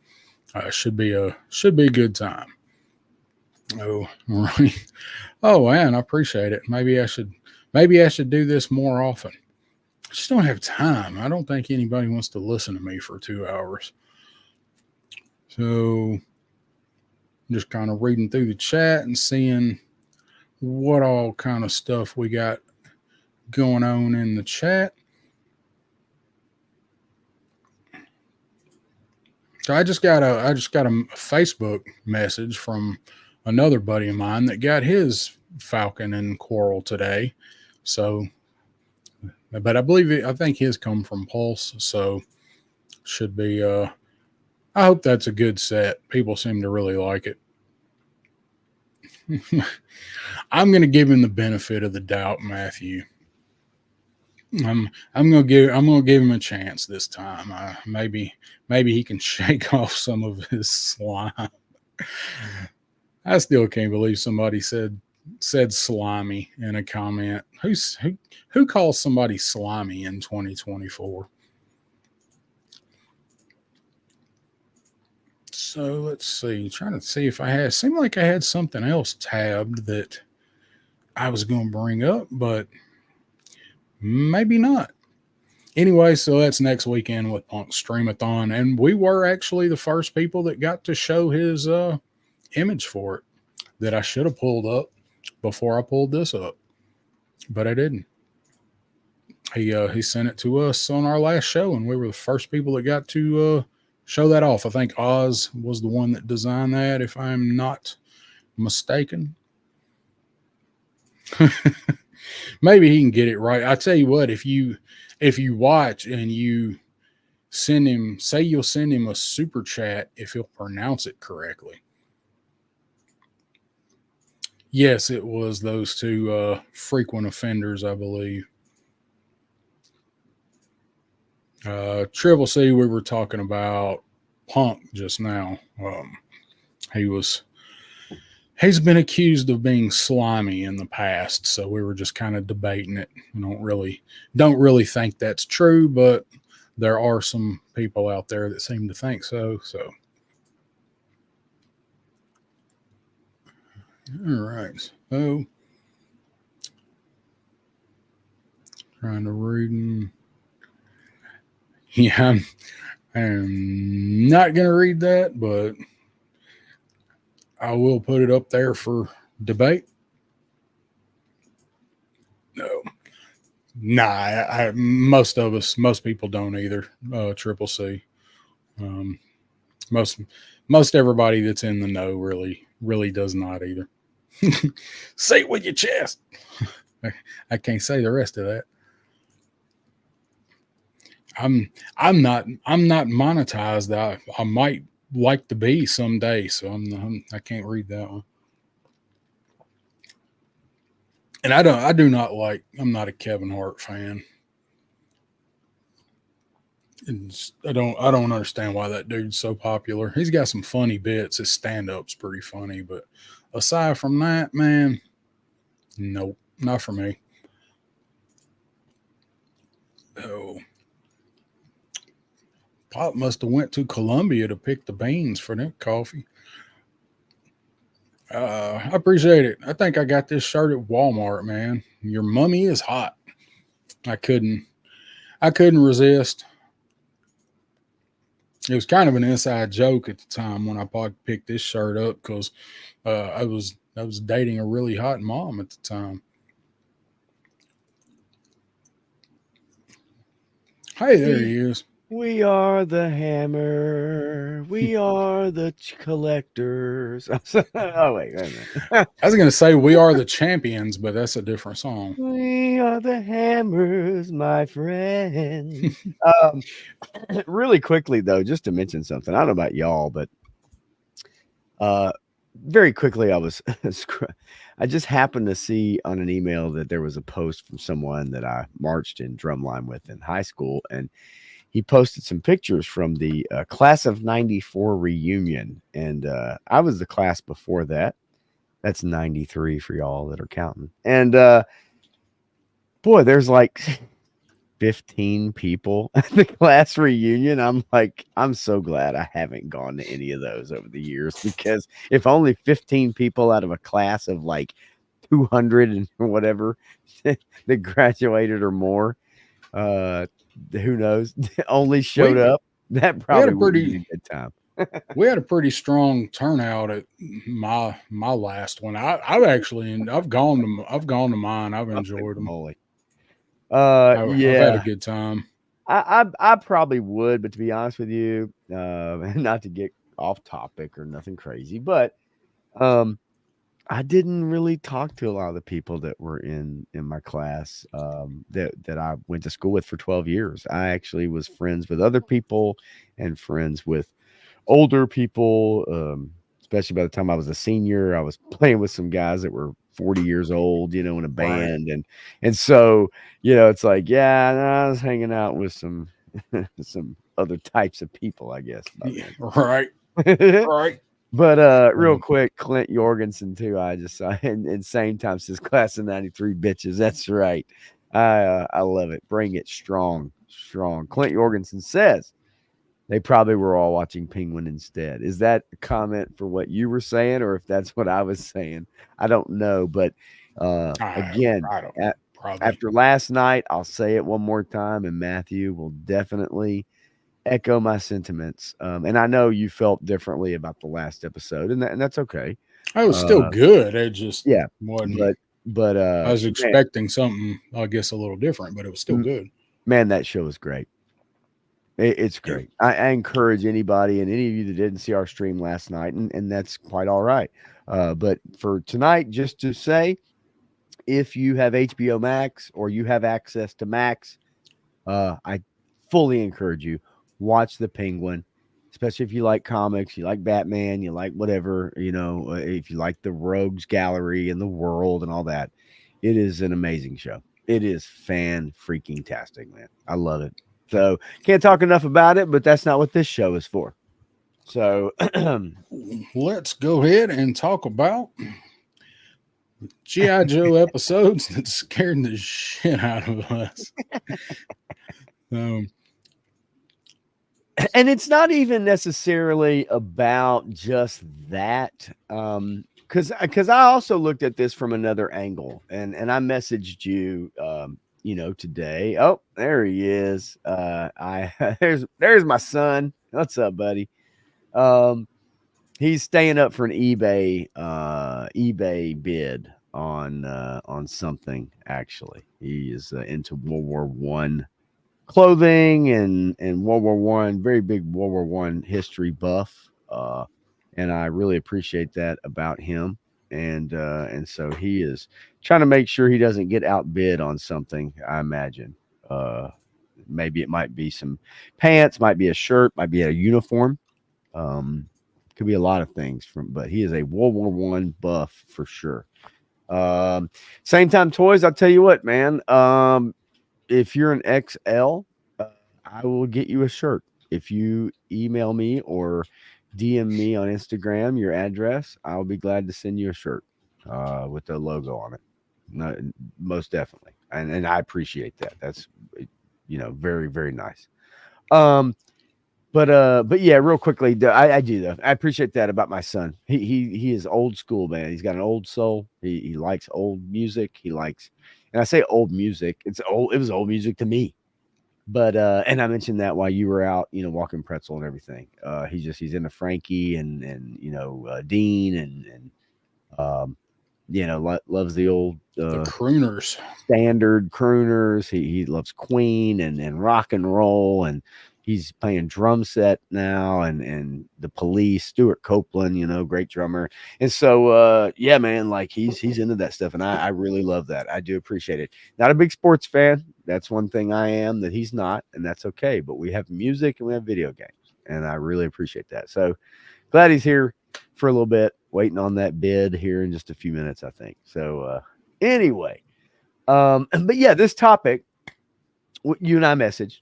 Should be a good time. Oh, right. Oh, man, I appreciate it. Maybe I should do this more often. I just don't have time. I don't think anybody wants to listen to me for 2 hours. So I'm just kind of reading through the chat and seeing what all kind of stuff we got going on in the chat. So I just got a Facebook message from another buddy of mine that got his Falcon and Coral today. So, but I think his come from Pulse, so should be. I hope that's a good set. People seem to really like it. I'm going to give him the benefit of the doubt, Matthew. I'm gonna give him a chance this time. Maybe he can shake off some of his slime. I still can't believe somebody said slimy in a comment. Who calls somebody slimy in 2024? So let's see. Trying to see if seemed like I had something else tabbed that I was going to bring up, but maybe not. Anyway, so that's next weekend with Punk Streamathon, and we were actually the first people that got to show his image for it that I should have pulled up before I pulled this up, but I didn't. He sent it to us on our last show, and we were the first people that got to show that off. I think Oz was the one that designed that, if I'm not mistaken. Maybe he can get it right. I tell you what, if you watch and you you'll send him a super chat if he'll pronounce it correctly. Yes, it was those two frequent offenders, I believe. Triple C, we were talking about Punk just now. He's been accused of being slimy in the past, so we were just kind of debating it. We don't really think that's true, but there are some people out there that seem to think so. So, all right. So Trying to read them. Yeah, I'm not going to read that, but I will put it up there for debate. No. Nah, most people don't either. Triple C. Um, most most everybody that's in the know really does not either. Say it with your chest. I can't say the rest of that. I'm not monetized. I might like to be someday, so I can't read that one. And I do not like. I'm not a Kevin Hart fan. I don't understand why that dude's so popular. He's got some funny bits. His stand up's pretty funny, but aside from that, man, nope, not for me. Oh, Pop must have went to Columbia to pick the beans for that coffee. I appreciate it. I think I got this shirt at Walmart, man. Your mummy is hot. I couldn't I couldn't resist. It was kind of an inside joke at the time when I picked this shirt up because I was dating a really hot mom at the time. Hey, there he is. We are the hammer. We are the collectors. Oh, wait a minute. I was gonna say we are the champions, but that's a different song. We are the hammers, my friend. Really quickly, though, just to mention something. I don't know about y'all, but very quickly, I just happened to see on an email that there was a post from someone that I marched in drumline with in high school, and he posted some pictures from the class of '94 reunion, and I was the class before that. That's '93 for y'all that are counting. And boy, there's like 15 people at the class reunion. I'm like, I'm so glad I haven't gone to any of those over the years, because if only 15 people out of a class of like 200 and whatever that graduated or more, who knows, only showed up, that probably would be a good time. We had a pretty strong turnout at my last one. I've gone to mine. I've enjoyed them. Holy. I've had a Yeah, good time. I probably would, but to be honest with you, not to get off topic or nothing crazy, but I didn't really talk to a lot of the people that were in my class, that I went to school with for 12 years. I actually was friends with other people and friends with older people, especially by the time I was a senior. I was playing with some guys that were 40 years old, in a Right. band, and so, it's like, yeah, no, I was hanging out with some some other types of people, I guess, by Yeah, then. right. Right. But real Um, quick, Clint Jorgensen too. I just saw in same time says class of '93 bitches. That's right. I love it. Bring it strong, strong. Clint Jorgensen says they probably were all watching Penguin instead. Is that a comment for what you were saying, or if that's what I was saying? I don't know. But again, I don't probably. after last night, I'll say it one more time, and Matthew will definitely echo my sentiments. And I know you felt differently about the last episode, and that's okay. I was still good. It just Yeah, wasn't. but I was man, expecting something, I guess, a little different, but it was still good. man, that show is great. It's Yeah. great. I encourage anybody and any of you that didn't see our stream last night, and that's quite all right. But for tonight, just to say, if you have HBO Max or you have access to Max, I fully encourage you, watch The Penguin, especially if you like comics, you like Batman, you like whatever, if you like the Rogues Gallery and the world and all that. It is an amazing show. It is fan-freaking-tastic, man. I love it. So can't talk enough about it, but that's not what this show is for. So Let's go ahead and talk about G.I. Joe episodes that scared the shit out of us. Um, and it's not even necessarily about just that. Because I also looked at this from another angle, and I messaged you today. Oh, there he is. I there's my son. What's up, buddy? Um, he's staying up for an eBay bid on something. Actually, he is into World War I clothing and World War I, very big World War I history buff. And I really appreciate that about him. And so he is trying to make sure he doesn't get outbid on something. I imagine. Maybe it might be some pants, might be a shirt, might be a uniform. Um, could be a lot of things but he is a World War I buff for sure. Um, Same time toys. I'll tell you what, man. If you're an XL, I will get you a shirt. If you email me or DM me on Instagram your address, I'll be glad to send you a shirt with the logo on it. No, most definitely, and I appreciate that. That's very very nice. Um, but yeah, real quickly, I do though. I appreciate that about my son. He is old school, man. He's got an old soul. He likes old music. He likes, and I say old music. It's old. It was old music to me. But and I mentioned that while you were out, walking pretzel and everything. He's into Frankie and Dean and loves the old The crooners. standard crooners. He loves Queen and rock and roll, and he's playing drum set now and the Police, Stuart Copeland, great drummer. And so yeah, man, like he's into that stuff, and I really love that. I do appreciate it. Not a big sports fan. That's one thing I am that he's not, and that's okay. But we have music and we have video games, and I really appreciate that. So glad he's here for a little bit, waiting on that bid here in just a few minutes, I think. So anyway, but yeah, this topic you and I messaged,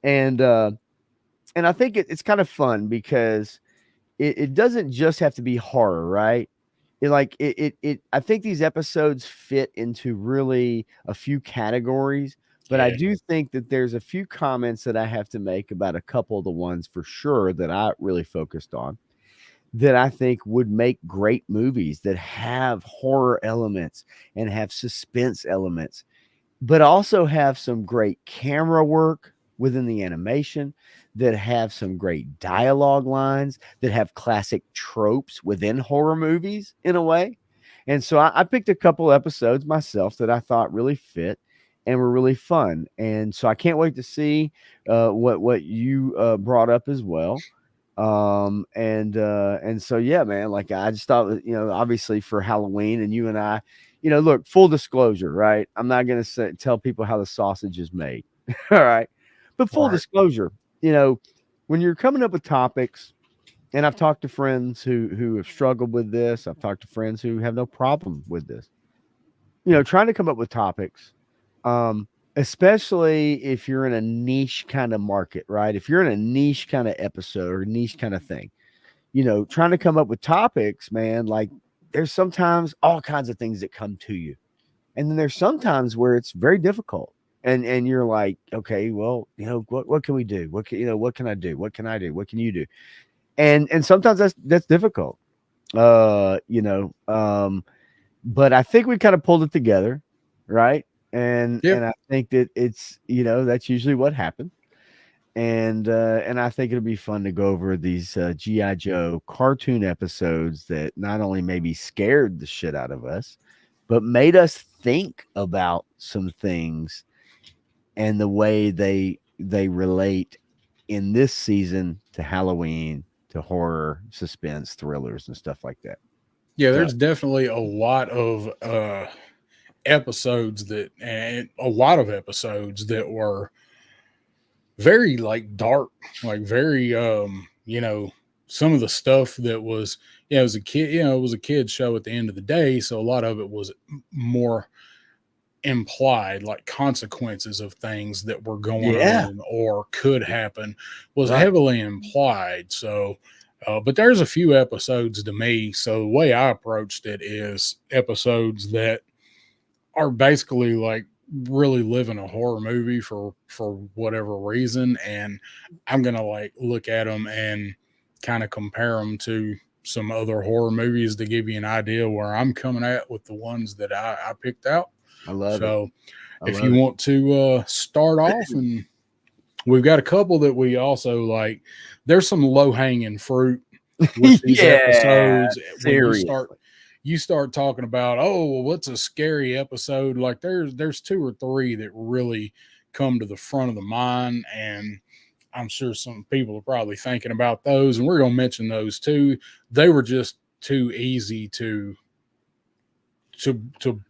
and I think it's kind of fun because it doesn't just have to be horror, right? I think these episodes fit into really a few categories, but I Yeah. do think that there's a few comments that I have to make about a couple of the ones for sure that I really focused on that I think would make great movies that have horror elements and have suspense elements, but also have some great camera work within the animation, that have some great dialogue lines, that have classic tropes within horror movies in a way. And so I picked a couple episodes myself that I thought really fit and were really fun. And so I can't wait to see what you brought up as well. And so yeah, man, like I just thought, obviously for Halloween, and you and I, look, full disclosure, right? I'm not gonna tell people how the sausage is made. All right. But full Right. disclosure, when you're coming up with topics, and I've talked to friends who have struggled with this, I've talked to friends who have no problem with this, trying to come up with topics, especially if you're in a niche kind of market, right? If you're in a niche kind of episode or niche kind of thing, trying to come up with topics, man, like there's sometimes all kinds of things that come to you. And then there's sometimes where it's very difficult. And you're like, okay, well, what can we do? What can I do? What can I do? What can you do? And sometimes that's difficult. Uh, you know, um, but I think we kind of pulled it together, right? And Yep. I think that it's that's usually what happens. And I think it'll be fun to go over these GI Joe cartoon episodes that not only maybe scared the shit out of us, but made us think about some things and the way they relate in this season to Halloween, to horror, suspense, thrillers, and stuff like that. Yeah, So there's definitely a lot of episodes that were very like dark, like very some of the stuff that was it was a kid, it was a kid's show at the end of the day, so a lot of it was more implied, like consequences of things that were going yeah, on or could happen was right. heavily implied. So but there's a few episodes to me, so the way I approached it is episodes that are basically like really living a horror movie for whatever reason, and I'm gonna like look at them and kind of compare them to some other horror movies to give you an idea where I'm coming at with the ones that I picked out. I love it. So I if love you it. want to start off, and we've got a couple that we also like, there's some low hanging fruit with these Yeah, episodes when seriously. you start talking about, oh, well, what's a scary episode? Like there's two or three that really come to the front of the mind, and I'm sure some people are probably thinking about those, and we're gonna mention those too. They were just too easy to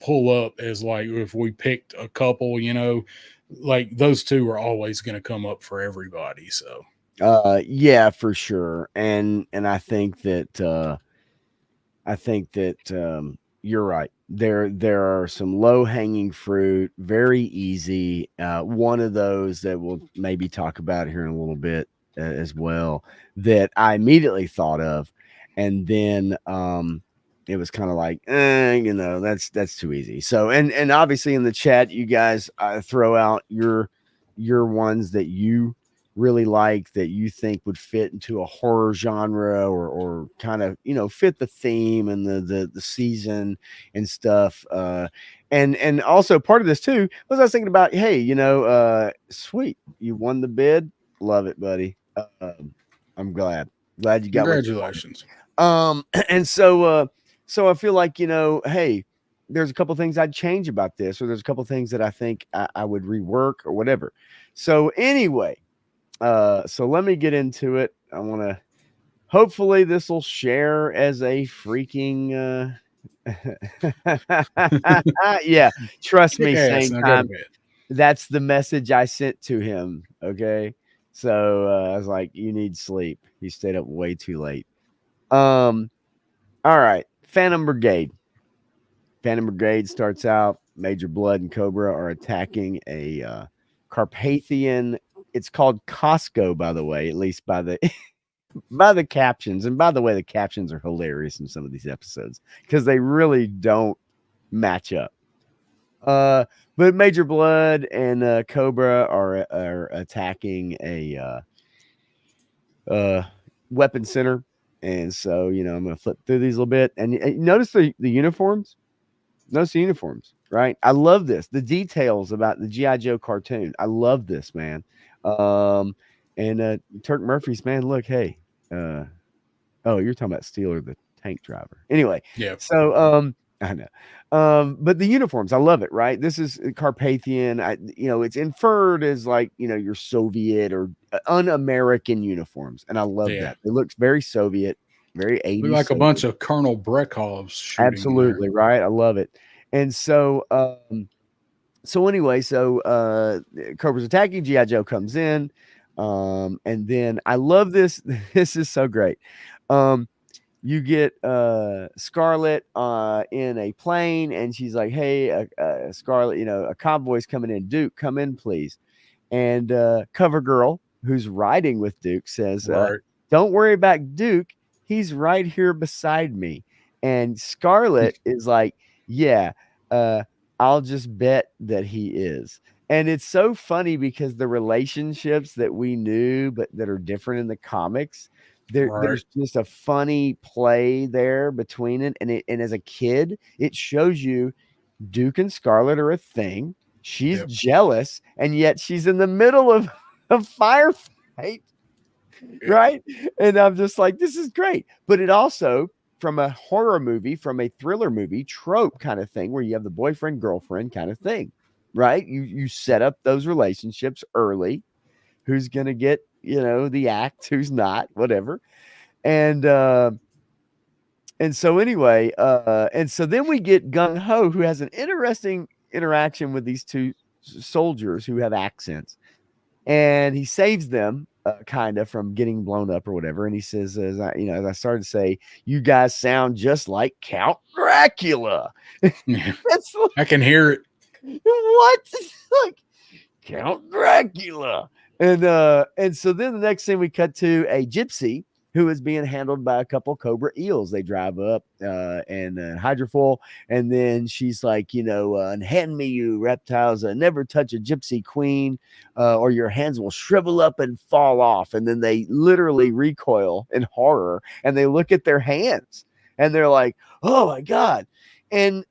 pull up as, like, if we picked a couple, like those two are always going to come up for everybody. So Yeah, for sure. And I think that you're right. There are some low hanging fruit, very easy. One of those that we'll maybe talk about here in a little bit as well, that I immediately thought of, and then it was kind of like, that's too easy. So and obviously in the chat, you guys throw out your ones that you really like, that you think would fit into a horror genre, or kind of, fit the theme and the season and stuff. And also part of this too was I was thinking about, hey, sweet, you won the bid. Love it, buddy. I'm glad you got what you congratulations. wanted. And so I feel like, hey, there's a couple things I'd change about this, or there's a couple things that I think I would rework or whatever. So anyway, so let me get into it. I want to, hopefully this will share as a freaking yeah, trust Kick me, ass same and I go to time. bed. That's the message I sent to him. Okay. So I was like, you need sleep. He stayed up way too late. All right. Phantom Brigade. Phantom Brigade starts out. Major Blood and Cobra are attacking a Carpathian. It's called Costco, by the way, at least by the by the captions. And by the way, the captions are hilarious in some of these episodes because they really don't match up. But Major Blood and Cobra are attacking a weapon center. And so, I'm going to flip through these a little bit. And notice the uniforms. Notice the uniforms, right? I love this. The details about the G.I. Joe cartoon. I love this, man. And Turk Murphy's, man, look, hey. Oh, you're talking about Steeler, the tank driver. Anyway, Yeah. so I know. But the uniforms, I love it, right? This is Carpathian. It's inferred as like, your Soviet or un-American uniforms. And I love Yeah. that. It looks very Soviet, very 80s. Look like a Soviet. bunch of Colonel Brekhovs shooting. Absolutely, There. right? I love it. And so anyway, Cobra's attacking, G.I. Joe comes in. And then I love this. This is so great. You get Scarlet in a plane, and she's like, hey, Scarlet, a convoy's coming in. Duke, come in, please. And Cover Girl, who's riding with Duke, says, Right. don't worry about Duke. He's right here beside me. And Scarlet is like, yeah, I'll just bet that he is. And it's so funny because the relationships that we knew, but that are different in the comics, there's just a funny play there between it. And as a kid, it shows you Duke and Scarlet are a thing. She's jealous, and yet she's in the middle of a firefight. Right? And I'm just like, this is great. But it also, from a horror movie, from a thriller movie trope kind of thing, where you have the boyfriend, girlfriend kind of thing, right? You set up those relationships early. Who's going to get, the act, who's not, whatever. And so anyway, and so then we get Gung Ho, who has an interesting interaction with these two soldiers who have accents, and he saves them kind of from getting blown up or whatever. And he says, as I started to say, you guys sound just like Count Dracula. That's I can hear it. What? Like Count Dracula. And so then the next thing we cut to a gypsy who is being handled by a couple Cobra eels. They drive up and hydrofoil, and then she's like, and hand me you reptiles, never touch a gypsy queen, or your hands will shrivel up and fall off. And then they literally recoil in horror, and they look at their hands, and they're like, oh my God. And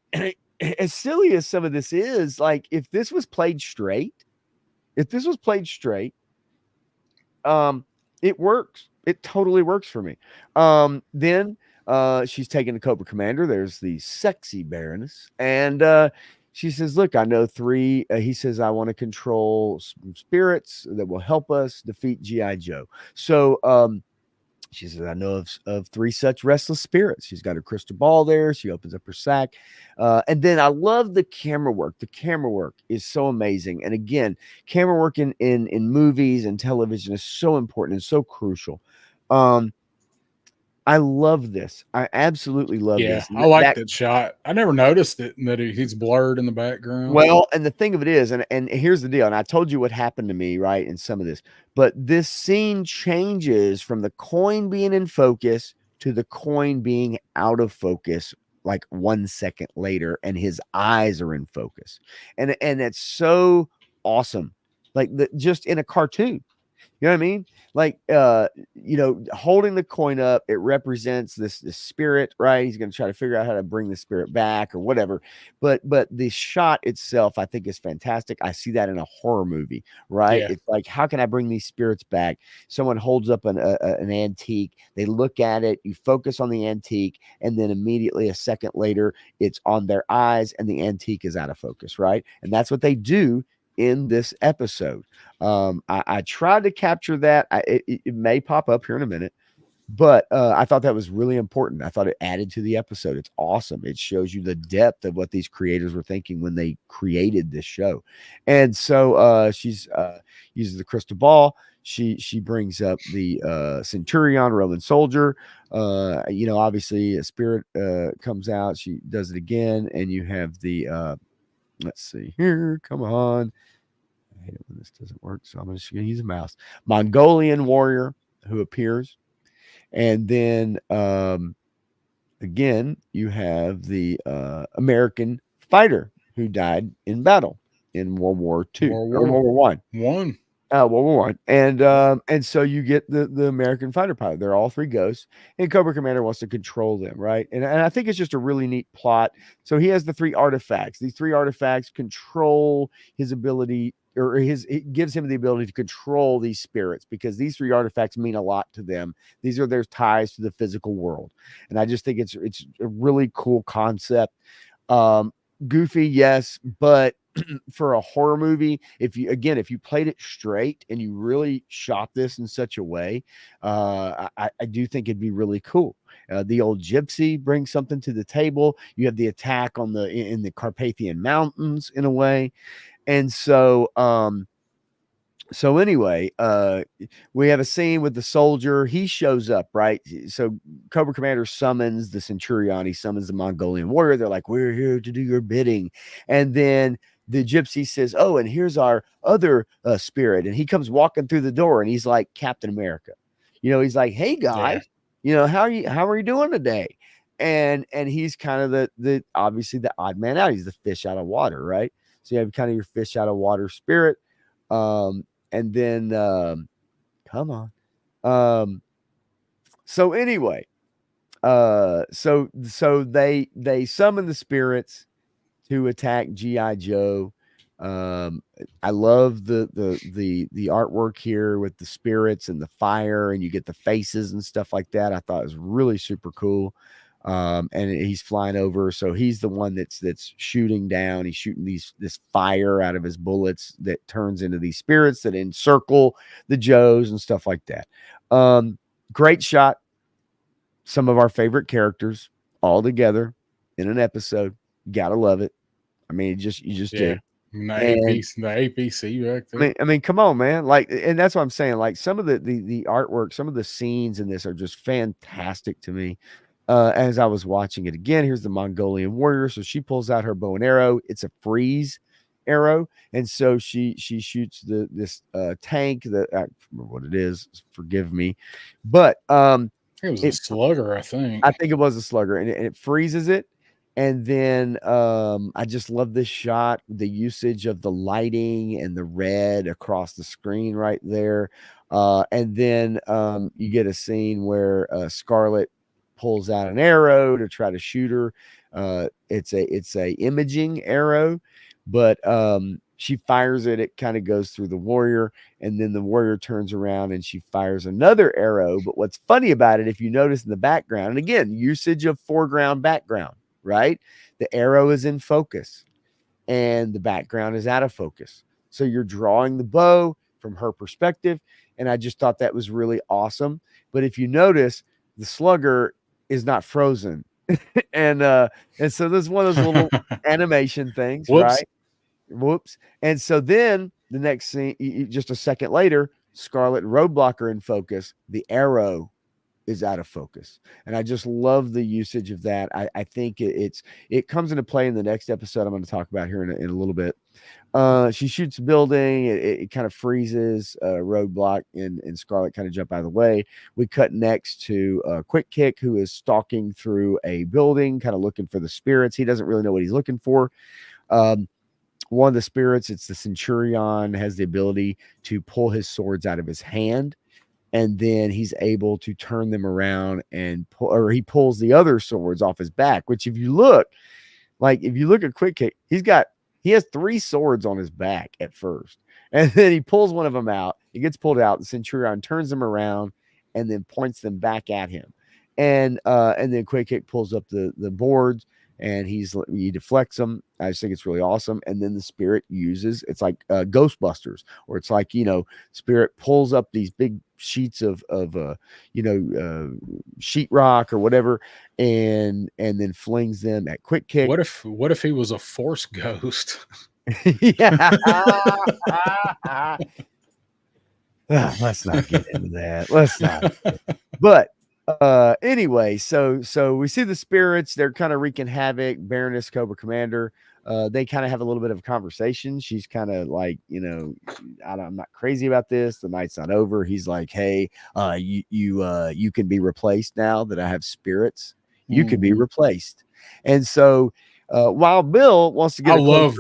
as silly as some of this is, like if this was played straight, um, it works. It totally works for me. Then she's taking the Cobra Commander. There's the sexy Baroness, and she says, "Look, I know three." He says, "I want to control some spirits that will help us defeat GI Joe." So she says, "I know of three such restless spirits." She's got her crystal ball there. She opens up her sack. And then I love the camera work. The camera work is so amazing. And again, camera work in movies and television is so important and so crucial. Um, I love this. I absolutely love Yeah, this. I like That that shot. I never noticed it that he's blurred in the background. Well, and the thing of it is, and here's the deal, and I told you what happened to me, right, in some of this, but this scene changes from the coin being in focus to the coin being out of focus like 1 second later, and his eyes are in focus. And it's so awesome. Like just in a cartoon. You know what I mean? Like holding the coin up, it represents this spirit, right? He's going to try to figure out how to bring the spirit back or whatever. But the shot itself, I think, is fantastic. I see that in a horror movie, right? Yeah, It's like, how can I bring these spirits back? Someone holds up an antique, they look at it, you focus on the antique, and then immediately a second later, it's on their eyes, and the antique is out of focus, right? And that's what they do in this episode. I tried to capture that. It may pop up here in a minute, but I thought that was really important. I thought it added to the episode. It's awesome. It shows you the depth of what these creators were thinking when they created this show. And so she's uses the crystal ball. She brings up the centurion, Roman soldier. Obviously a spirit comes out. She does it again, and you have the let's see here. Come on. I hate it when this doesn't work, so I'm just going to use a mouse. Mongolian warrior who appears. And then again, you have the American fighter who died in battle in World War II or World War One. One. World War One, and so you get the American fighter pilot. They're all three ghosts, and Cobra Commander wants to control them, right? And I think it's just a really neat plot. So he has the three artifacts. These three artifacts control his ability, or it gives him the ability to control these spirits, because these three artifacts mean a lot to them. These are their ties to the physical world, and I just think it's a really cool concept. Goofy, yes, but for a horror movie, if you played it straight and you really shot this in such a way, I do think it'd be really cool. The old gypsy brings something to the table. You have the attack in the Carpathian Mountains in a way, and so anyway, we have a scene with the soldier. He shows up, right? So Cobra Commander summons the Centurion. He summons the Mongolian warrior. They're like, "We're here to do your bidding." And then the gypsy says, "Oh, and here's our other spirit." And he comes walking through the door, and he's like Captain America. He's like, "Hey guys, how are you doing today?" And he's kind of the obviously the odd man out. He's the fish out of water, right? So you have kind of your fish out of water spirit. And then come on. So anyway, so they summon the spirits to attack GI Joe. I love the artwork here with the spirits and the fire, and you get the faces and stuff like that. I thought it was really super cool. And he's flying over, so he's the one that's shooting down. He's shooting this fire out of his bullets that turns into these spirits that encircle the Joes and stuff like that. Great shot. Some of our favorite characters all together in an episode. Gotta love it. I mean, you just do. The And APC back there. I mean, come on, man. Like, and that's what I'm saying. Like, some of the artwork, some of the scenes in this are just fantastic to me. As I was watching it again, here's the Mongolian warrior. So she pulls out her bow and arrow. It's a freeze arrow, and so she shoots this tank that I don't remember what it is. Forgive me, but It was a slugger, I think. I think it was a slugger, and it freezes it. And then I just love this shot, the usage of the lighting and the red across the screen right there. And then you get a scene where Scarlet pulls out an arrow to try to shoot her. It's a imaging arrow, but she fires it. It kind of goes through the warrior, and then the warrior turns around and she fires another arrow. But what's funny about it, if you notice in the background, and again, usage of foreground, background, right? The arrow is in focus and the background is out of focus. So you're drawing the bow from her perspective. And I just thought that was really awesome. But if you notice, the slugger is not frozen. and so there's one of those little animation things, Whoops. right? Whoops. And so then the next scene, just a second later, Scarlet and Roadblock are in focus. The arrow is out of focus. And I just love the usage of that. I think it comes into play in the next episode I'm going to talk about here in a little bit. She shoots a building. It kind of freezes. Roadblock and Scarlet kind of jump out of the way. We cut next to Quick Kick, who is stalking through a building, kind of looking for the spirits. He doesn't really know what he's looking for. One of the spirits, it's the Centurion, has the ability to pull his swords out of his hand, and then he's able to turn them around and he pulls the other swords off his back, which if you look at Quick Kick, he has 3 swords on his back at first, and then he pulls one of them out. It gets pulled out. The Centurion turns them around and then points them back at him. And then Quick Kick pulls up the boards, and he deflects them. I just think it's really awesome. And then the spirit uses, it's like Ghostbusters, or it's like, spirit pulls up these big sheets of sheetrock or whatever, and then flings them at Quick Kick. What if he was a force ghost? Yeah. Let's not get into that. Let's not. But anyway, so we see the spirits. They're kind of wreaking havoc. Baroness, Cobra Commander, they kind of have a little bit of a conversation. She's kind of like, I'm not crazy about this. The night's not over. He's like, hey, you can be replaced now that I have spirits. You can be replaced. And so Wild Bill wants to get I love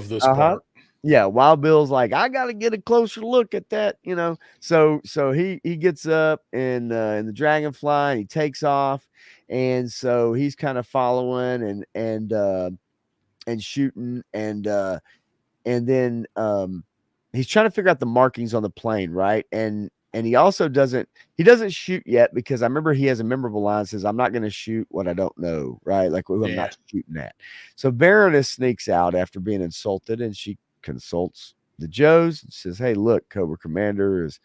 this part. Yeah, Wild Bill's like, I got to get a closer look at that, So he gets up in the Dragonfly, and he takes off, and so he's kind of following and shooting, and then he's trying to figure out the markings on the plane, right? And he also doesn't shoot yet, because I remember he has a memorable line that says, I'm not going to shoot what I don't know, right? Like who I'm not shooting at. So Baroness sneaks out after being insulted, and she consults the Joes and says, hey, look, Cobra Commander is,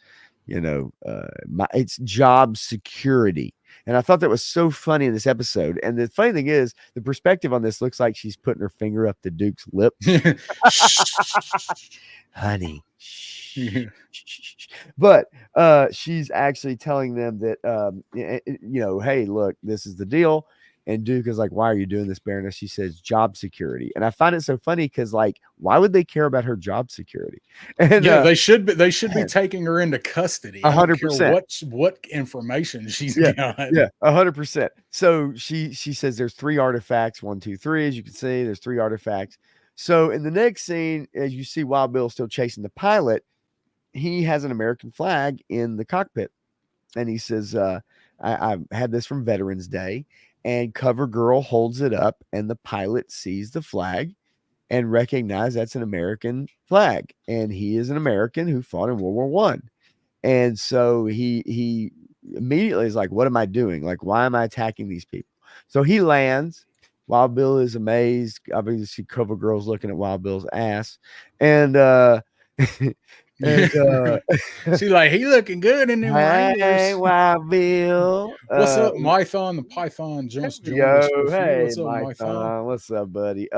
it's job security. And I thought that was so funny in this episode. And the funny thing is, the perspective on this looks like she's putting her finger up the Duke's lip. Honey. But she's actually telling them that, hey, look, this is the deal. And Duke is like, why are you doing this, Baroness? She says, job security. And I find it so funny because, like, why would they care about her job security? And they should be taking her into custody. 100%. What information she's got. Yeah, 100%. So she says there's 3 artifacts, 1, 2, 3. As you can see, there's 3 artifacts. So in the next scene, as you see Wild Bill still chasing the pilot, he has an American flag in the cockpit. And he says, I had this from Veterans Day. And Cover Girl holds it up, and the pilot sees the flag and recognizes that's an American flag. And he is an American who fought in World War I. And so he immediately is like, what am I doing? Like, why am I attacking these people? So he lands. Wild Bill is amazed. Obviously, Cover Girl's looking at Wild Bill's ass. And she's like, he looking good in them Hey, Wild Bill. What's up, Mython? The Python just joined us. Hey, what's up, Mython? What's up, buddy?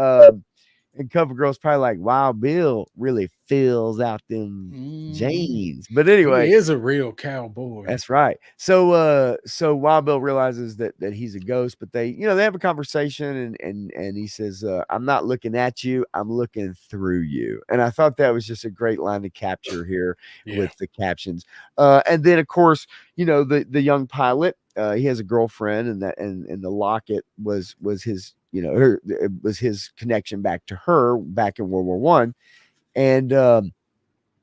And Cover Girl's probably like, Wild Bill really fills out them jeans. But anyway, he is a real cowboy. That's right. So Wild Bill realizes that he's a ghost, but they have a conversation, and he says, I'm not looking at you, I'm looking through you. And I thought that was just a great line to capture here with the captions. And then of course, the young pilot, he has a girlfriend, and the locket was his, it was his connection back to her back in World War I. And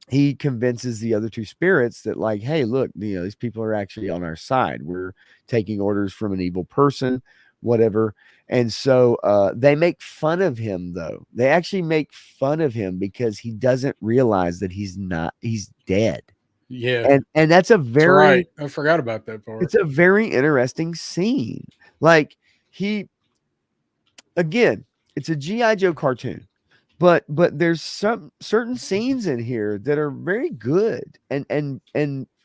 he convinces the other two spirits that, like, hey, look, these people are actually on our side. We're taking orders from an evil person, whatever. And so they make fun of him, though. They actually make fun of him because he doesn't realize that he's dead. Yeah, And that's that's right. I forgot about that part. it's a very interesting scene. Like, he, again, it's a GI Joe cartoon, but there's some certain scenes in here that are very good, and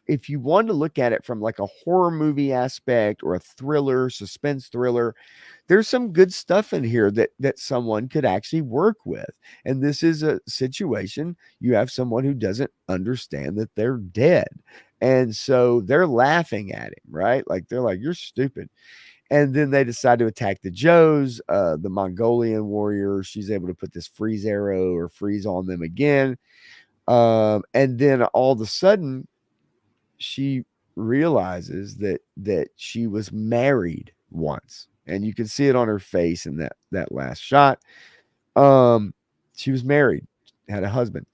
if you want to look at it from like a horror movie aspect or a thriller, suspense thriller, there's some good stuff in here that someone could actually work with. And this is a situation, you have someone who doesn't understand that they're dead, and so they're laughing at him, right? Like, they're like, you're stupid. And then they decide to attack the Joes. The Mongolian warrior, she's able to put this freeze arrow or freeze on them again. And then all of a sudden, she realizes that she was married once, and you can see it on her face in that last shot. She was married, had a husband.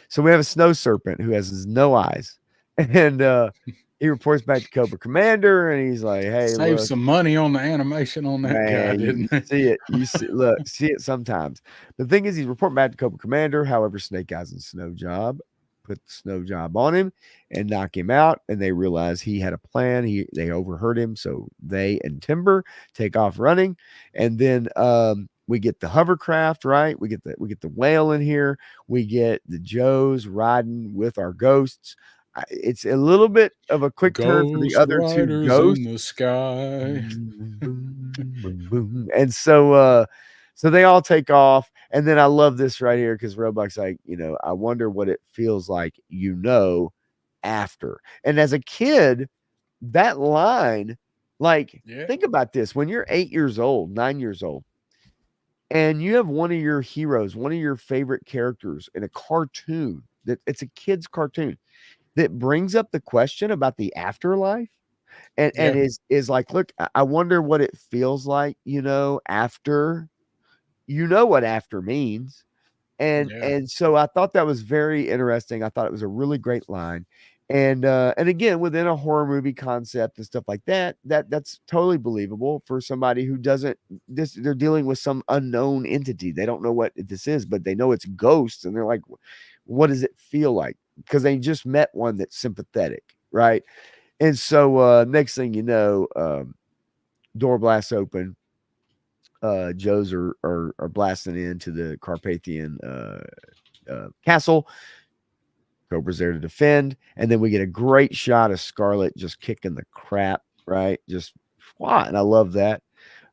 So we have a snow serpent who has no eyes, and he reports back to Cobra Commander, and he's like, "Hey, Save look, some money on the animation on that guy, man, didn't you they? see it. You see, look, see it sometimes. The thing is, he's reporting back to Cobra Commander. However, Snake Eyes and Snow Job put the Snow Job on him and knock him out. And they realize he had a plan. They overheard him, so they and Timber take off running. And then we get the hovercraft, right? We get the whale in here. We get the Joes riding with our ghosts. It's a little bit of a quick turn for the Ghost other two riders in ghosts. the sky. Boom, boom, boom, boom. And so they all take off. And then I love this right here because Roebuck's like, I wonder what it feels like, after. And as a kid, that line, like, Yeah, think about this. When you're 8 years old, 9 years old, and you have one of your heroes, one of your favorite characters in a cartoon, that it's a kid's cartoon, that brings up the question about the afterlife, and yeah, is like, look, I wonder what it feels like, after, what after means. yeah. And so I thought that was very interesting. I thought it was a really great line. And again, within a horror movie concept and stuff like that's totally believable for somebody who doesn't, they're dealing with some unknown entity. They don't know what this is, but they know it's ghosts, and they're like, what does it feel like? Because they just met one that's sympathetic, right? And so next thing you know, door blasts open. Joes are blasting into the Carpathian castle. Cobra's there to defend, and then we get a great shot of Scarlet just kicking the crap, right? Just and I love that.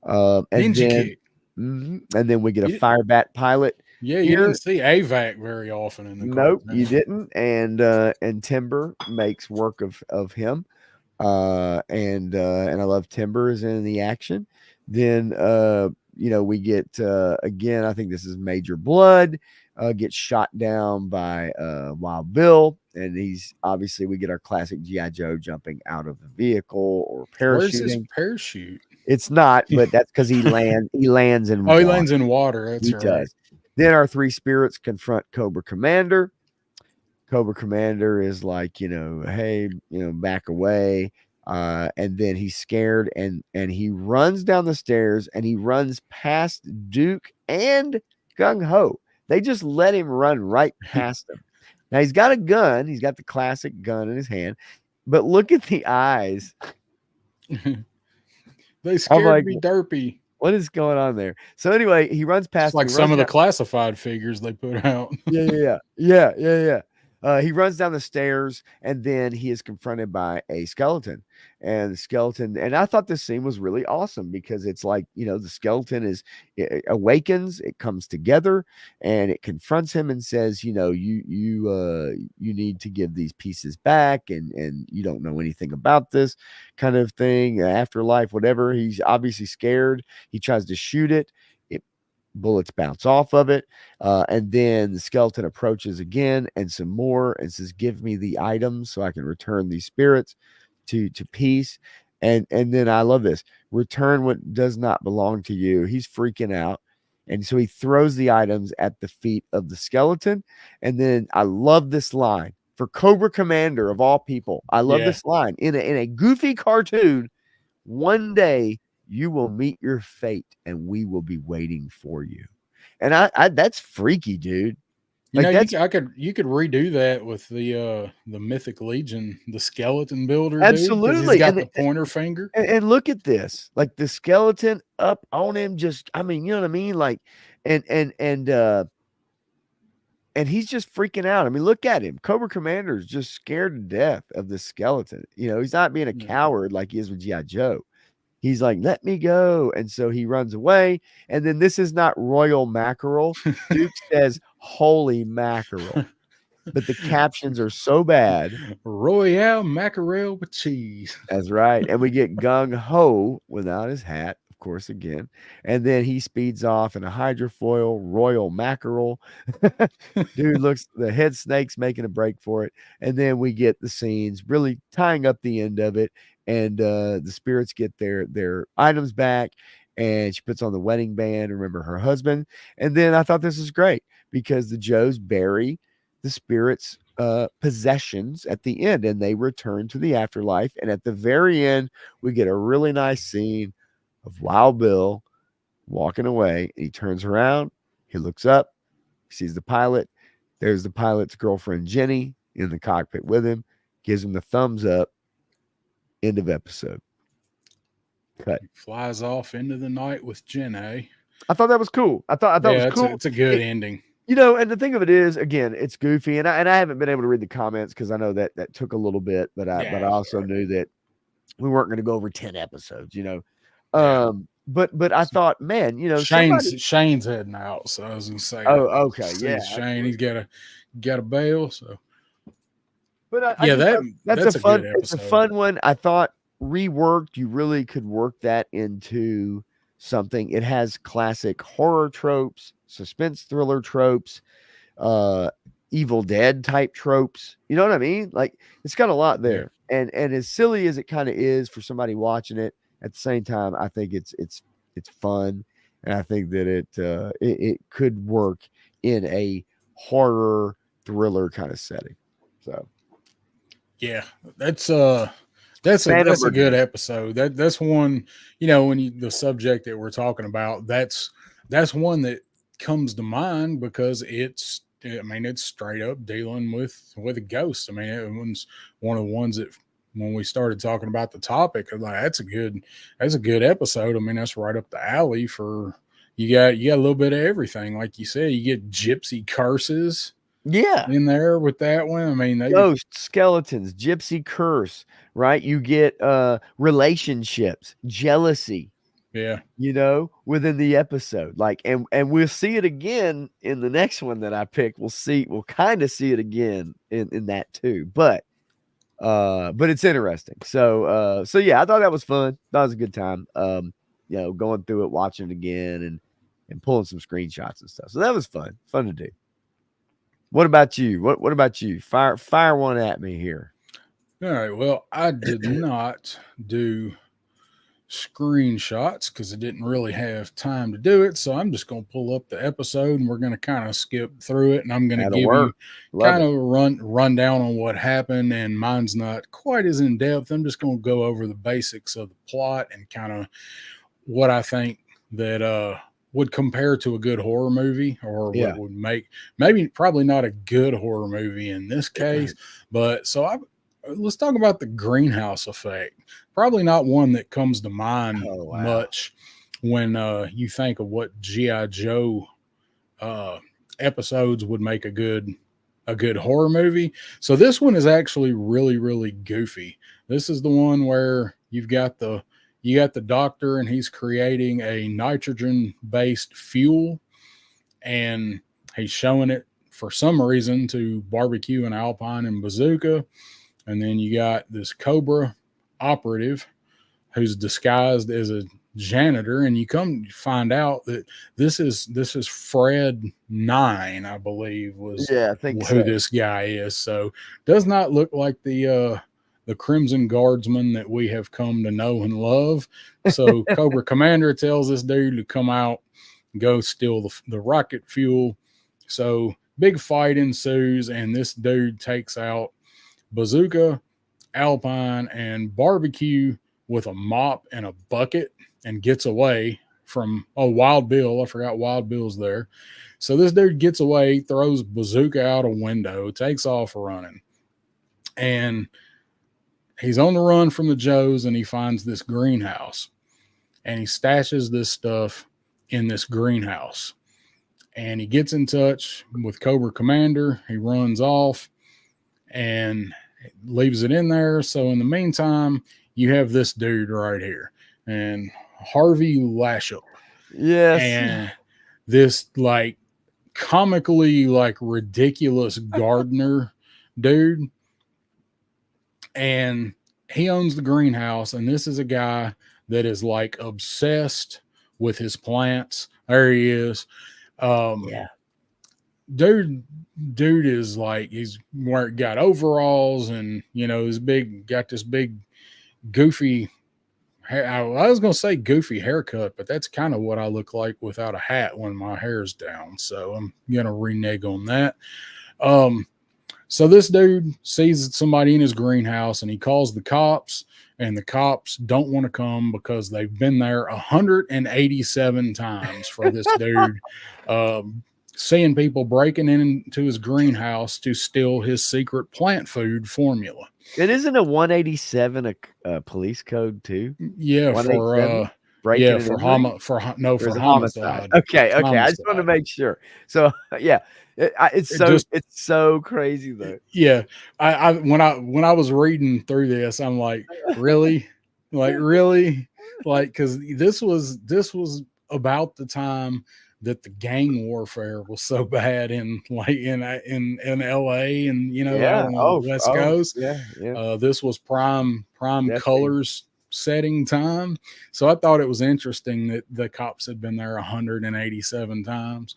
And Ninja then kick. and then we get a You, Firebat pilot yeah, you didn't here. see AVAC very often in the Nope, you cartoon. didn't. And Timber makes work of him. And I love Timber is in the action. Then we get again, I think this is Major Blood, gets shot down by Wild Bill, and he's obviously, we get our classic GI Joe jumping out of the vehicle or Where's his parachuting. parachute? It's not, but that's because he lands in Oh, he water. lands in water. That's He right. does. Then our three spirits confront Cobra Commander. Cobra Commander is like, hey, back away. And then he's scared, and he runs down the stairs, and he runs past Duke and Gung Ho. They just let him run right past them. Now he's got a gun. He's got the classic gun in his hand, but look at the eyes. They I'm scared like, me derpy. what is going on there? So anyway, he runs It's past him. like He some runs of the down. classified figures they put out. Yeah. He runs down the stairs, and then he is confronted by a skeleton. And the skeleton, and I thought this scene was really awesome because it's like, the skeleton it awakens, it comes together, and it confronts him and says, you need to give these pieces back, and you don't know anything about this kind of thing, afterlife, whatever. He's obviously scared. He tries to shoot it. Bullets bounce off of it. And then the skeleton approaches again and some more and says, give me the items so I can return these spirits to peace. And then I love this. Return what does not belong to you. He's freaking out. And so he throws the items at the feet of the skeleton. And then I love this line for Cobra Commander of all people. I love Yeah. this line in a goofy cartoon. One day you will meet your fate and we will be waiting for you. And I that's freaky, dude. You Like know, that's you could redo that with the Mythic Legion, the skeleton builder dude, because he's absolutely. got the pointer finger. And look at this, like the skeleton up on him, just I mean, you know what I mean? Like, and and and uh and he's just freaking out. I mean, look at him. Cobra Commander is just scared to death of this skeleton. You know, he's not being a Yeah. coward like he is with G.I. Joe. He's like, let me go. And so he runs away. And then this is not royal mackerel. Duke says, holy mackerel. But the captions are so bad. Royale mackerel with cheese. That's right. And we get Gung Ho without his hat, of course, again. And then he speeds off in a hydrofoil royal mackerel. Dude looks, the head snake's making a break for it. And then we get the scenes really tying up the end of it. And the spirits get their items back. And she puts on the wedding band, remember her husband. And then I thought this was great because the Joes bury the spirits possessions at the end and they return to the afterlife. And at the very end, we get a really nice scene of Wild Bill walking away. And he turns around, he looks up, he sees the pilot. There's the pilot's girlfriend, Jenny, in the cockpit with him, gives him the thumbs up. End of episode. Cut. He flies off into the night with Jenny. I thought that was cool. I thought it was cool. It's a good ending. You know, and the thing of it is, again, it's goofy, and I haven't been able to read the comments because I know that took a little bit, but I also knew that we weren't going to go over 10 episodes, you know. But I thought, man, you know, Shane's heading out, so I was gonna say, oh, okay, yeah, Shane, he's got a bail, so. But that's a fun, good it's a fun one. I thought reworked, you really could work that into something. It has classic horror tropes, suspense thriller tropes, Evil Dead type tropes. You know what I mean? Like it's got a lot there. Yeah. And as silly as it kind of is for somebody watching it, at the same time, I think it's fun, and I think that it could work in a horror thriller kind of setting. So yeah, that's a good episode. That's one, you know, when the subject that we're talking about, that's one that comes to mind because it's straight up dealing with a ghost. I mean, it was one of the ones that when we started talking about the topic, like that's a good episode. I mean, that's right up the alley for you got a little bit of everything. Like you said, you get gypsy curses. Yeah, in there with that one. I mean, ghosts, skeletons, gypsy curse, right? You get relationships, jealousy. Yeah. You know, within the episode. Like, and we'll see it again in the next one that I picked. We'll kind of see it again in that too. But it's interesting. So yeah, I thought that was fun. That was a good time. You know, going through it, watching it again and pulling some screenshots and stuff. So that was fun to do. What about you? What about you? Fire one at me here. All right. Well, I did not do screenshots because I didn't really have time to do it. So I'm just going to pull up the episode and we're going to kind of skip through it. And I'm going to give you kind of a rundown on what happened. And mine's not quite as in depth. I'm just going to go over the basics of the plot and kind of what I think that would compare to a good horror movie, or what would make probably not a good horror movie in this case. But let's talk about the greenhouse effect. Probably not one that comes to mind much when you think of what G.I. Joe episodes would make a good horror movie. So this one is actually really, really goofy. This is the one where you got the doctor and he's creating a nitrogen-based fuel, and he's showing it for some reason to Barbecue and Alpine and Bazooka. And then you got this Cobra operative who's disguised as a janitor, and you come find out that this is Fred 9, I believe, was who this guy is. So does not look like the Crimson Guardsman that we have come to know and love. So Cobra Commander tells this dude to come out go steal the rocket fuel. So big fight ensues, and this dude takes out Bazooka, Alpine, and Barbecue with a mop and a bucket and gets away from Wild Bill. I forgot Wild Bill's there. So this dude gets away, throws Bazooka out a window, takes off running. And he's on the run from the Joes, and he finds this greenhouse. And he stashes this stuff in this greenhouse. And he gets in touch with Cobra Commander. He runs off and leaves it in there. So in the meantime, you have this dude right here, and Harvey Lashup. Yes. And this like comically like ridiculous gardener dude. And he owns the greenhouse, and this is a guy that is like obsessed with his plants. There he is. Yeah. Dude is like, he's got overalls, and got this big goofy hair. I was gonna say goofy haircut, but that's kind of what I look like without a hat when my hair's down. So I'm gonna renege on that. So this dude sees somebody in his greenhouse, and he calls the cops, and the cops don't want to come because they've been there 187 times for this dude, seeing people breaking into his greenhouse to steal his secret plant food formula. It isn't a 187 a police code too. Yeah, for homicide. Okay, I just want to make sure. So yeah, it's so crazy though. Yeah, I when I was reading through this, I'm like, really, because this was about the time that the gang warfare was so bad in LA, and out on the West Coast. Yeah. This was prime Definitely. colors setting time. So I thought it was interesting that the cops had been there 187 times.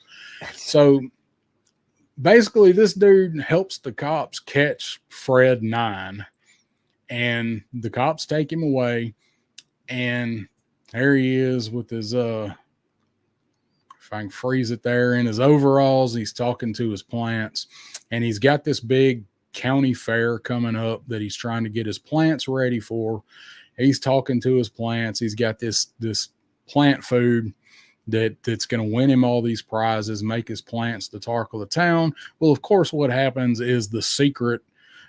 So basically, this dude helps the cops catch Fred 9, and the cops take him away, and there he is with his if I can freeze it there, in his overalls. He's talking to his plants, and he's got this big county fair coming up that he's trying to get his plants ready for. He's talking to his plants. He's got this plant food that's going to win him all these prizes, make his plants the talk of the town. Well, of course, what happens is the secret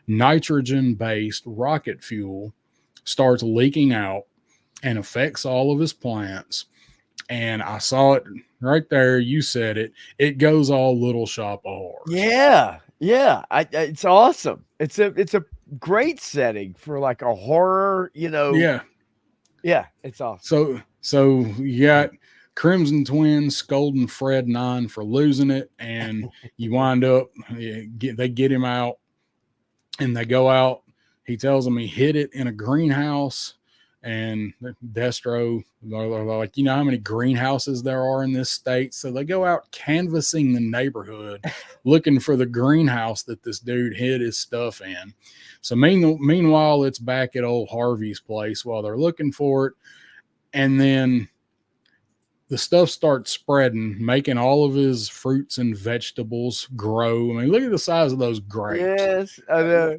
nitrogen-based rocket fuel starts leaking out and affects all of his plants. And I saw it right there. You said it. It goes all Little Shop of Horrors. Yeah. It's awesome. It's a great setting for like a horror. Yeah, it's awesome. So you got Crimson Twins scolding Fred 9 for losing it, and you wind up, they get him out, and they go out. He tells them he hid it in a greenhouse, and Destro, they're like, how many greenhouses there are in this state? So they go out canvassing the neighborhood, looking for the greenhouse that this dude hid his stuff in. So meanwhile, it's back at old Harvey's place while they're looking for it, and then the stuff starts spreading, making all of his fruits and vegetables grow. I mean, look at the size of those grapes. Yes, I know.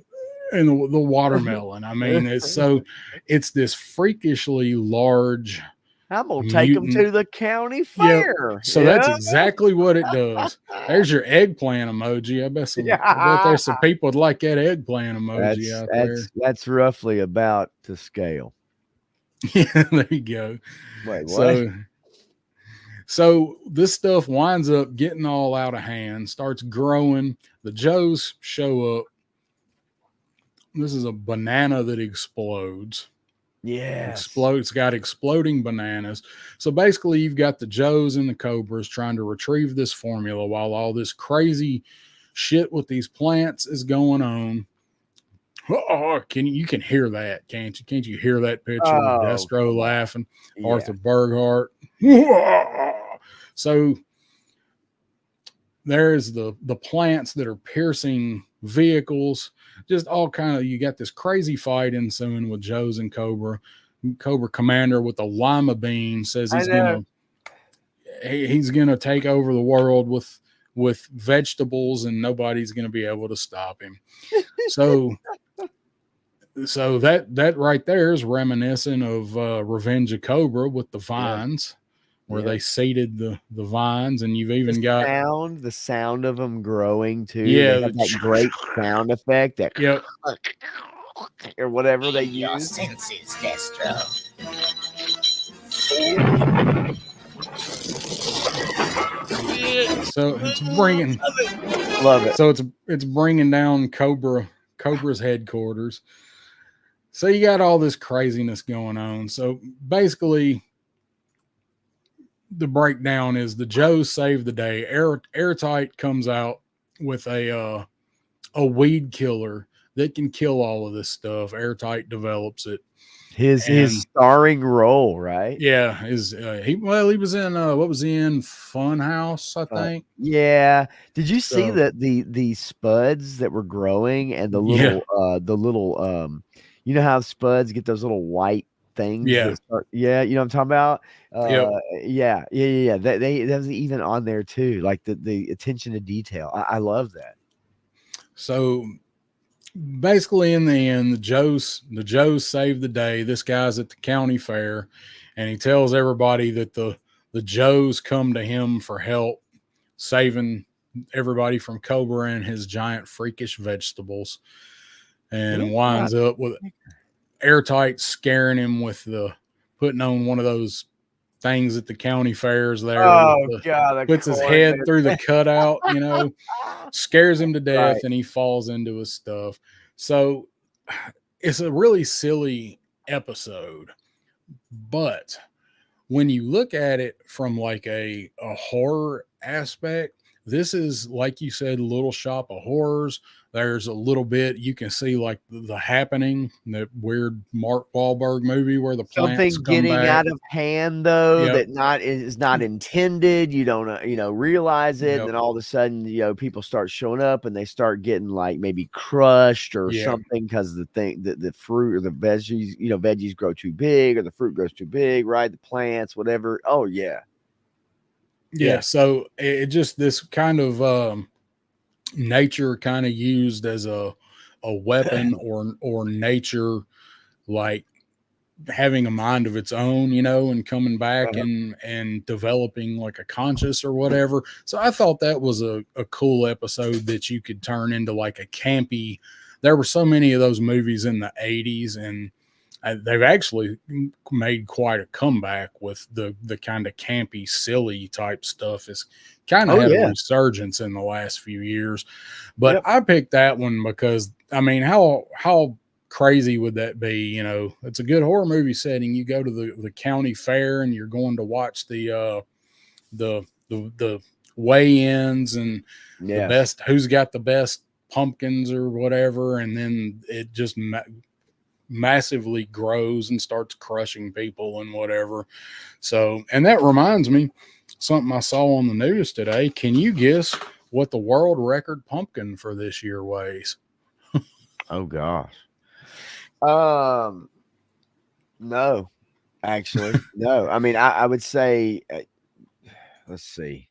And the watermelon. I mean, it's this freakishly large. I'm going to take them to the county fair. Yep. So that's exactly what it does. There's your eggplant emoji. I bet there's some people that like that eggplant emoji out there. That's roughly about to scale. Yeah, there you go. Wait, what? So this stuff winds up getting all out of hand, starts growing. The Joes show up. This is a banana that explodes. Yeah. It's got exploding bananas. So basically, you've got the Joes and the Cobras trying to retrieve this formula while all this crazy shit with these plants is going on. Oh, you can hear that, can't you? Can't you hear that picture of Destro laughing? Yeah. Arthur Burghart. So there's the plants that are piercing vehicles, just all kind of, you got this crazy fight ensuing with Joes and Cobra Commander with the lima bean says he's gonna, he's going to take over the world with vegetables, and nobody's going to be able to stop him. So that right there is reminiscent of Revenge of Cobra with the vines, where they seeded the vines, and you've even got the sound of them growing too. Yeah, They have that great sound effect that yep. or whatever they Your use. senses, Destro. So it's bringing Love it. So it's bringing down Cobra's headquarters. So you got all this craziness going on. So basically, the breakdown is the Joes save the day. Airtight comes out with a weed killer that can kill all of this stuff. Airtight develops it. His starring role, right? Yeah, he was in what was he in? Funhouse, I think. Yeah. Did you see So- the spuds that were growing and the Yeah. little you know how spuds get those little white things? Yeah. That start, yeah, you know what I'm talking about? Yep. Yeah. That was even on there too. Like the attention to detail. I love that. So basically, in the end, the Joes save the day. This guy's at the county fair, and he tells everybody that the Joes come to him for help saving everybody from Cobra and his giant freakish vegetables, and winds up with Airtight scaring him with putting on one of those things at the county fairs there. Oh God! Puts his head through the cutout, scares him to death, and he falls into his stuff. So it's a really silly episode, but when you look at it from like a horror aspect, this is, like you said, Little Shop of Horrors. There's a little bit you can see like the happening, that weird Mark Wahlberg movie where the plants Something come getting back. out of hand though, Yep. that is not intended. You don't realize it, Yep. and then all of a sudden people start showing up and they start getting like maybe crushed or Yeah. something because the fruit or the veggies veggies grow too big or the fruit grows too big, right? The plants, whatever. Oh yeah. So it just, this kind of nature kind of used as a weapon, or nature like having a mind of its own, and coming back and developing like a conscious or whatever. So I thought that was a cool episode that you could turn into like a campy. There were so many of those movies in the 80s, and they've actually made quite a comeback with the kind of campy, silly type stuff. It's kind of had a resurgence in the last few years. But I picked that one because, I mean, how crazy would that be? It's a good horror movie setting. You go to the county fair and you're going to watch the weigh-ins and the best, who's got the best pumpkins or whatever, and then it just massively grows and starts crushing people and whatever. So, and that reminds me, something I saw on the news today. Can you guess what the world record pumpkin for this year weighs? Oh gosh. No, actually, no. I mean, I would say, let's see,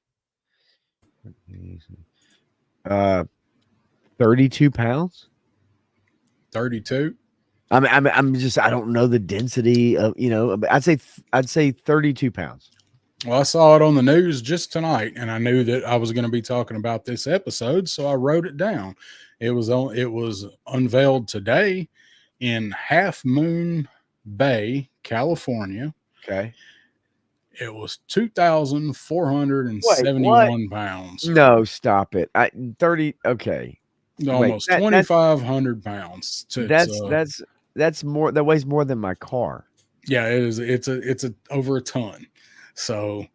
32 pounds. 32. I don't know the density of, I'd say 32 pounds. Well, I saw it on the news just tonight, and I knew that I was going to be talking about this episode, so I wrote it down. It was unveiled today in Half Moon Bay, California. Okay. It was 2,471 pounds. No, stop it. 30. Okay. Almost 2,500 pounds. That's more. That weighs more than my car. Yeah, it is. It's over a ton. So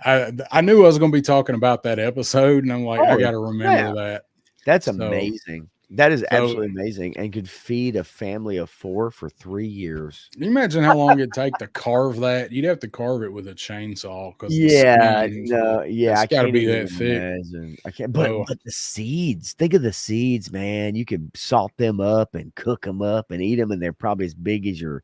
I knew I was going to be talking about that episode, and I'm like, I got to remember that. That's amazing. That is absolutely amazing, and could feed a family of 4 for 3 years. Can you imagine how long it'd take to carve that? You'd have to carve it with a chainsaw. I got to be that imagine. thick. I can't. But the seeds. Think of the seeds, man. You could salt them up and cook them up and eat them, and they're probably as big as your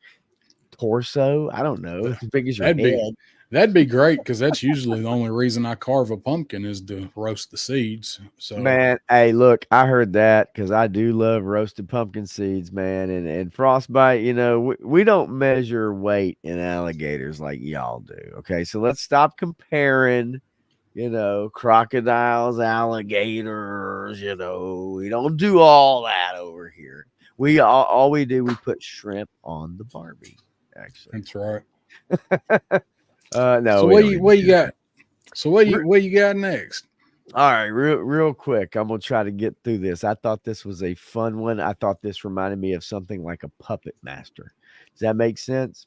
torso. I don't know. As big as your head. That'd be great because that's usually the only reason I carve a pumpkin is to roast the seeds. So Man, hey, look, I heard that because I do love roasted pumpkin seeds, man. And frostbite, we don't measure weight in alligators like y'all do. Okay, so let's stop comparing, crocodiles, alligators. We don't do all that over here. All we do, we put shrimp on the Barbie. Actually, that's right. No. So what you got? So what you got next? All right, real quick. I'm gonna try to get through this. I thought this was a fun one. I thought this reminded me of something like a Puppet Master. Does that make sense?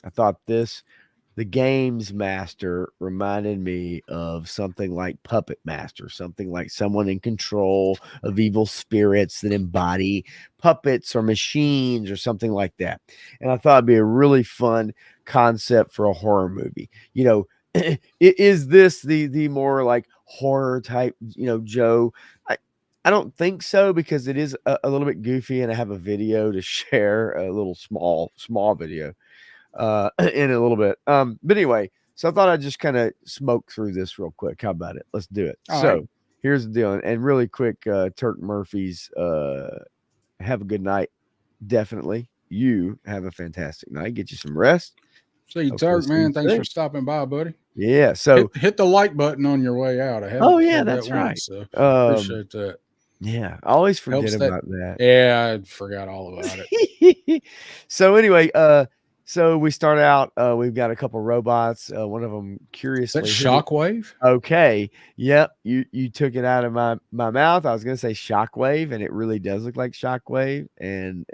I thought the Games Master reminded me of something like Puppet Master, something like someone in control of evil spirits that embody puppets or machines or something like that. And I thought it'd be a really fun concept for a horror movie. Is this the more like horror type, Joe? I don't think so because it is a little bit goofy, and I have a video to share, a little small video in a little bit. But anyway, so I thought I'd just kind of smoke through this real quick. How about it? Let's do it. All so right. Here's the deal, and really quick, Turk Murphy's have a good night. Definitely. You have a fantastic night. Get you some rest. See you, Turk, man. Thanks for stopping by, buddy. Yeah. So hit the like button on your way out. I haven't. Oh yeah, that's right. Once, so appreciate that. Yeah, I always forget about that. Yeah, I forgot all about it. So anyway, so we start out. We've got a couple robots. One of them curiously. Is that Shockwave? Okay. Yep. You took it out of my mouth. I was gonna say Shockwave, and it really does look like Shockwave, and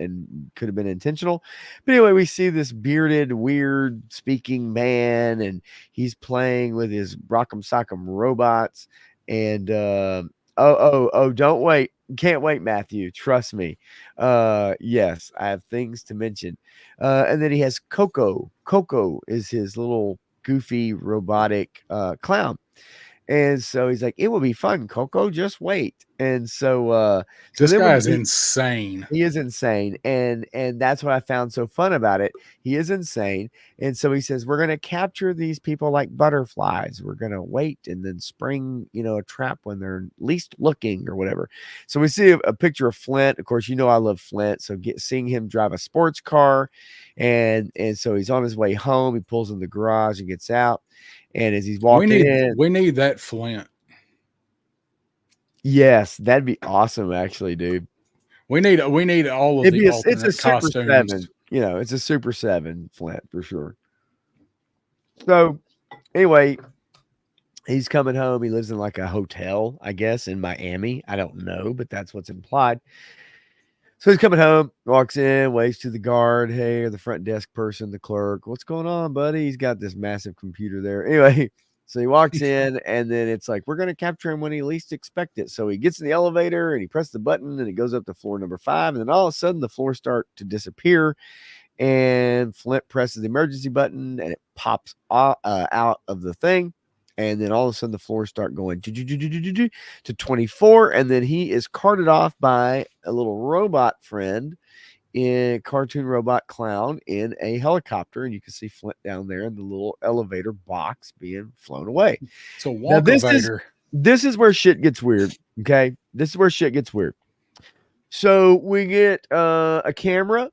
could have been intentional. But anyway, we see this bearded, weird speaking man, and he's playing with his Rock'em Sock'em robots. And don't wait. Can't wait, Matthew. Trust me. Yes, I have things to mention. And then he has Coco. Coco is his little goofy robotic clown. And so he's like, it will be fun, Coco. Just wait. And so this guy is insane. He is insane. And that's what I found so fun about it. He is insane. And so he says, we're going to capture these people like butterflies. We're going to wait and then spring, a trap when they're least looking or whatever. So we see a picture of Flint. Of course, I love Flint. So seeing him drive a sports car. And so he's on his way home. He pulls in the garage and gets out. And as he's walking in, we need that Flint. Yes, that'd be awesome, actually, dude. We need all of the it's a costumes. Super 7, it's a Super 7 Flint for sure. So anyway, he's coming home. He lives in like a hotel, I guess, in Miami. I don't know, but that's what's implied. So he's coming home, walks in, waves to the guard. Hey, or the front desk person, the clerk. What's going on, buddy? He's got this massive computer there. Anyway, so he walks in, and then it's like, we're going to capture him when he least expect it. So he gets in the elevator, and he presses the button, and he goes up to floor number 5. And then all of a sudden, the floors start to disappear. And Flint presses the emergency button, and it pops out of the thing. And then all of a sudden, the floors start going to 24. And then he is carted off by a little robot friend, in cartoon robot clown, in a helicopter. And you can see Flint down there in the little elevator box being flown away. So this is where shit gets weird. Okay. This is where shit gets weird. So we get a camera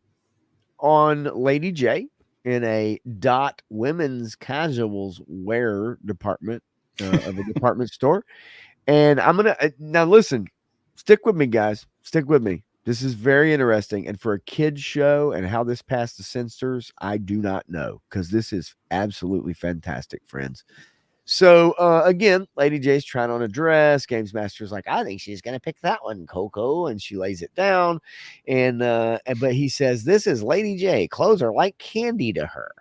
on Lady J in a Dot women's casuals wear department of a department store. And I'm going to now listen, stick with me, guys. Stick with me. This is very interesting. And for a kid's show and how this passed the censors, I do not know, because this is absolutely fantastic, friends. So again, Lady J's trying on a dress. Games Master's like, I think she's gonna pick that one, Coco, and she lays it down. But he says, this is Lady J. Clothes are like candy to her.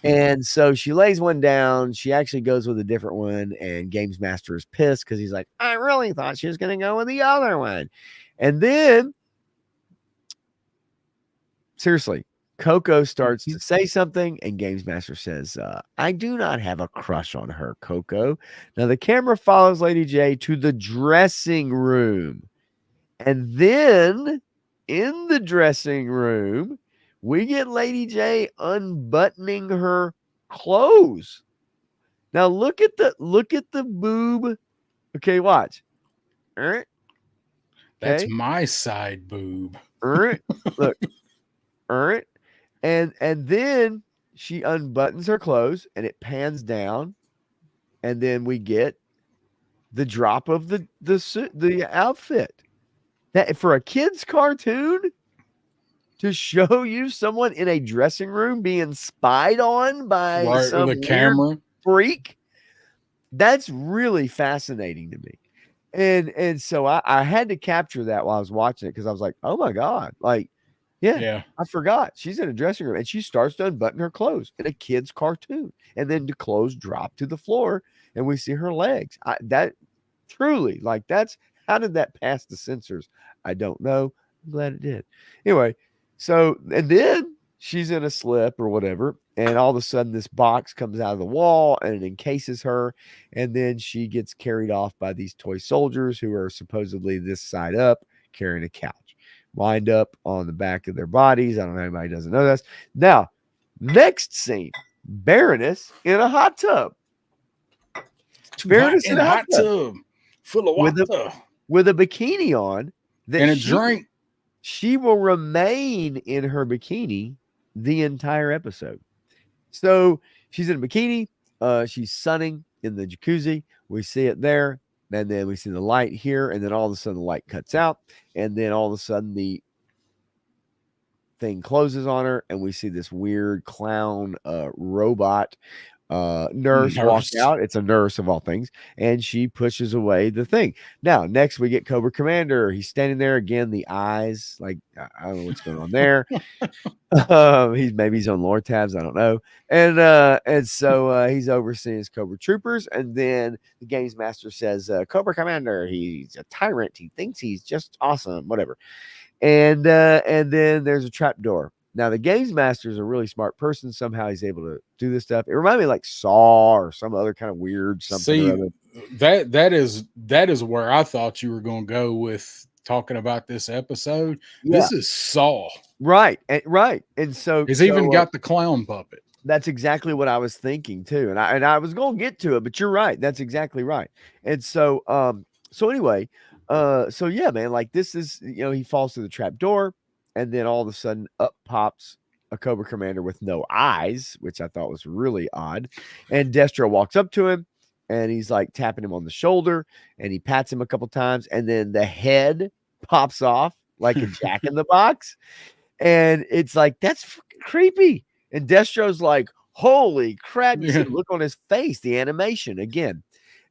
And so she lays one down. She actually goes with a different one, and Games Master is pissed because he's like, I really thought she was gonna go with the other one. And then seriously, Coco starts to say something, and Games Master says, I do not have a crush on her, Coco. Now, the camera follows Lady J to the dressing room. And then in the dressing room, we get Lady J unbuttoning her clothes. Now look at the boob. Okay, watch. All right. That's Okay. my side boob. All right. Look. All right. And then she unbuttons her clothes and it pans down, and then we get the drop of the outfit. That for a kid's cartoon to show you someone in a dressing room being spied on by Right, some with a weird camera. freak, that's really fascinating to me. And so I had to capture that while I was watching it, because I was like, oh my God, like, yeah, I forgot. She's in a dressing room and she starts to unbutton her clothes in a kid's cartoon. And then the clothes drop to the floor and we see her legs. That truly, like, that's, how did that pass the censors? I don't know. I'm glad it did. Anyway, so, and then she's in a slip or whatever, and all of a sudden this box comes out of the wall and it encases her, and then she gets carried off by these toy soldiers who are supposedly this side up carrying a couch, wind up on the back of their bodies. I don't know, anybody doesn't know this. Now, next scene, Baroness in a hot tub. Baroness in a hot tub full of water with a bikini on and a drink. She will remain in her bikini the entire episode. So she's in a bikini. She's sunning in the jacuzzi. We see it there. And then we see the light here. And then all of a sudden the light cuts out. And then all of a sudden the thing closes on her. And we see this weird clown robot nurse walk out. It's a nurse of all things, and she pushes away the thing. Now, next we get Cobra Commander. He's standing there again. The eyes, like, I don't know what's going on there. Maybe he's on lore tabs. I don't know. And so he's overseeing his Cobra troopers, and then the games master says, "Cobra Commander, he's a tyrant. He thinks he's just awesome, whatever." And then there's a trap door. Now, the games master is a really smart person. Somehow he's able to do this stuff. It reminded me of like Saw or some other kind of weird something. See, that is where I thought you were going to go with talking about this episode. Yeah. This is Saw. Right. And so he's even got the clown puppet. That's exactly what I was thinking too. And I was going to get to it, but you're right. That's exactly right. And so anyway, so yeah, man, like, this is, he falls through the trap door. And then all of a sudden up pops a Cobra Commander with no eyes, which I thought was really odd. And Destro walks up to him and he's like tapping him on the shoulder, and he pats him a couple times. And then the head pops off like a Jack in the Box. And it's like, that's creepy. And Destro's like, holy crap. You see the look on his face, the animation again.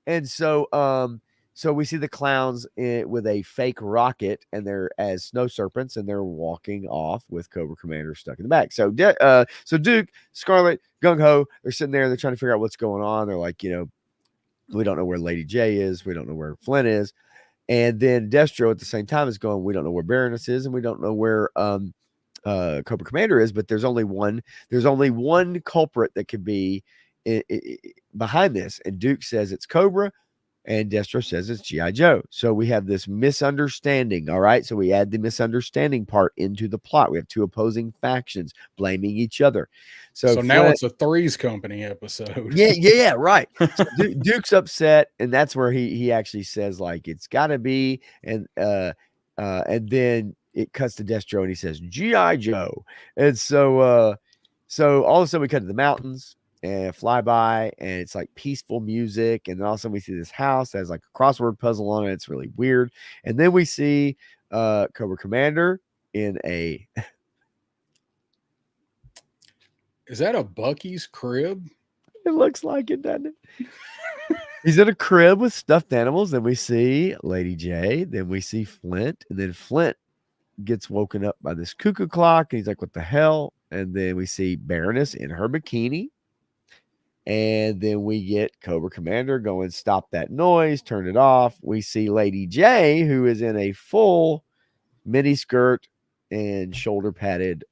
And so, so we see the clowns with a fake rocket, and they're as snow serpents, and they're walking off with Cobra Commander stuck in the back. So, so Duke, Scarlet, Gung Ho, they're sitting there. They're trying to figure out what's going on. They're like, we don't know where Lady J is. We don't know where Flint is. And then Destro at the same time is going, we don't know where Baroness is, and we don't know where Cobra Commander is. But there's only one culprit that could be behind this. And Duke says it's Cobra, and Destro says it's G.I. Joe. So we have this misunderstanding. All right. So we add the misunderstanding part into the plot. We have two opposing factions blaming each other. So now it's a Three's Company episode. Yeah, right. So Duke's upset, and that's where he actually says, like, it's gotta be, and then it cuts to Destro and he says G.I. Joe. And so all of a sudden we cut to the mountains and fly by, and it's like peaceful music. And then all of a sudden we see this house that has like a crossword puzzle on it. It's really weird. And then we see Cobra Commander in a is that a Bucky's crib? It looks like it, doesn't it? He's in a crib with stuffed animals. Then we see Lady J. Then we see Flint. And then Flint gets woken up by this cuckoo clock. And he's like, what the hell? And then we see Baroness in her bikini. And then we get Cobra Commander going, stop that noise, turn it off. We see Lady J, who is in a full mini skirt and shoulder padded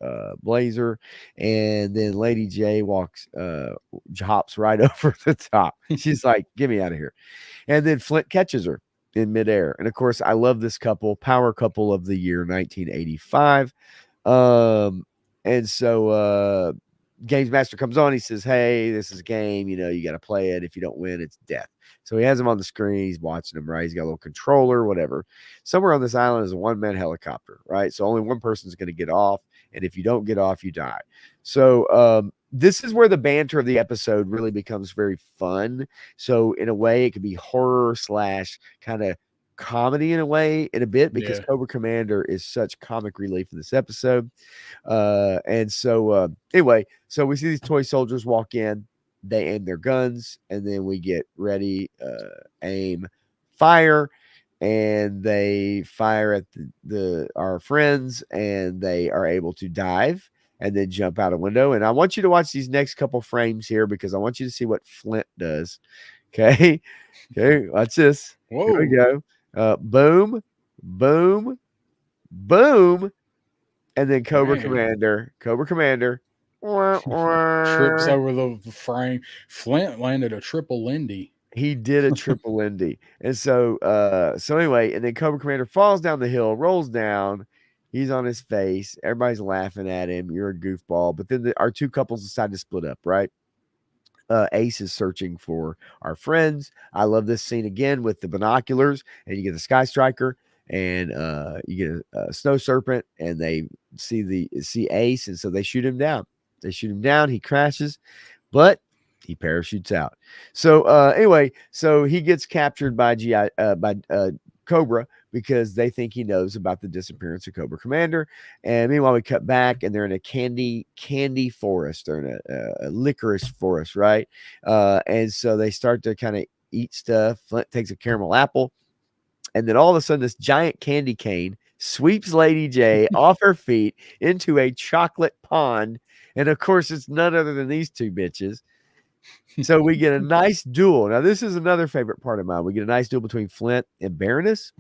blazer. And then Lady J hops right over the top. She's like, get me out of here. And then Flint catches her in midair. And of course, I love this couple, power couple of the year 1985. And so Games Master comes on. He says, "Hey, this is a game. You know, you got to play it. If you don't win, it's death." So he has him on the screen. He's watching him, right? He's got a little controller, whatever. Somewhere on this island is a one-man helicopter, right? So only one person's going to get off. And if you don't get off, you die. So this is where the banter of the episode really becomes very fun. So in a way, it could be horror / kind of comedy in a way, in a bit, because Cobra Commander is such comic relief in this episode. And so anyway, so we see these toy soldiers walk in, they aim their guns, and then we get ready, aim, fire, and they fire at our friends, and they are able to dive and then jump out a window. And I want you to watch these next couple frames here because I want you to see what Flint does. Okay. Okay. Watch this. Whoa. Here we go. Boom, boom, boom. And then Cobra Commander. Trips over the frame. Flint landed a triple Lindy. He did a triple Lindy. And so anyway, and then Cobra Commander falls down the hill, rolls down. He's on his face. Everybody's laughing at him. You're a goofball. But then our two couples decide to split up, right? Ace is searching for our friends. I love this scene again with the binoculars, and you get the Sky Striker, and you get a Snow Serpent, and they see Ace, and so they shoot him down. He crashes, but he parachutes out. So anyway, so he gets captured by Cobra because they think he knows about the disappearance of Cobra Commander. And meanwhile, we cut back, and they're in a candy forest. They're in a licorice forest, right? And so they start to kind of eat stuff. Flint takes a caramel apple, and then all of a sudden, this giant candy cane sweeps Lady J off her feet into a chocolate pond. And of course, it's none other than these two bitches. So we get a nice duel. Now, this is another favorite part of mine. We get a nice duel between Flint and Baroness.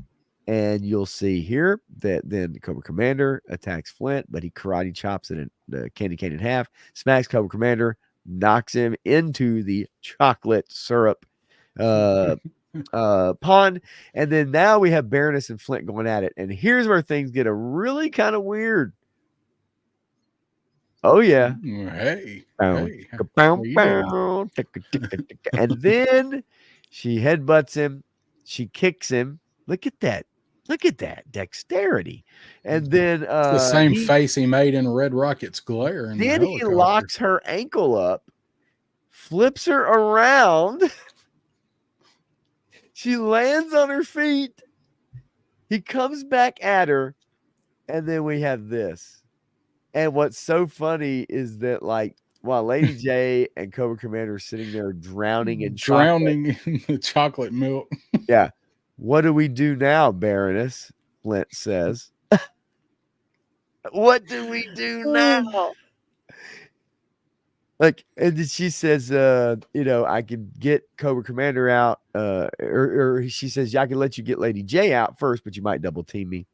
And you'll see here that then Cobra Commander attacks Flint, but he karate chops the candy cane in half, smacks Cobra Commander, knocks him into the chocolate syrup pond. And then now we have Baroness and Flint going at it. And here's where things get a really kind of weird. Oh, yeah. Hey. And then she headbutts him. She kicks him. Look at that. Dexterity. And then it's the same face he made in Red Rocket's glare. Then he locks her ankle up, flips her around. She lands on her feet. He comes back at her. And then we have this. And what's so funny is that, like, while Lady J and Cobra Commander are sitting there drowning in the chocolate milk. Yeah. What do we do now, Baroness? Flint says. What do we do now? Like, and then she says, I can get Cobra Commander out, or she says, I can let you get Lady J out first, but you might double team me.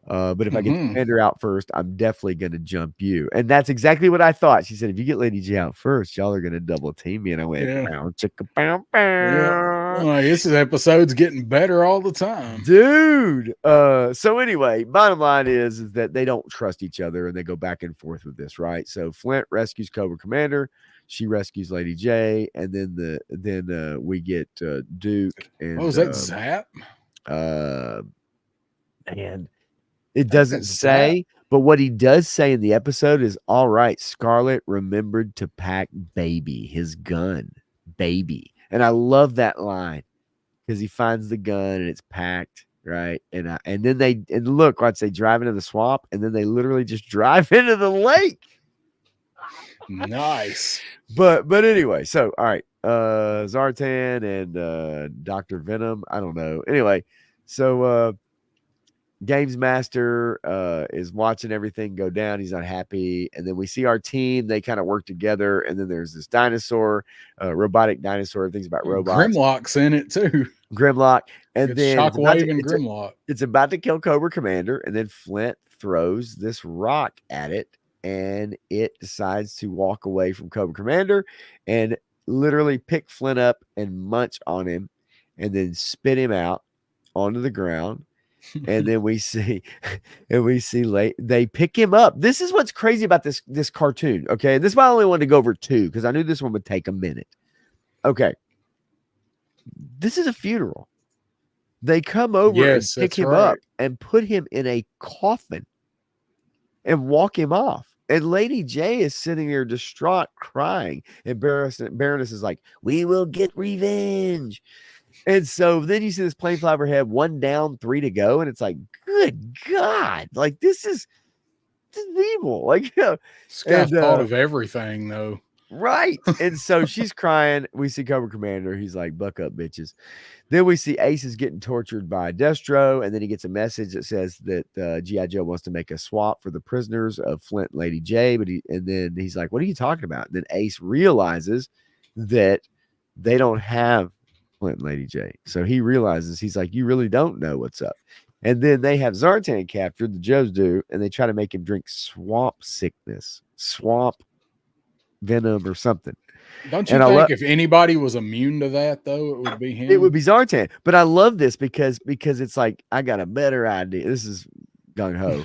But if I get Commander out first, I'm definitely going to jump you. And that's exactly what I thought. She said, if you get Lady J out first, y'all are going to double team me. And I went, bow, chicka, bow, bow. Yeah. This episode's getting better all the time. Dude. So anyway, bottom line is that they don't trust each other, and they go back and forth with this, right? So Flint rescues Cobra Commander. She rescues Lady J. And then we get Duke. And, what was that, Zap? And it doesn't say, but what he does say in the episode is, all right, Scarlet remembered to pack baby, his gun, baby. And I love that line because he finds the gun and it's packed, right? And then look, watch, they drive into the swamp, and then they literally just drive into the lake. Nice. But anyway, so all right, Zartan and Dr. Venom, I don't know. Anyway, so Games Master is watching everything go down. He's not happy. And then we see our team. They kind of work together. And then there's this dinosaur, robotic dinosaur. Things about robots. Grimlock's in it too. Grimlock. And it's then Shockwave and Grimlock. It's about to kill Cobra Commander. And then Flint throws this rock at it. And it decides to walk away from Cobra Commander and literally pick Flint up and munch on him and then spit him out onto the ground. And then we see, they pick him up. This is what's crazy about this cartoon. Okay, this is why I only wanted to go over 2 because I knew this one would take a minute. Okay, this is a funeral. They come over and Yes, pick that's him right. up and put him in a coffin and walk him off. And Lady J is sitting there distraught, crying. And Baroness is like, "We will get revenge." And so then you see this plane fly overhead, 1 down, 3 to go. And it's like, good God, like this is evil. Like, This guy and thought of everything, though. right. And so she's crying. We see Cobra Commander. He's like, "Buck up, bitches." Then we see Ace is getting tortured by Destro, and then he gets a message that says that G.I. Joe wants to make a swap for the prisoners of Flint and Lady J. And then he's like, "What are you talking about?" And then Ace realizes that they don't have Flint and Lady J. So he realizes, he's like, "You really don't know what's up." And then they have Zartan captured, the Joes do, and they try to make him drink swamp sickness, swamp venom or something. Don't you think if anybody was immune to that, though, it would be him? It would be Zartan. But I love this because it's like, I got a better idea. This is gung ho.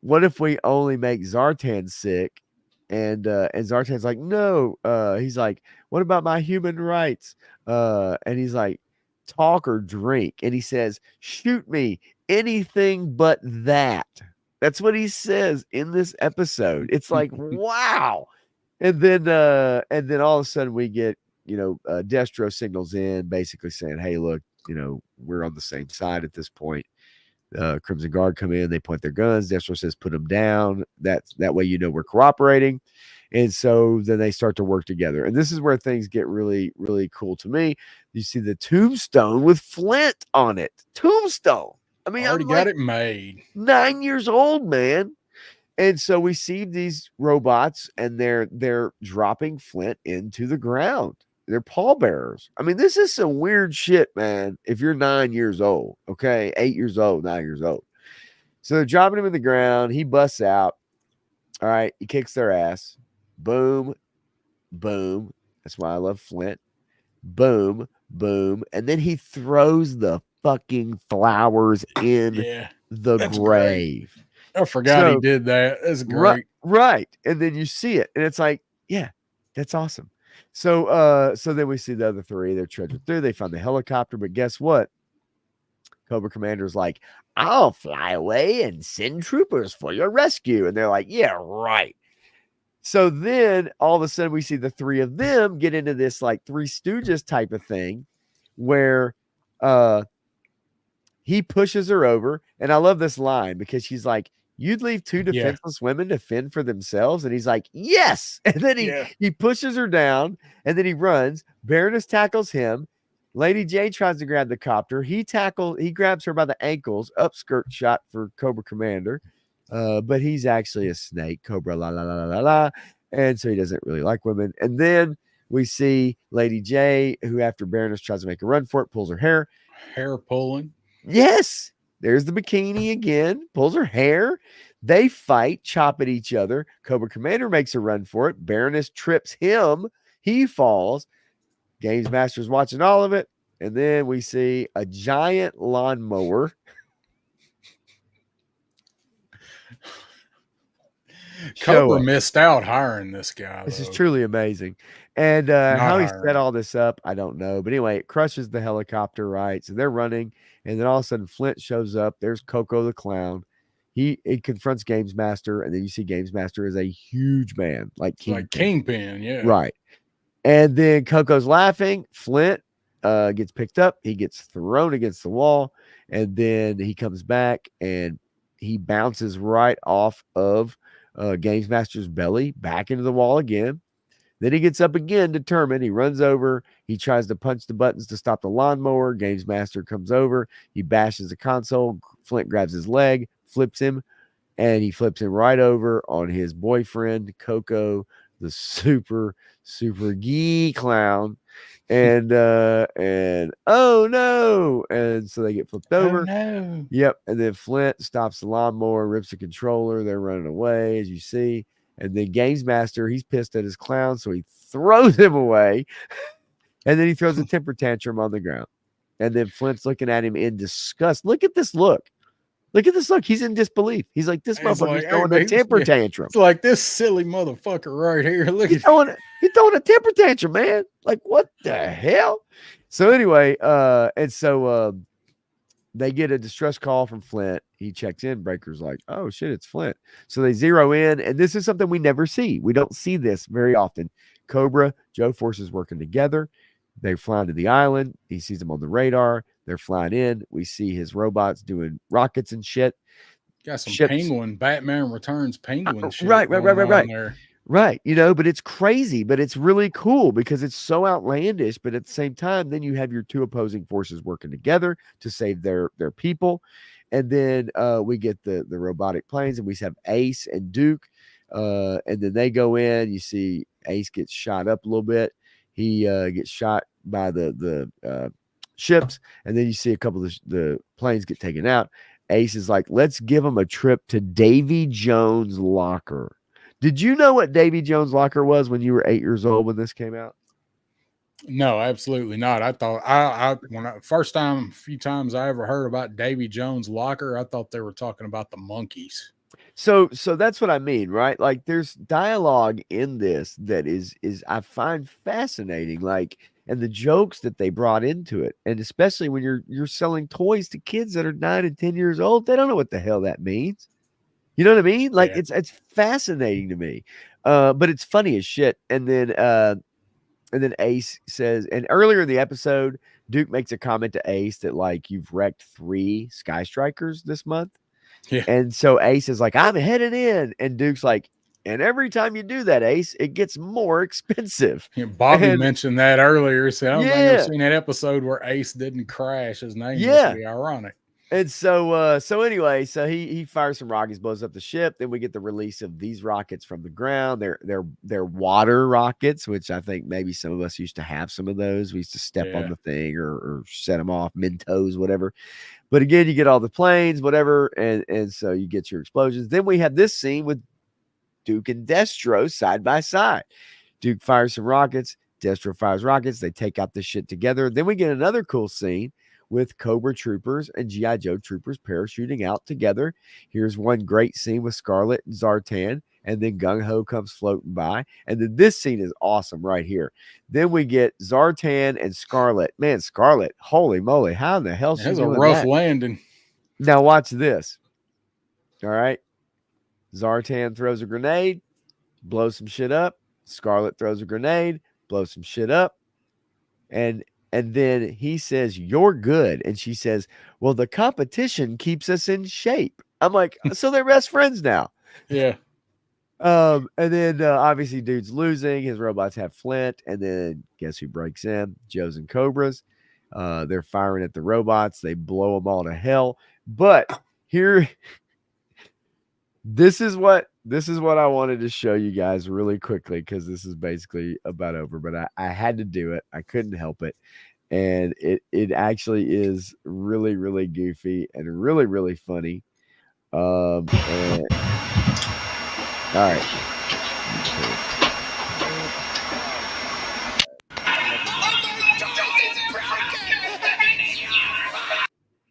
What if we only make Zartan sick? And Zartan's like, "No." He's like, "What about my human rights?" And he's like, "Talk or drink." And he says, "Shoot me, anything but that." That's what he says in this episode. It's like, wow. And then all of a sudden we get, Destro signals in basically saying, "Hey, look, we're on the same side at this point." Crimson Guard come in, they point their guns. Destro says, "Put them down." That way, we're cooperating. And so then they start to work together. And this is where things get really, really cool to me. You see the tombstone with Flint on it. Tombstone. I mean, already got it made. 9 years old, man. And so we see these robots, and they're dropping Flint into the ground. They're pallbearers. I mean, this is some weird shit, man. If you're 9 years old, okay, 8 years old, 9 years old. So they're dropping him in the ground. He busts out. All right, he kicks their ass. Boom, boom. That's why I love Flint. Boom, boom. And then he throws the fucking flowers in the grave. Great. I forgot he did that. That's great. Right. And then you see it, and it's like, yeah, that's awesome. So then we see the other 3. They're trudging through. They find the helicopter, but guess what? Cobra Commander's like, "I'll fly away and send troopers for your rescue." And they're like, "Yeah, right." So then all of a sudden we see the 3 of them get into this like Three Stooges type of thing where he pushes her over. And I love this line because she's like, "You'd leave 2 defenseless women to fend for themselves?" And he's like, "Yes." And then he pushes her down, and then he runs. Baroness tackles him. Lady J tries to grab the copter. He grabs her by the ankles, upskirt shot for Cobra Commander. But he's actually a snake, Cobra, la, la, la, la, la, la. And so he doesn't really like women. And then we see Lady J, who after Baroness tries to make a run for it, pulls her hair. Hair pulling. Yes. There's the bikini again, pulls her hair. They fight, chop at each other. Cobra Commander makes a run for it. Baroness trips him. He falls. Games Master's watching all of it. And then we see a giant lawnmower. Cobra missed out hiring this guy. This is truly amazing. And how he set all this up, I don't know. But anyway, it crushes the helicopter, right? So they're running. And then all of a sudden, Flint shows up. There's Coco the Clown. He confronts Games Master. And then you see Games Master is a huge man, like Kingpin, yeah. Right. And then Coco's laughing. Flint gets picked up. He gets thrown against the wall. And then he comes back and he bounces right off of Games Master's belly back into the wall again. Then he gets up again, determined. He runs over. He tries to punch the buttons to stop the lawnmower. Games Master comes over. He bashes the console. Flint grabs his leg, flips him, and he flips him right over on his boyfriend, Coco, the super geek clown. And oh no. And so they get flipped over. Oh, no. Yep. And then Flint stops the lawnmower, rips the controller. They're running away, as you see. And then Games Master, he's pissed at his clown, so he throws him away. And then he throws a temper tantrum on the ground. And then Flint's looking at him in disgust. Look at this look. Look at this. Look, he's in disbelief. He's like, this It's motherfucker's like, throwing a temper tantrum. It's like this silly motherfucker right here. Look He's at throwing a temper tantrum, man. Like, what the hell? So anyway, they get a distress call from Flint. He checks in. Breaker's like, oh shit, it's Flint. So they zero in, and this is something we never see. We don't see this very often. Cobra, Joe forces working together. They fly to the island. He sees them on the radar. They're flying in. We see his robots doing rockets and shit. got some Ships. penguin, Batman Returns penguin shit. Right. There. Right. But it's crazy, but it's really cool because it's so outlandish. But at the same time, then you have your two opposing forces working together to save their people. And then we get the robotic planes, and we have Ace and Duke. And then they go in. You see Ace gets shot up a little bit. He gets shot by the ships. And then you see a couple of the planes get taken out. Ace is like, let's give them a trip to Davy Jones' locker. Did you know what Davy Jones' locker was when you were 8 years old when this came out? No, absolutely not. I thought few times I ever heard about Davy Jones' locker, I thought they were talking about the monkeys. So that's what I mean, right? Like there's dialogue in this that is I find fascinating, like, and the jokes that they brought into it, and especially when you're selling toys to kids that are 9 and 10 years old, they don't know what the hell that means. You know what I mean? Like it's fascinating to me. But it's funny as shit. And then Ace says, and earlier in the episode, Duke makes a comment to Ace that like you've wrecked 3 Sky Strikers this month. Yeah. And so Ace is like, I'm headed in. And Duke's like, and every time you do that, Ace, it gets more expensive. Yeah, Bobby mentioned that earlier. He said, I don't think I've Yeah. seen that episode where Ace didn't crash. His name Yeah. must be ironic. And so anyway, so he fires some rockets, blows up the ship. Then we get the release of these rockets from the ground. They're water rockets, which I think maybe some of us used to have some of those. We used to step on the thing or set them off, Mentos, whatever. But again, you get all the planes, whatever, and so you get your explosions. Then we have this scene with Duke and Destro side by side. Duke fires some rockets, Destro fires rockets. They take out this shit together. Then we get another cool scene with Cobra troopers and G.I. Joe troopers parachuting out together. Here's one great scene with Scarlet and Zartan, and then Gung Ho comes floating by. And then this scene is awesome right here. Then we get Zartan and Scarlet. Man, Scarlet, holy moly, how in the hell That's a rough landing. Now watch this. All right. Zartan throws a grenade, blows some shit up. Scarlet throws a grenade, blows some shit up. And then he says, you're good. And she says, well, the competition keeps us in shape. I'm like, so they're best friends now. Yeah. And then obviously dude's losing. His robots have Flint. And then guess who breaks in? Joe's and Cobras. They're firing at the robots. They blow them all to hell. But here, this is what I wanted to show you guys really quickly, because this is basically about over, but I had to do it. I couldn't help it. And it actually is really, really goofy and really, really funny. All right.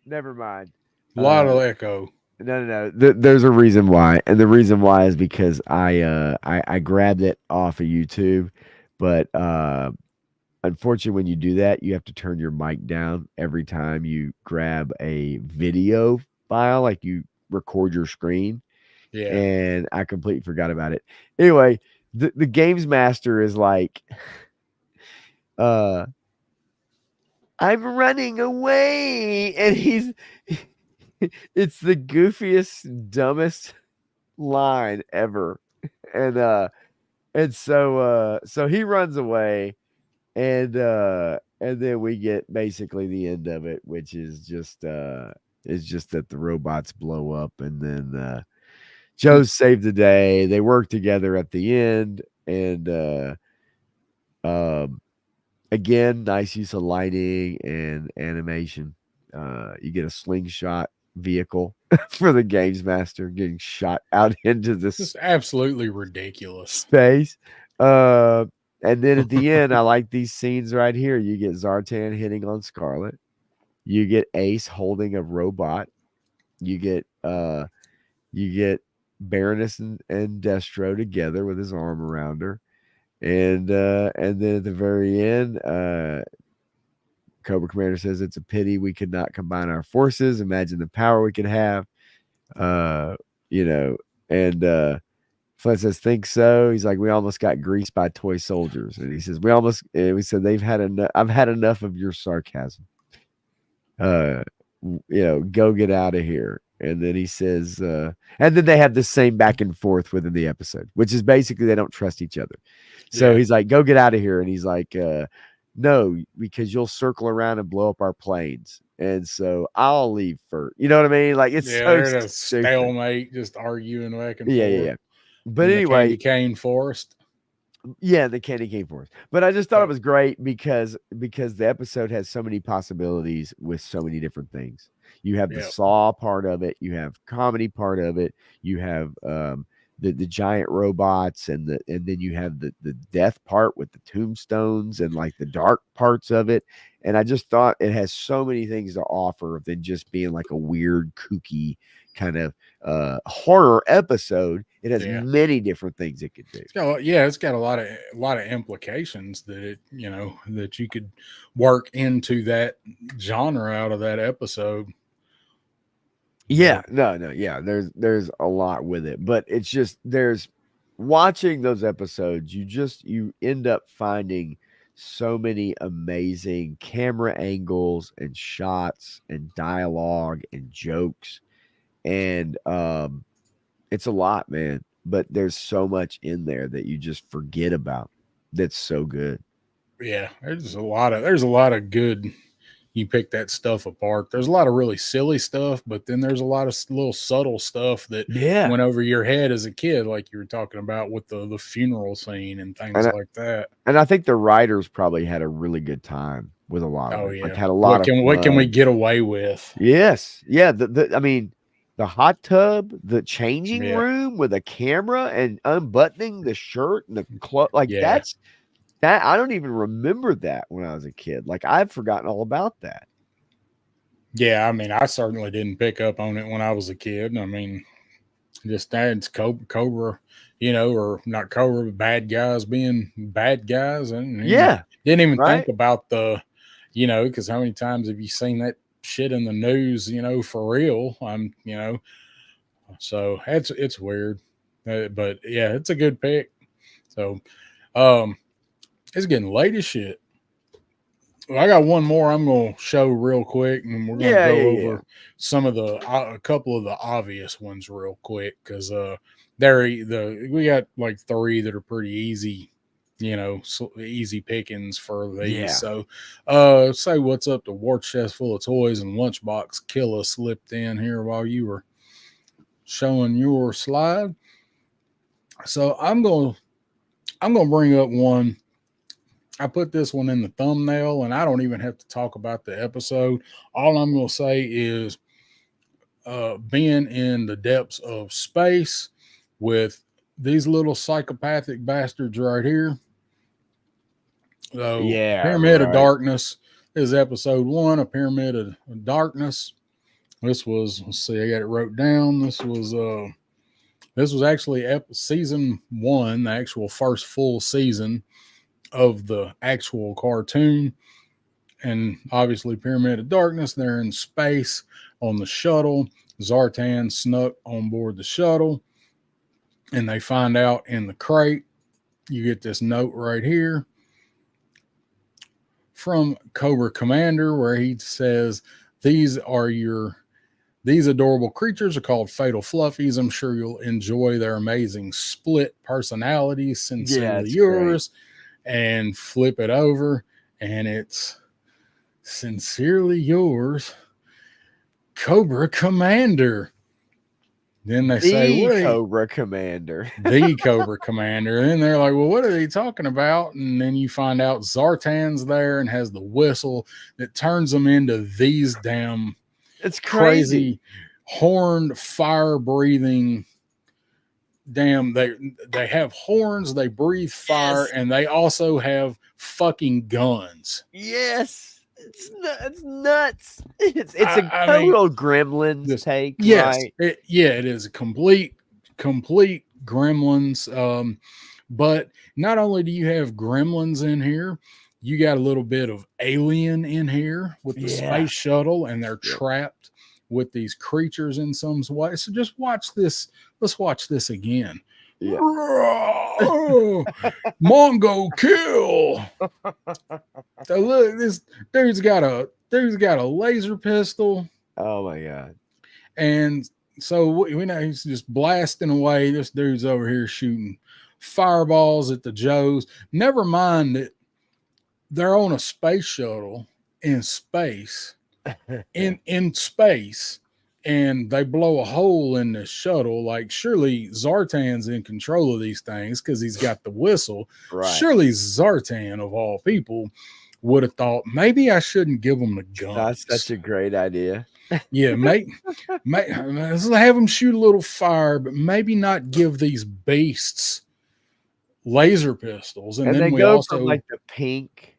Never mind. A lot of echo. No. There's a reason why, and the reason why is because I grabbed it off of YouTube, but unfortunately, when you do that, you have to turn your mic down every time you grab a video file, like you record your screen. Yeah, and I completely forgot about it. Anyway, the games master is like, I'm running away, and it's the goofiest, dumbest line ever. And so he runs away, and then we get basically the end of it, which is just that the robots blow up, and then Joe saved the day. They work together at the end, and again, nice use of lighting and animation. You get a slingshot vehicle for the games master getting shot out into this. It's absolutely ridiculous space. And then at the end, I like these scenes right here. You get Zartan hitting on Scarlet. You get Ace holding a robot. You get Baroness and Destro together with his arm around her. And then at the very end, Cobra Commander says it's a pity we could not combine our forces. Imagine the power we could have. You know, and Flint says, think so. He's like, we almost got greased by toy soldiers. And he says, we said they've had enough. I've had enough of your sarcasm. Go get out of here. And then he says, and then they have the same back and forth within the episode, which is basically they don't trust each other. So he's like, go get out of here. And he's like, no, because you'll circle around and blow up our planes. And so I'll leave first. You know what I mean? Like, it's they're so at a stupid. stalemate, just arguing back and forth. Yeah. But in anyway, the Candy Cane Forest. Yeah, the Candy Cane Forest. But I just thought it was great because the episode has so many possibilities with so many different things. You have the Saw part of it, you have comedy part of it, you have the giant robots, and then you have the death part with the tombstones and like the dark parts of it. And I just thought it has so many things to offer than just being like a weird, kooky kind of horror episode. It has many different things it could do. It's got a lot of implications that that you could work into that genre out of that episode. Yeah, there's a lot with it, but it's just there's watching those episodes, you end up finding so many amazing camera angles and shots and dialogue and jokes. And it's a lot, man, but there's so much in there that you just forget about. That's so good. Yeah, there's a lot of good. You pick that stuff apart. There's a lot of really silly stuff, but then there's a lot of little subtle stuff that went over your head as a kid, like you were talking about with the funeral scene and things like that. And I think the writers probably had a really good time with a lot of it. Like, had a lot of fun. What can we get away with? Yes. Yeah. I mean, the hot tub, the changing room with a camera and unbuttoning the shirt and the clothes. Like, that I don't even remember that when I was a kid. Like, I've forgotten all about that. Yeah, I mean, I certainly didn't pick up on it when I was a kid. I mean, just that's Cobra, or not Cobra, but bad guys being bad guys. And didn't even think about because how many times have you seen that shit in the news, for real? So it's weird. But yeah, it's a good pick. So, it's getting late as shit. Well, I got one more I'm going to show real quick, and we're going to go over some of a couple of the obvious ones real quick, because we got like three that are pretty easy, easy pickings for these. Yeah. So, say what's up to War Chest Full of Toys and Lunchbox Killer slipped in here while you were showing your slide. So I'm going to bring up one. I put this one in the thumbnail, and I don't even have to talk about the episode. All I'm going to say is being in the depths of space with these little psychopathic bastards right here. So, Pyramid of Darkness is episode 1, A Pyramid of Darkness. This was, let's see, I got it wrote down. This was actually season 1, the actual first full season of the actual cartoon. And obviously Pyramid of Darkness, they're in space on the shuttle. Zartan snuck on board the shuttle, and they find out in the crate, you get this note right here from Cobra Commander where he says, these adorable creatures are called Fatal Fluffies. I'm sure you'll enjoy their amazing split personalities. Sincerely yours. Great. And flip it over, and it's sincerely yours, Cobra Commander. Then they say, Cobra Commander. The Cobra Commander. And then they're like, well, what are they talking about? And then you find out Zartan's there and has the whistle that turns them into these damn it's crazy horned, fire-breathing damn, they have horns, they breathe fire, and they also have fucking guns. Yes. It's nuts. It's a I mean, total Gremlins take, yes, right? it is a complete Gremlins. But not only do you have Gremlins in here, you got a little bit of Alien in here with the space shuttle, and they're trapped with these creatures in some way. So just watch this. Let's watch this again. Yeah. Mongo kill. So look, this dude's got a laser pistol, Oh my god. and so we know he's just blasting away. This dude's over here shooting fireballs at the Joes. Never mind that they're on a space shuttle in space, in space, and they blow a hole in the shuttle. Like, surely Zartan's in control of these things because he's got the whistle. Right. Surely Zartan, of all people, would have thought maybe I shouldn't give them the guns. That's such a great idea. Yeah, let's have them shoot a little fire, but maybe not give these beasts laser pistols. And then they we go also from like the pink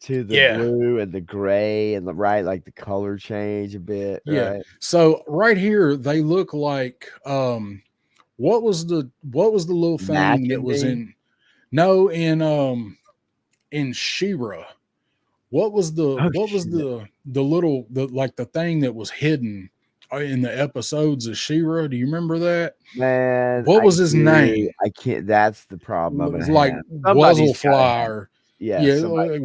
to the blue and the gray and the like the color change a bit. Yeah. Right? So right here they look like what was the little thing that was in She-Ra? What was the little like the thing that was hidden in the episodes of She-Ra? Do you remember that? Man, What was his name? I can't. That's the problem. It was like Wuzzlefly or like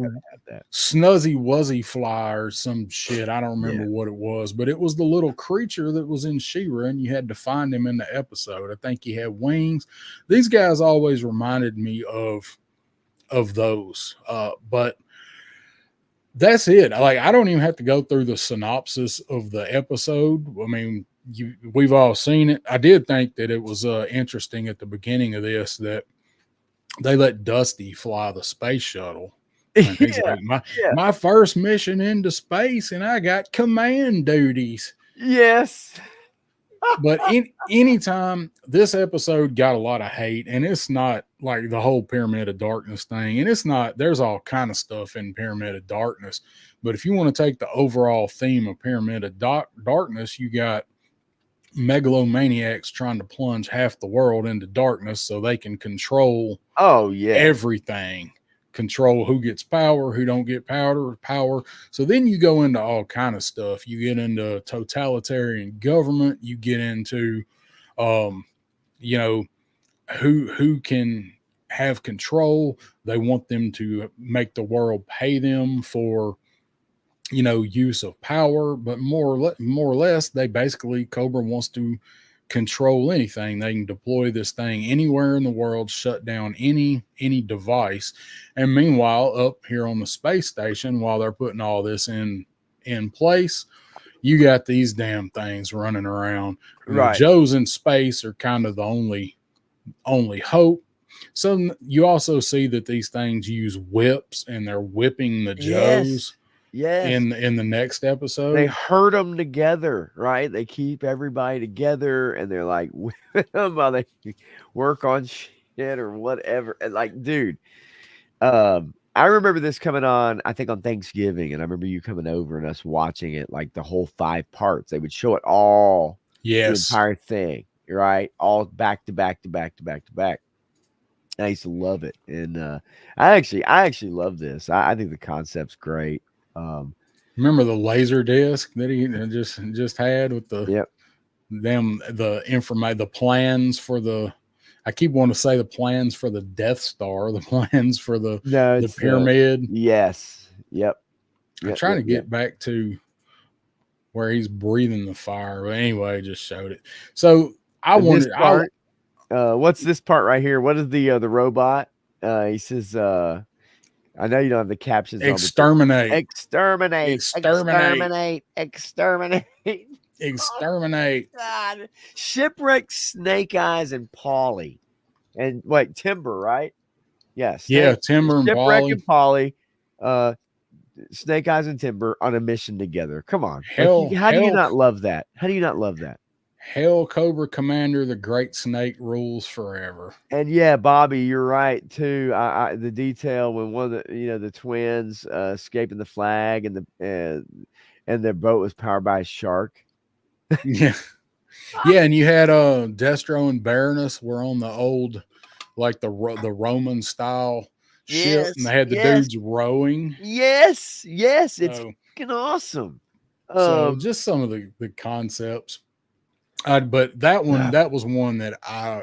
Snuzzy Wuzzy Fly or some shit. I don't remember what it was, but it was the little creature that was in She-Ra, and you had to find him in the episode. I think he had wings. These guys always reminded me of those, but that's it. Like, I don't even have to go through the synopsis of the episode. I mean, we've all seen it. I did think that it was interesting at the beginning of this that they let Dusty fly the space shuttle. And he's like, my first mission into space, and I got command duties. Yes. But anytime this episode got a lot of hate, and it's not like the whole Pyramid of Darkness thing, and it's not, there's all kind of stuff in Pyramid of Darkness. But if you want to take the overall theme of Pyramid of Darkness, you got megalomaniacs trying to plunge half the world into darkness so they can control everything, control who gets power, who don't get power. So then you go into all kind of stuff. You get into totalitarian government, you get into who can have control. They want them to make the world pay them for use of power, but more or less, they basically, Cobra wants to control anything. They can deploy this thing anywhere in the world, shut down any device. And meanwhile, up here on the space station, while they're putting all this in place, you got these damn things running around. Right. The Joes in space are kind of the only hope. So you also see that these things use whips, and they're whipping the Joes. Yes. In the next episode, they herd them together, right? They keep everybody together, and they're like while they work on shit or whatever. And like, dude, I remember this coming on, I think on Thanksgiving, and I remember you coming over and us watching it, like the whole 5 parts. They would show it all, the entire thing, right? All back to back to back to back to back. I used to love it, and I actually love this. I think the concept's great. Remember the laser disc that he just had with the the plans for the, I keep wanting to say the plans for the Death Star, the plans for the pyramid. Yes. Yep. I'm trying to get back to where he's breathing the fire. But anyway, just showed it. So what's this part right here? What is the robot? He says, I know you don't have the captions. Exterminate. Exterminate. Exterminate. Exterminate. Exterminate. Exterminate. Oh, God. Shipwreck, Snake Eyes, and Polly. And wait, Timber, right? Yes. Timber and Shipwreck Polly. And Polly. Snake Eyes and Timber on a mission together. Come on. How do you not love that? How do you not love that? Hail Cobra Commander, the Great Snake rules forever. And yeah, Bobby, you're right too. The detail when one of the twins escaping the flag and their boat was powered by a shark. Yeah. Yeah, and you had Destro and Baroness were on the old, like the Roman style ship, and Yes, they had the yes, dudes rowing. yes, yes. It's So, fucking awesome. so just some of the concepts. But that was one that I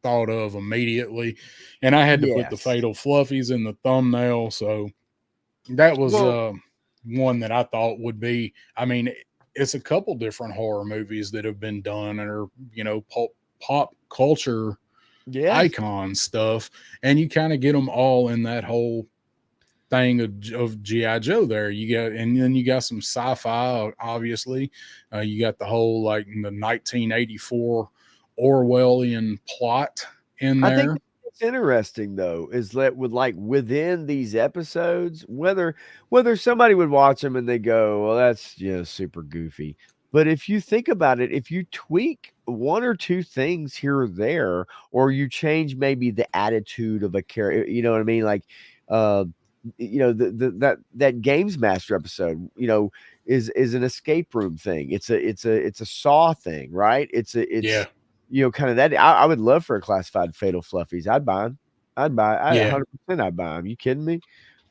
thought of immediately, and I had to put the Yes. Fatal Fluffies in the thumbnail. So that was Well, one that I thought would be. I mean, it's a couple different horror movies that have been done and are pop culture yes. icon stuff, and you kind of get them all in that whole thing of GI Joe. There you got, and then you got some sci-fi. Obviously, you got the whole like the 1984 Orwellian plot in I think there. what's interesting though is that with like within these episodes, whether somebody would watch them and they go, "Well, that's super goofy," but if you think about it, if you tweak one or two things here or there, or you change maybe the attitude of a character, you know what I mean? Like, uh, that Games Master episode, is an escape room thing. It's a Saw thing, right? Yeah, Kind of that. I would love for a classified Fatal Fluffies. I'd buy them. I yeah. 100% I'd buy them. You kidding me?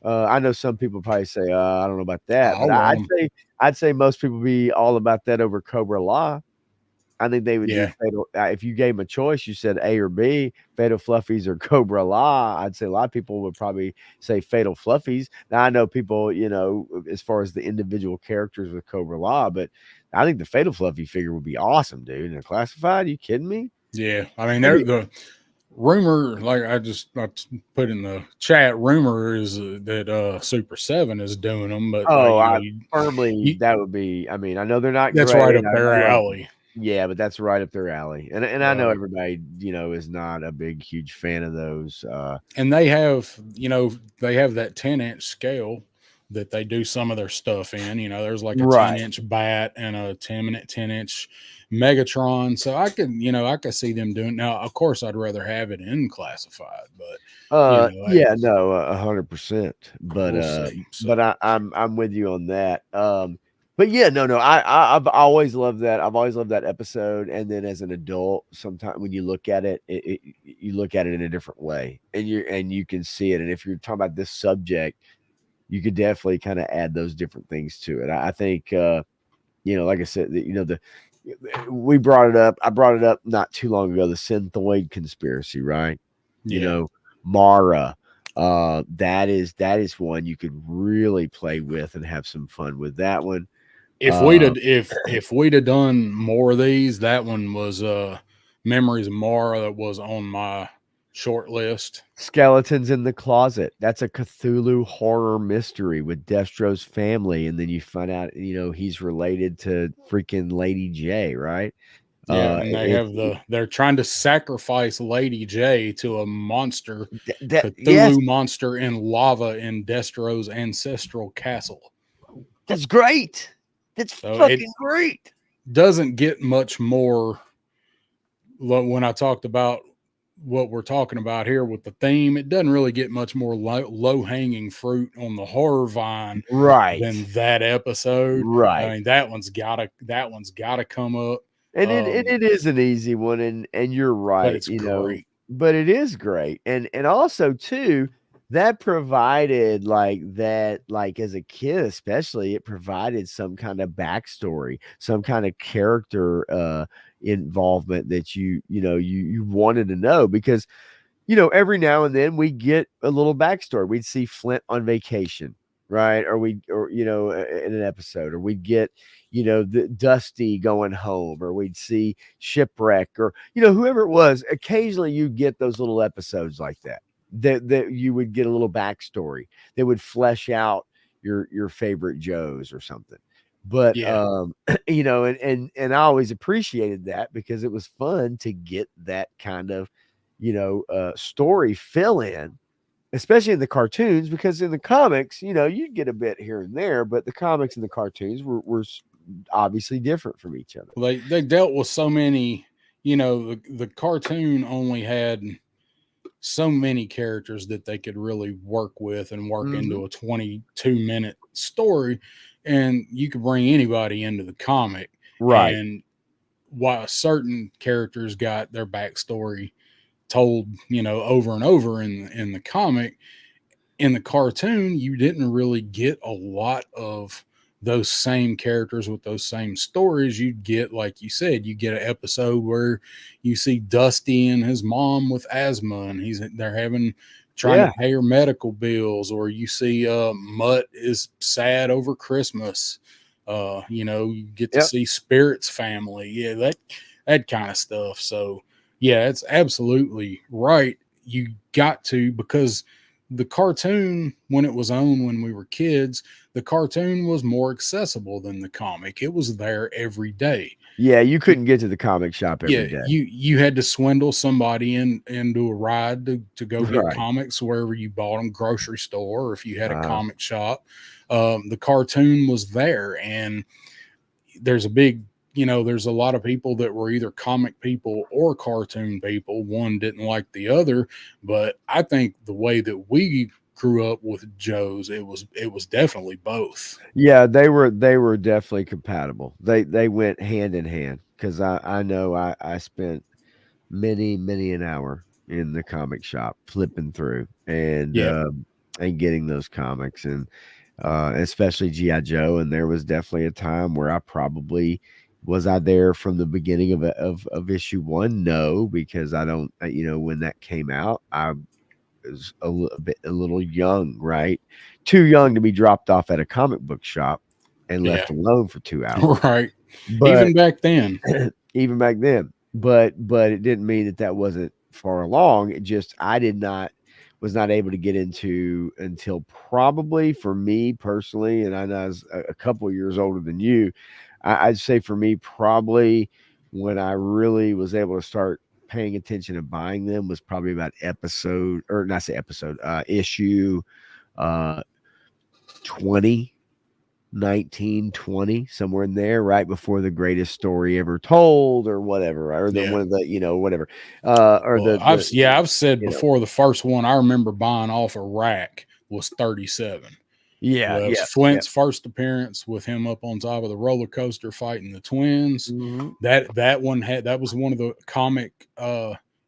I know some people probably say, I don't know about that, I but want them. I'd say most people be all about that over Cobra Law. I think they would do Yeah, Fatal. If you gave them a choice, you said A or B, Fatal Fluffies or Cobra Law. I'd say a lot of people would probably say Fatal Fluffies. Now I know people, as far as the individual characters with Cobra Law, but I think the Fatal Fluffy figure would be awesome, dude. And they're classified. You kidding me? yeah. I mean, That'd be the rumor, like I put in the chat, rumor is that Super 7 is doing them, but Oh, you know, I firmly that would be. I mean, I know they're not that's right great. up I their love alley. Yeah, but that's right up their alley. And I know Uh, everybody, is not a big huge fan of those. and they have, they have that 10-inch scale that they do some of their stuff in. There's like a Right. 10-inch bat and a 10-inch Megatron. So I could see them doing. Now, of course, I'd rather have it in classified, but hey, Yeah, no, 100%. But we'll see. but So I'm with you on that. But yeah, no, I've always loved that. I've always loved that episode. And then as an adult, sometimes when you look at it, you look at it in a different way, and you can see it. And if you're talking about this subject, you could definitely kind of add those different things to it. I think, like I said, we brought it up. I brought it up not too long ago, the Synthoid conspiracy, right? yeah. Mara. That is one you could really play with and have some fun with that one. If we'd have done more of these, that one was Memories of Mara that was on my short list. Skeletons in the Closet. That's a Cthulhu horror mystery with Destro's family, and then you find out, he's related to freaking Lady J, right? Yeah, and they It, have they're trying to sacrifice Lady J to a monster, yes, Cthulhu monster in lava in Destro's ancestral castle. that's great. That's So it fucking great. doesn't get much more. When I talked about what we're talking about here with the theme, it doesn't really get much more low hanging fruit on the horror vine than Right. that episode. I Right. mean, that one's gotta come up. And it is an easy one, and you're But right, it's great. but it is great. And also too, that provided like as a kid, especially, it provided some kind of backstory, some kind of character involvement that you wanted to know, because every now and then we get a little backstory. We'd see Flint on vacation, right? In an episode, or we'd get, the Dusty going home, or we'd see Shipwreck, or, whoever it was. Occasionally you get those little episodes like that you would get a little backstory that would flesh out your favorite Joes or something. But Yeah. and I always appreciated that, because it was fun to get that kind of story fill in, especially in the cartoons, because in the comics, you get a bit here and there, but the comics and the cartoons were obviously different from each other. They dealt with so many, the cartoon only had so many characters that they could really work with and work into a 22-minute story, and you could bring anybody into the comic. Right. And while certain characters got their backstory told, over and over in the comic, in the cartoon, you didn't really get a lot of those same characters with those same stories. You'd get, like you said, you get an episode where you see Dusty and his mom with asthma, and they're trying to pay her medical bills, or you see Mutt is sad over Christmas. You get to see Spirit's family. Yeah, that kind of stuff. So yeah, it's absolutely right. You got to, because the cartoon, when it was on when we were kids, the cartoon was more accessible than the comic. It was there every day. Yeah, you couldn't get to the comic shop every day. You had to swindle somebody into a ride to go get comics wherever you bought them, grocery store, or if you had a comic shop. The cartoon was there, and there's a lot of people that were either comic people or cartoon people. One didn't like the other, but I think the way that we grew up with Joe's, it was definitely both. Yeah, they were definitely compatible. They went hand in hand, because I know I spent many an hour in the comic shop flipping through and getting those comics, and especially G.I. Joe. And there was definitely a time where I probably was I there from the beginning of issue 1? No, because I don't, when that came out, I was a little young, right? Too young to be dropped off at a comic book shop and left alone for 2 hours. Right. But even back then, but it didn't mean that wasn't far along. It just, was not able to get into until probably, for me personally, and I know I was a couple of years older than you, I'd say for me, probably when I really was able to start paying attention and buying them was probably about issue 20, 19, 20, somewhere in there, right before the greatest story ever told, or whatever, or one of the, whatever. I've said before, the first one I remember buying off a rack was 37. Yeah, it was Flint's first appearance with him up on top of the roller coaster fighting the twins. That was one of the comic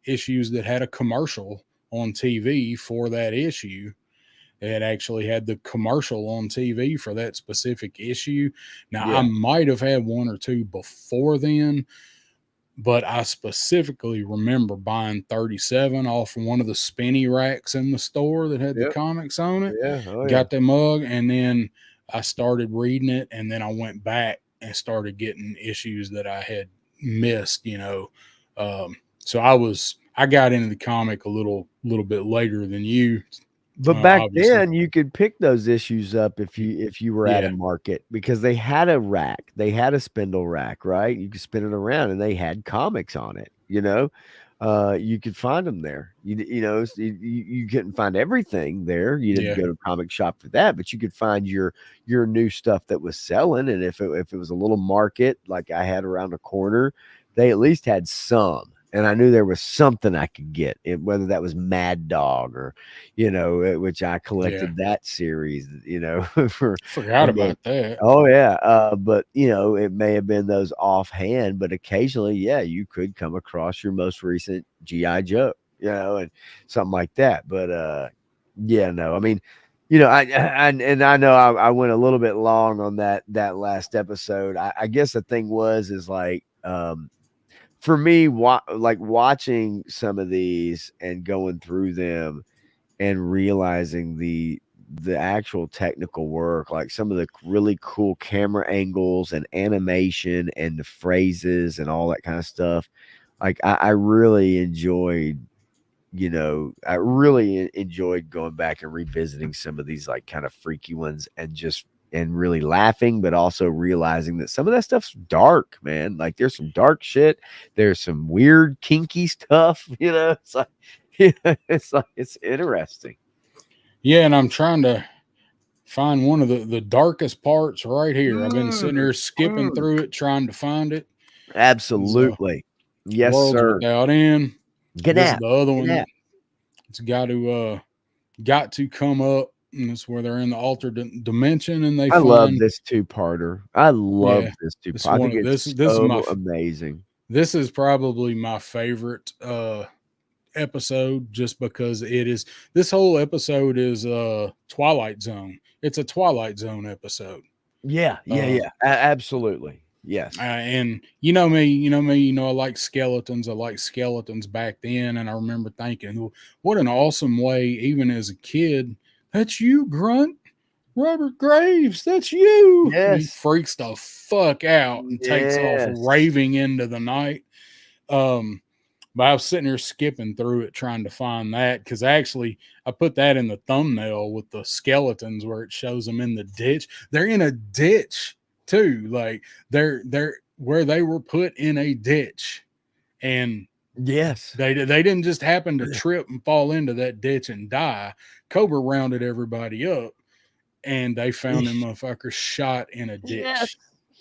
issues that had a commercial on TV for that issue. It actually had the commercial on TV for that specific issue. Now, I might have had one or two before then, but I specifically remember buying 37 off one of the spinny racks in the store that had the comics on it. Got the mug, and then I started reading it, and then I went back and started getting issues that I had missed, so I got into the comic a little bit later than you. But back then, you could pick those issues up if you were at a market, because they had a rack, they had a spindle rack, right? You could spin it around, and they had comics on it. You could find them there. You couldn't find everything there. You didn't go to a comic shop for that, but you could find your new stuff that was selling. And if it was a little market like I had around the corner, they at least had some. And I knew there was something I could get, whether that was Mad Dog or, which I collected that series, forgot about that. Oh yeah. But it may have been those offhand, but occasionally, you could come across your most recent G.I. Joe, and something like that. But, I mean, I know I went a little bit long on that last episode. I guess the thing is like, for me, like watching some of these and going through them and realizing the actual technical work, like some of the really cool camera angles and animation and the phrases and all that kind of stuff. Like I really enjoyed, going back and revisiting some of these like kind of freaky ones, and really laughing, but also realizing that some of that stuff's dark, man. Like there's some dark shit. There's some weird kinky stuff, it's like, it's interesting. Yeah. And I'm trying to find one of the darkest parts right here. I've been sitting here skipping through it, trying to find it. Absolutely. Yes, Worlds sir. Without End. Get This out. is the other Get one. out. It's got to come up. And that's where they're in the altered dimension, and they I love find this two-parter. I love this this two-part. I one. think it's This is so my amazing. this is probably my favorite episode, just because it is. This whole episode is Twilight Zone. It's a Twilight Zone episode. Yeah. Absolutely. Yes. And you know me, I like skeletons. I like skeletons back then, and I remember thinking, what an awesome way, even as a kid. That's you, Grunt. Robert Graves, that's you. Yes. He freaks the fuck out and takes off raving into the night. But I was sitting here skipping through it trying to find that, because actually I put that in the thumbnail with the skeletons where it shows them in the ditch. They're in a ditch too. Like they're where they were put in a ditch. And yes, they didn't just happen to trip and fall into that ditch and die. Cobra rounded everybody up, and they found them motherfuckers shot in a ditch.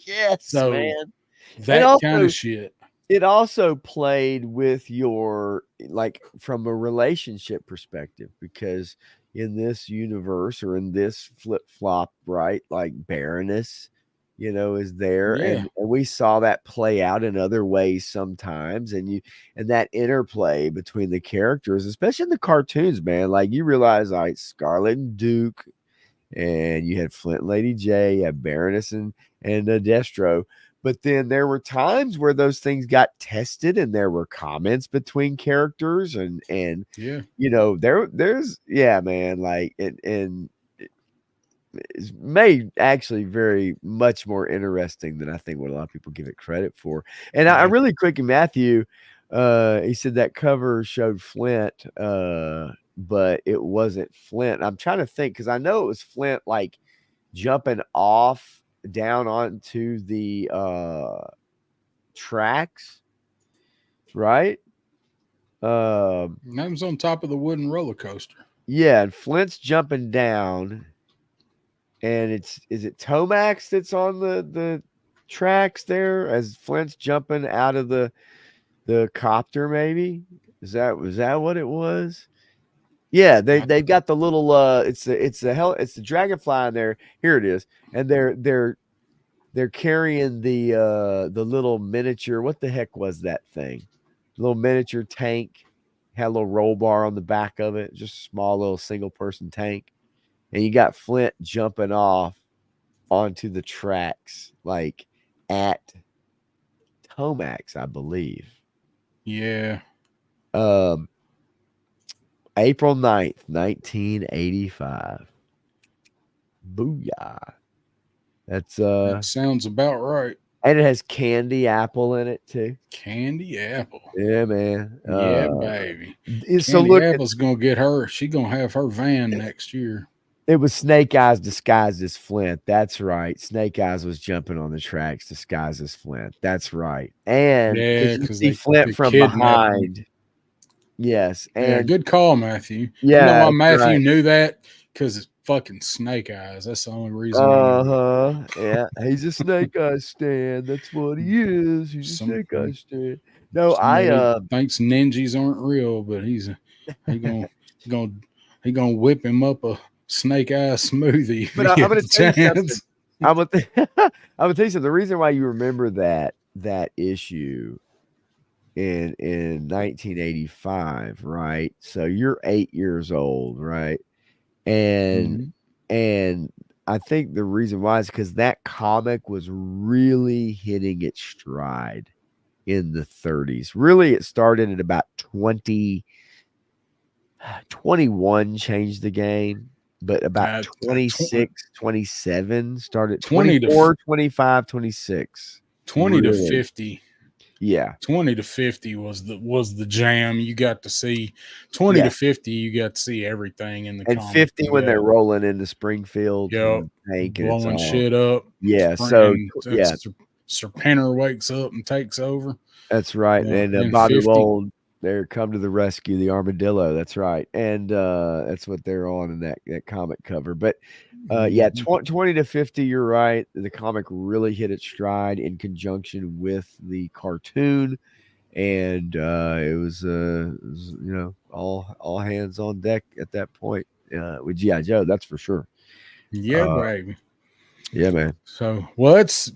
Yes, so man. That kind of shit. It also played with your, like, from a relationship perspective, because in this universe, or in this flip-flop, right, like Baroness, is there, and we saw that play out in other ways sometimes, and that interplay between the characters, especially in the cartoons, man. Like, you realize, like, Scarlet and Duke, and you had Flint and Lady J, you had Baroness and Destro. But then there were times where those things got tested, and there were comments between characters, and there's man, like and it's made actually very much more interesting than I think what a lot of people give it credit for. And I really quick, Matthew, he said that cover showed Flint, but it wasn't Flint. I'm trying to think, because I know it was Flint, like, jumping off down onto the tracks, right? That was on top of the wooden roller coaster. Yeah, and Flint's jumping down, and is it Tomax that's on the tracks there as Flint's jumping out of the copter? Maybe was that what it was? Yeah, they've got the little it's the dragonfly in there. Here it is, and they're carrying the little miniature. What the heck was that thing? Little miniature tank, had a little roll bar on the back of it, just a small little single person tank, and you got Flint jumping off onto the tracks, like at Tomax, I believe. Yeah. April 9th, 1985. Booyah. That sounds about right. And it has candy apple in it too. Candy apple. Yeah, man. Yeah, baby. So Candy look, Apple's gonna get her. She's gonna have her van next year. It was Snake Eyes disguised as Flint. That's right. Snake Eyes was jumping on the tracks disguised as Flint. That's right. And you see Flint from behind. Yes. And good call, Matthew. Yeah. You know why Matthew knew that? Because it's fucking Snake Eyes. That's the only reason. Yeah. He's a Snake Eyes stand. That's what he is. He's a Snake Eyes stand. No, thinks ninjas aren't real, but he gonna whip him up a Snake Eye smoothie. But I'm gonna tell you something. I'm gonna tell you something. The reason why you remember that issue in 1985, right? So you're 8 years old, right? And I think the reason why is because that comic was really hitting its stride in the 30s. Really, it started at about 21 changed the game, but about 26, 27 started 24, 25, 26. 20 to 50. Yeah. 20 to 50 was the jam. You got to see 20 to 50, you got to see everything in the and 50 when they're rolling into Springfield, blowing shit up. Yeah. Serpentor wakes up and takes over. That's right. And Bobby Roll They're come to the rescue, the armadillo. That's right, and that's what they're on in that comic cover. But yeah, 20 to 50. You're right. The comic really hit its stride in conjunction with the cartoon, and it was all hands on deck at that point with GI Joe. That's for sure. Yeah, baby. Yeah, man. So, well, it's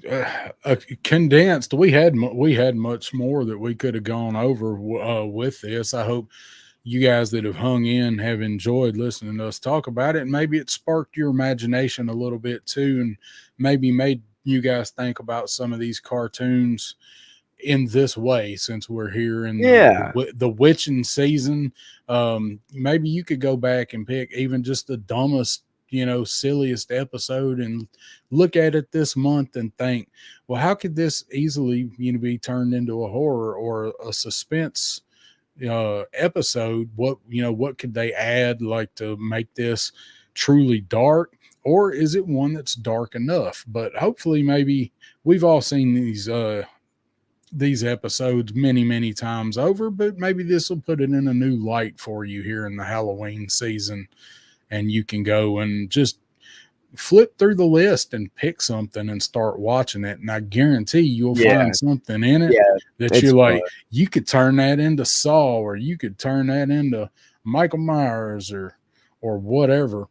condensed. We had much more that we could have gone over with this. I hope you guys that have hung in have enjoyed listening to us talk about it, and maybe it sparked your imagination a little bit too, and maybe made you guys think about some of these cartoons in this way. Since we're here in the witching season, maybe you could go back and pick even just the dumbest, silliest episode and look at it this month and think, well, how could this easily be turned into a horror or a suspense episode? What could they add like to make this truly dark, or is it one that's dark enough? But hopefully, maybe we've all seen these episodes many times over, but maybe this will put it in a new light for you here in the Halloween season, and you can go and just flip through the list and pick something and start watching it. And I guarantee you'll find something in it that you're like, you could turn that into Saw, or you could turn that into Michael Myers or whatever.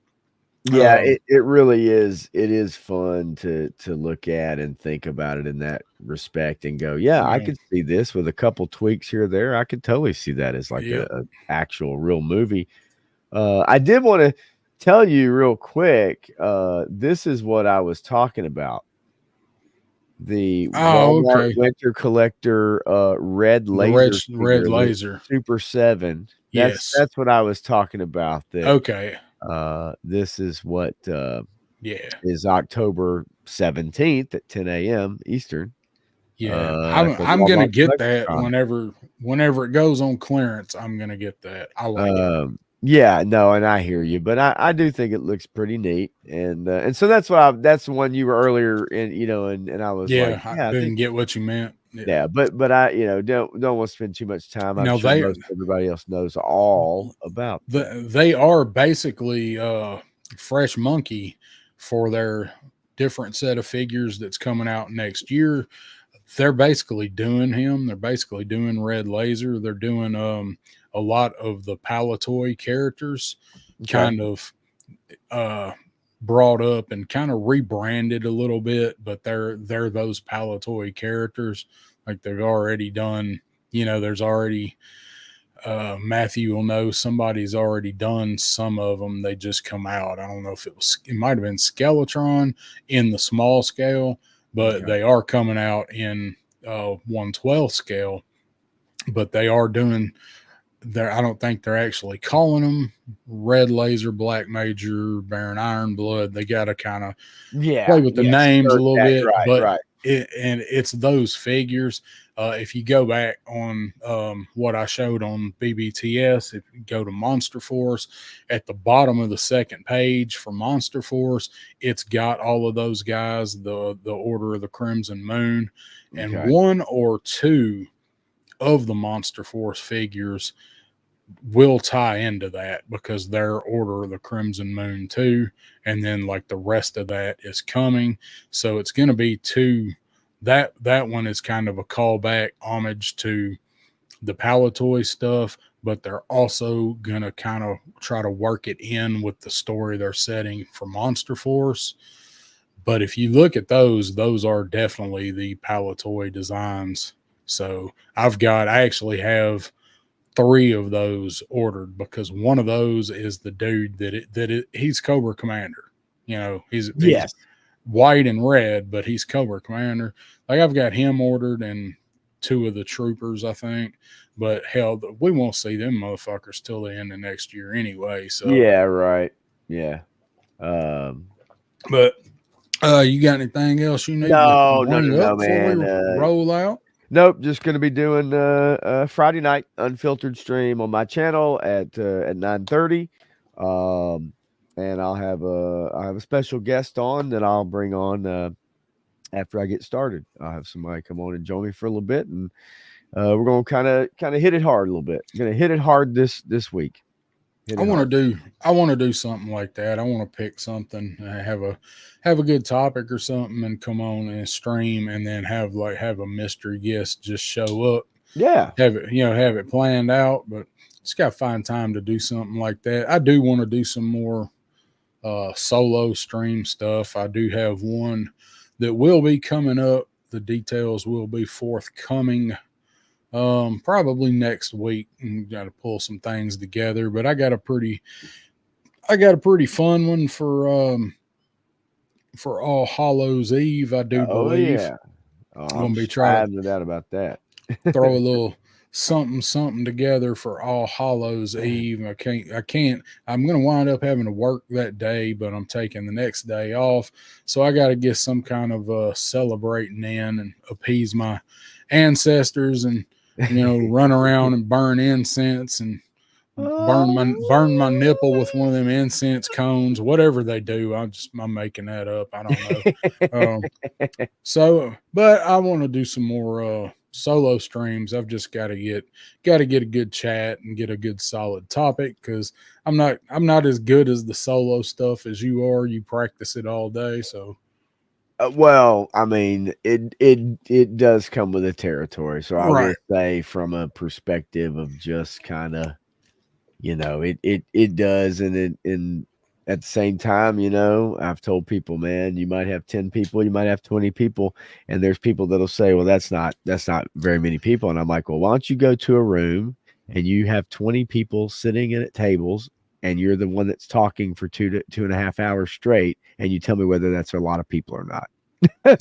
Yeah, it really is. It is fun to look at and think about it in that respect and go, I could see this with a couple tweaks here or there. I could totally see that as like a actual real movie. I did want to tell you real quick. This is what I was talking about. The Walmart Winter Collector Red Laser Super 7. That's what I was talking about. This is what is October 17th at 10 a.m. Eastern. I'm gonna get that whenever it goes on clearance. I'm gonna get that. I like it. Yeah, no, and I hear you, but I do think it looks pretty neat, and so that's that's the one you were earlier in, and I was like, I didn't get what you meant. Yeah, but I don't want to spend too much time. I'm sure most everybody else knows all about they are basically Fresh Monkey for their different set of figures that's coming out next year. They're basically doing him. They're basically doing Red Laser. They're doing a lot of the Palatoy characters, kind of brought up and kind of rebranded a little bit, but they're those Palatoy characters. Like they've already done, there's already Matthew will know somebody's already done some of them. They just come out. I don't know if it might have been Skeletron in the small scale, but they are coming out in 1/12 scale. But they are doing I don't think they're actually calling them Red Laser, Black Major, Baron Iron Blood. They got to kind of play with the names a little bit, but it's those figures. If you go back on what I showed on BBTS, if you go to Monster Force, at the bottom of the second page for Monster Force, it's got all of those guys, the Order of the Crimson Moon, and one or two of the Monster Force figures will tie into that because they're Order of the Crimson Moon too, and then like the rest of that is coming. So it's going to be two. That one is kind of a callback homage to the Palatoy stuff, but they're also going to kind of try to work it in with the story they're setting for Monster Force. But if you look at those are definitely the Palatoy designs. So I actually have 3 of those ordered because one of those is the dude he's Cobra Commander. He's white and red, but he's Cobra Commander. Like I've got him ordered and 2 of the troopers, I think. But hell, we won't see them motherfuckers till the end of next year anyway. So yeah, right, yeah. But you got anything else you need? No, man. Roll out. Nope, just going to be doing a Friday night unfiltered stream on my channel at 9:30, and I'll have a special guest on that I'll bring on after I get started. I'll have somebody come on and join me for a little bit, and we're gonna kind of hit it hard a little bit. Gonna hit it hard this week. I want to do something like that. I want to pick something, have a good topic or something, and come on and stream, and then have a mystery guest just show up. Yeah. Have it planned out, but just got to find time to do something like that. I do want to do some more solo stream stuff. I do have one that will be coming up. The details will be forthcoming probably next week, and got to pull some things together, but I got a pretty fun one for All Hallows Eve, I do believe. Yeah. I'm gonna be I trying have no doubt about that. throw a little something together for All Hallows Eve. I'm gonna wind up having to work that day, but I'm taking the next day off, so I got to get some kind of celebrating in and appease my ancestors, and run around and burn incense and burn my nipple with one of them incense cones, whatever they do. I'm making that up. I don't know. But I want to do some more solo streams. I've just got to get a good chat and get a good solid topic, because I'm not as good as the solo stuff as you are. You practice it all day, so. Well, I mean, it does come with the territory. So I will say, from a perspective of just kind of, it does, and at the same time, I've told people, man, you might have 10 people, you might have 20 people, and there's people that'll say, well, that's not very many people, and I'm like, well, why don't you go to a room and you have 20 people sitting at tables, and you're the one that's talking for 2.5 hours straight, and you tell me whether that's a lot of people or not.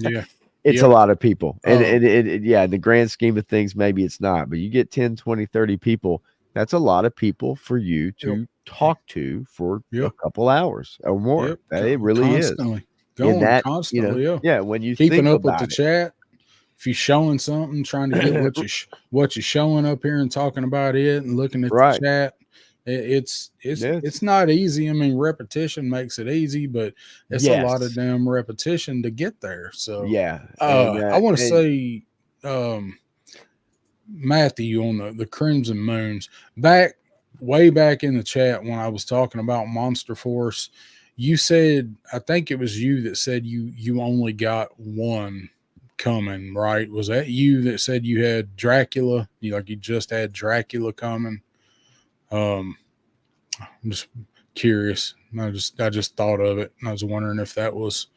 Yeah. It's a lot of people. And in the grand scheme of things, maybe it's not, but you get 10, 20, 30 people. That's a lot of people for you to talk to for a couple hours or more. It really constantly. is. Going constantly. When you keeping think up about with the chat, if you're showing something, trying to get what you're showing up here and talking about it and looking at the chat, it's not easy. I mean, repetition makes it easy, but it's a lot of damn repetition to get there. So I want to say, Matthew, on the Crimson Moons, way back in the chat when I was talking about Monster Force, you said, I think it was you that said you only got one coming, right? Was that you that said you had Dracula? You just had Dracula coming? I'm just curious. I just thought of it, and I was wondering if that was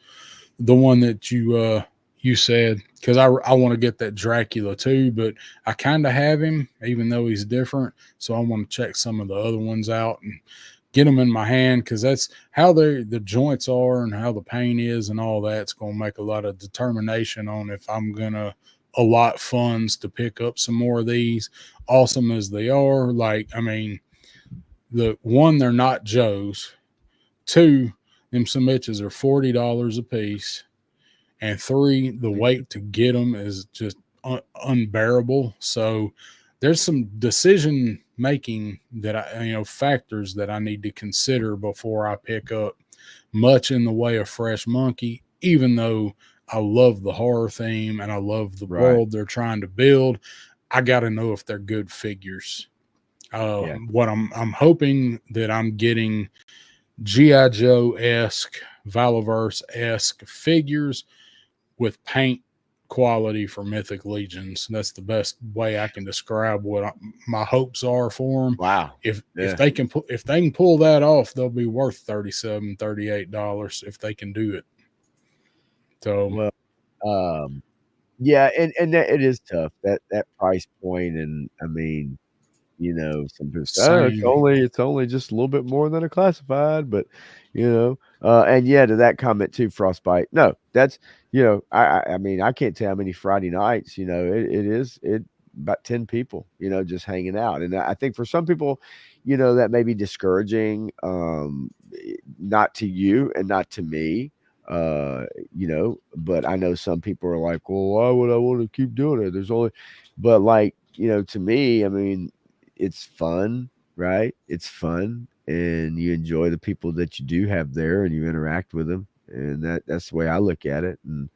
the one that you said, because I want to get that Dracula too, but I kind of have him, even though he's different. So I want to check some of the other ones out and get them in my hand, because that's how the joints are and how the pain is and all that. It's going to make a lot of determination on if I'm going to allot funds to pick up some more of these, awesome as they are. The one, they're not Joe's. Two, them submitches are $40 a piece. And three, the wait to get them is just unbearable. So there's some decision making that factors that I need to consider before I pick up much in the way of Fresh Monkey, even though I love the horror theme and I love the world they're trying to build. I got to know if they're good figures. What I'm hoping that I'm getting G.I. Joe-esque, Valaverse-esque figures with paint quality for Mythic Legions. That's the best way I can describe what my hopes are for them. Wow. If they can pull that off, they'll be worth $37, $38 if they can do it. So, and that, it is tough, that price point. And I mean, some people say, it's only just a little bit more than a classified, but and to that comment too, Frostbite. No, that's I mean, I can't tell how many Friday nights, it is about 10 people, just hanging out. And I think for some people, that may be discouraging, not to you and not to me. But I know some people are like, well, why would I want to keep doing it? But to me, I mean, it's fun, right? It's fun, and you enjoy the people that you do have there, and you interact with them, and that's the way I look at it. And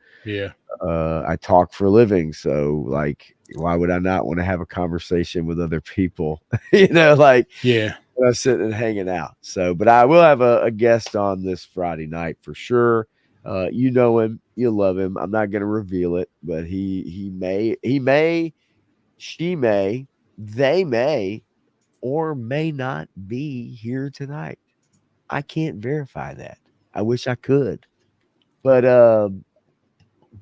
I talk for a living, so like, why would I not want to have a conversation with other people? Like Yeah. when I'm sitting and hanging out. So, but I will have a guest on this Friday night for sure. You know him, you love him. I'm not going to reveal it, but he may, she may, they may, or may not be here tonight. I can't verify that. I wish I could, but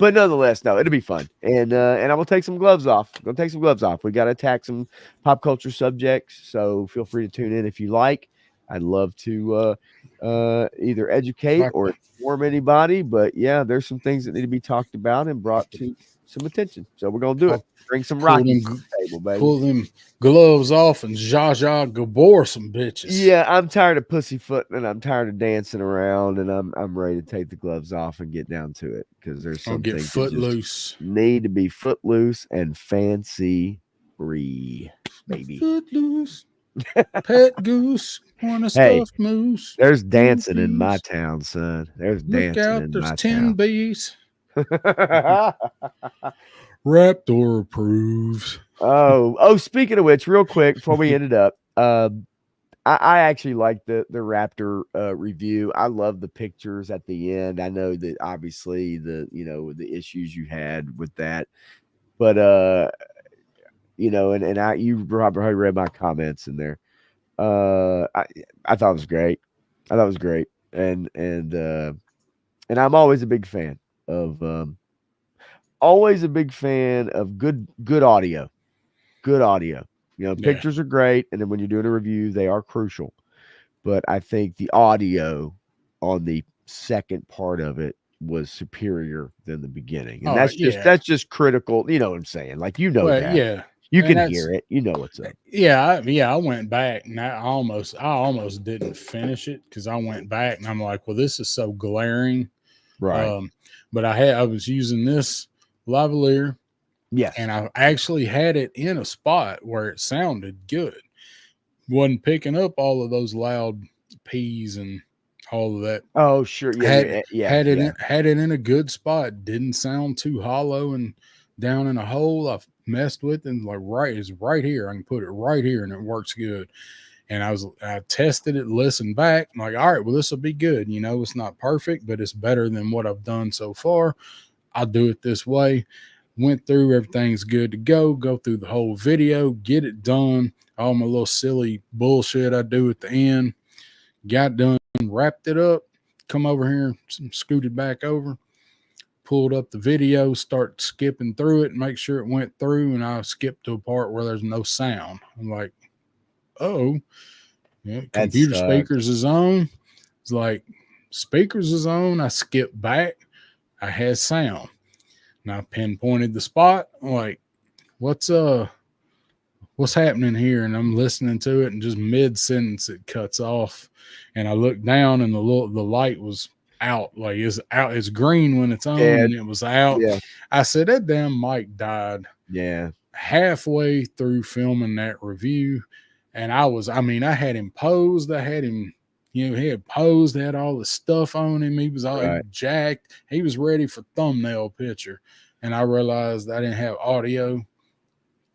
nonetheless, no, it'll be fun. And I will take some gloves off. Gonna take some gloves off. We got to attack some pop culture subjects, so feel free to tune in if you like. I'd love to either educate or inform anybody, but yeah, there's some things that need to be talked about and brought to some attention. So we're gonna do it. Bring some Rockies to the table, baby. Pull them gloves off and Zsa Zsa Gabor some bitches. Yeah, I'm tired of pussyfooting and I'm tired of dancing around, and I'm ready to take the gloves off and get down to it, because there's some things footloose. Need to be footloose and fancy free, baby. Footloose. Pet goose. Want a stuffed moose. There's dancing in my town, son. There's Look dancing out, in there's my 10 town. bees. Raptor approved. Oh, speaking of which, real quick before we end it up, I actually like the Raptor review. I love the pictures at the end. I know that obviously the issues you had with that, but you probably read my comments in there. I thought it was great. I thought it was great, and I'm always a big fan of good audio. Good audio. Pictures are great, and then when you're doing a review, they are crucial. But I think the audio on the second part of it was superior than the beginning, and that's just critical. You know what I'm saying? Like, that. Yeah. You can hear it. You know what's up. Yeah, I went back and I almost didn't finish it because I went back and I'm like, well, this is so glaring. Right. But I was using this lavalier. Yes. And I actually had it in a spot where it sounded good. Wasn't picking up all of those loud P's and all of that. Oh, sure. Yeah. Had it in a good spot. Didn't sound too hollow and down in a hole. I've messed with and it's right here. I can put it right here and it works good. And I tested it, listened back. I'm like, all right, well, this will be good. It's not perfect, but it's better than what I've done so far. I'll do it this way. Went through, everything's good to go through the whole video, get it done, all my little silly bullshit I do at the end, got done, wrapped it up, come over here, scooted back over, pulled up the video, start skipping through it, make sure it went through, and I skipped to a part where there's no sound. I'm like, computer speakers is on. It's like, speakers is on. I skipped back, I had sound. And I pinpointed the spot. I'm like, what's happening here? And I'm listening to it, and just mid-sentence it cuts off. And I looked down, and the light was out. Like, it's out. It's green when it's on, and it was out. Yeah. I said, that damn mic died. Yeah. Halfway through filming that review, and I had him posed. I had him. He had posed, had all the stuff on him. He was all jacked. He was ready for thumbnail picture. And I realized I didn't have audio.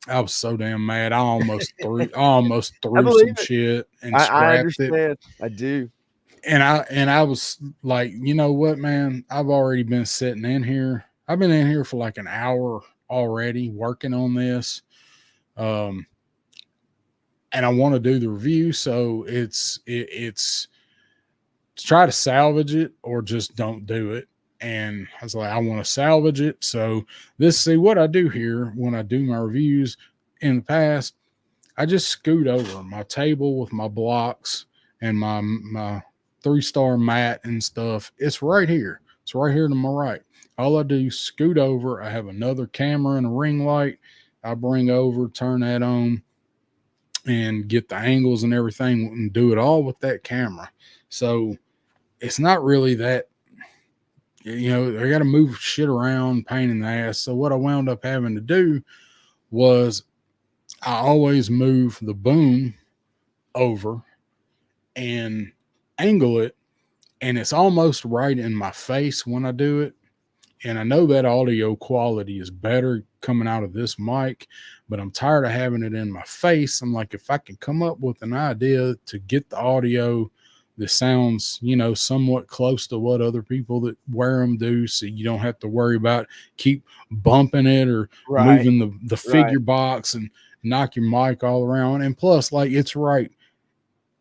I was so damn mad. I almost threw some shit and scrapped I understand. it. I do. And I was like, you know what, man? I've already been sitting in here. I've been in here for like an hour already working on this. And I want to do the review, so it's try to salvage it or just don't do it. And I was like, I want to salvage it. So see what I do here when I do my reviews in the past, I just scoot over my table with my blocks and my 3-star mat and stuff. It's right here. It's right here to my right. All I do is scoot over. I have another camera and a ring light. I bring over, turn that on, and get the angles and everything and do it all with that camera. So it's not really that, I got to move shit around, pain in the ass. So what I wound up having to do was I always move the boom over and angle it. And it's almost right in my face when I do it. and I know that audio quality is better coming out of this mic, but I'm tired of having it in my face. I'm like, if I can come up with an idea to get the audio that sounds, somewhat close to what other people that wear them do, so you don't have to worry about keep bumping it or Right. moving the figure box and knock your mic all around. And plus, like, it's right.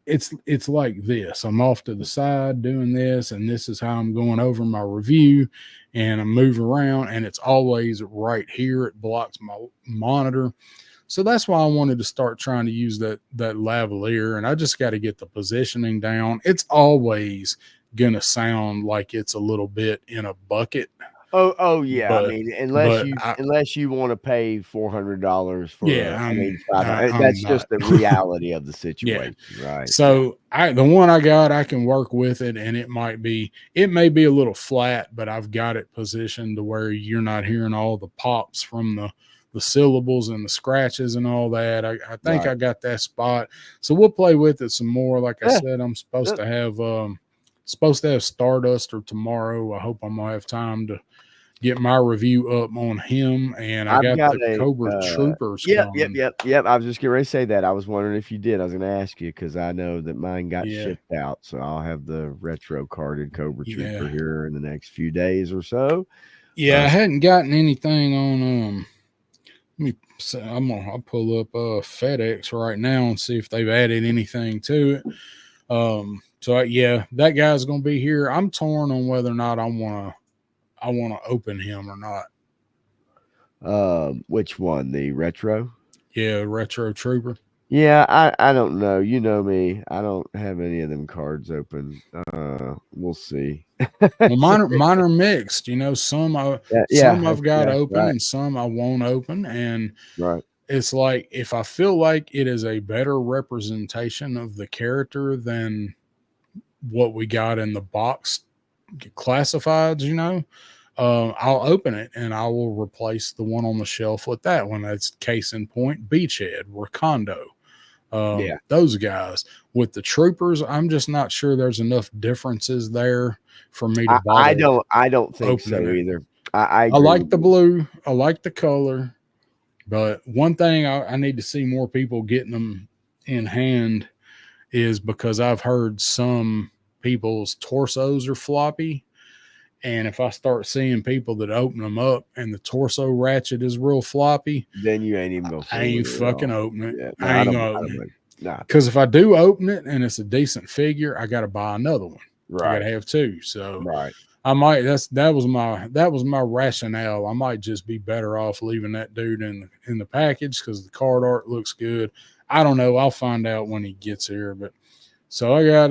It's like this. I'm off to the side doing this, and this is how I'm going over my review, and I'm moving around, and it's always right here. It blocks my monitor. So that's why I wanted to start trying to use that lavalier, and I just got to get the positioning down. It's always gonna sound like it's a little bit in a bucket. Oh yeah. But, I mean, unless you want to pay $400 for, that's just the reality of the situation, right? So the one I got, I can work with it, and it may be a little flat, but I've got it positioned to where you're not hearing all the pops from the syllables and the scratches and all that. I think I got that spot. So we'll play with it some more. Like I said, I'm supposed to have Stardust or tomorrow. I hope I'm gonna have time to get my review up on him, and I got the Cobra Troopers coming. Yep. I was just getting ready to say that. I was wondering if you did. I was going to ask you because I know that mine got shipped out, so I'll have the retro carded Cobra Trooper here in the next few days or so. Yeah, I hadn't gotten anything on. I'll pull up FedEx right now and see if they've added anything to it. That guy's going to be here. I'm torn on whether or not I want to open him or not. Which one? The retro? Yeah, Retro Trooper. Yeah, I don't know. You know me. I don't have any of them cards open. We'll see. Well, mine are mixed. Some I've got open and some I won't open. And it's like, if I feel like it is a better representation of the character than what we got in the box classifieds, I'll open it and I will replace the one on the shelf with that one. That's case in point, Beachhead, Wakando. Those guys. With the Troopers, I'm just not sure there's enough differences there for me to bother. I don't think so either. I like the blue. I like the color. But one thing I need to see more people getting them in hand is because I've heard some people's torsos are floppy. And if I start seeing people that open them up and the torso ratchet is real floppy, then you ain't even gonna. I ain't fucking opening it. Yeah, no, I ain't gonna open it. Nah. Because if I do open it and it's a decent figure, I got to buy another one. Right. I got to have two. So I might. That was my rationale. I might just be better off leaving that dude in the package because the card art looks good. I don't know. I'll find out when he gets here. But so I got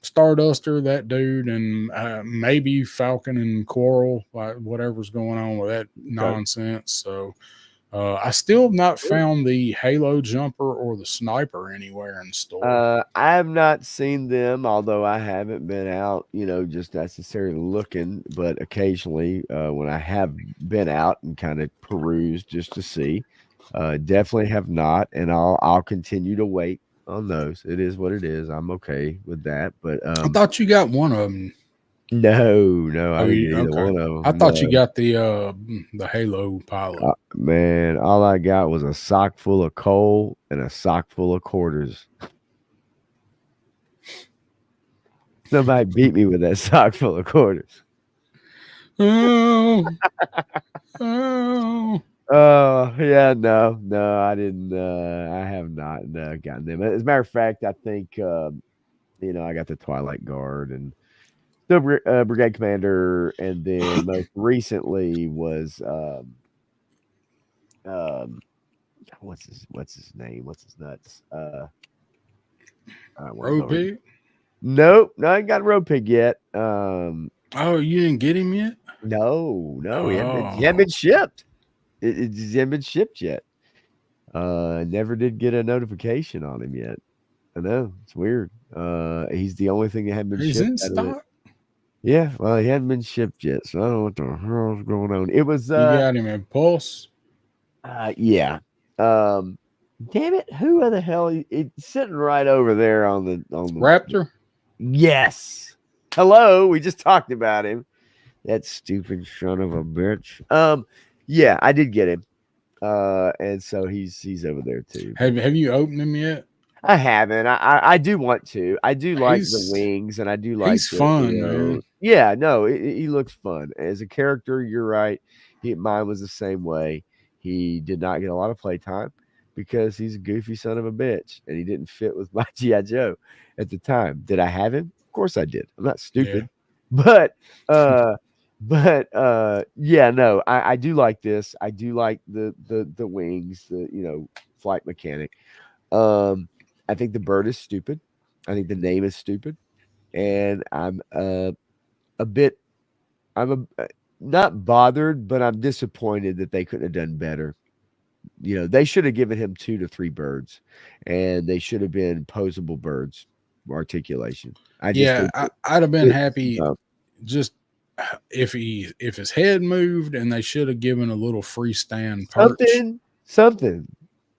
Starduster, that dude, and maybe Falcon and Coral, whatever's going on with that nonsense. So I still have not found the Halo jumper or the sniper anywhere in store. I have not seen them, although I haven't been out, just necessarily looking, but occasionally when I have been out and kind of perused just to see, definitely have not, and I'll continue to wait on those. It is what it is. I'm okay with that. But I thought you got one of them. No, I didn't get either one of them. I thought you got the Halo pilot. Man, all I got was a sock full of coal and a sock full of quarters. Somebody beat me with that sock full of quarters. Oh. Yeah, no, I didn't. I have not gotten them. As a matter of fact, I think I got the Twilight Guard and the Brigade Commander, and then most recently was what's his name? What's his nuts? Road Pig? Nope, I ain't got a Road Pig yet. Oh, you didn't get him yet? No, he hadn't been shipped. It hasn't been shipped yet. Never did get a notification on him yet. I know, it's weird. He's the only thing that hadn't been shipped. He's in stock. Yeah, well, he hadn't been shipped yet, so I don't know what the hell's going on. It was you got him at Pulse. Yeah. Damn it! Who the hell? It's sitting right over there on the Raptor. Yes. Hello. We just talked about him. That stupid son of a bitch. Yeah, I did get him. And so he's over there too. Have you opened him yet? I haven't. I do want to. I do like the He's wings, and I do like he's the fun, man. yeah. No, he looks fun as a character. You're right. Mine was the same way. He did not get a lot of playtime because he's a goofy son of a bitch, and he didn't fit with my GI Joe at the time. Did I have him? Of course I did. I'm not Yeah. stupid, but yeah, no, I do like this. I do like the wings, flight mechanic. I think the bird is stupid. I think the name is stupid, and I'm a bit. Not bothered, but I'm disappointed that they couldn't have done better. They should have given him 2 to 3 birds, and they should have been posable birds. Articulation. I just Yeah, think I'd have been it, happy just if his head moved, and they should have given a little freestand perch. something.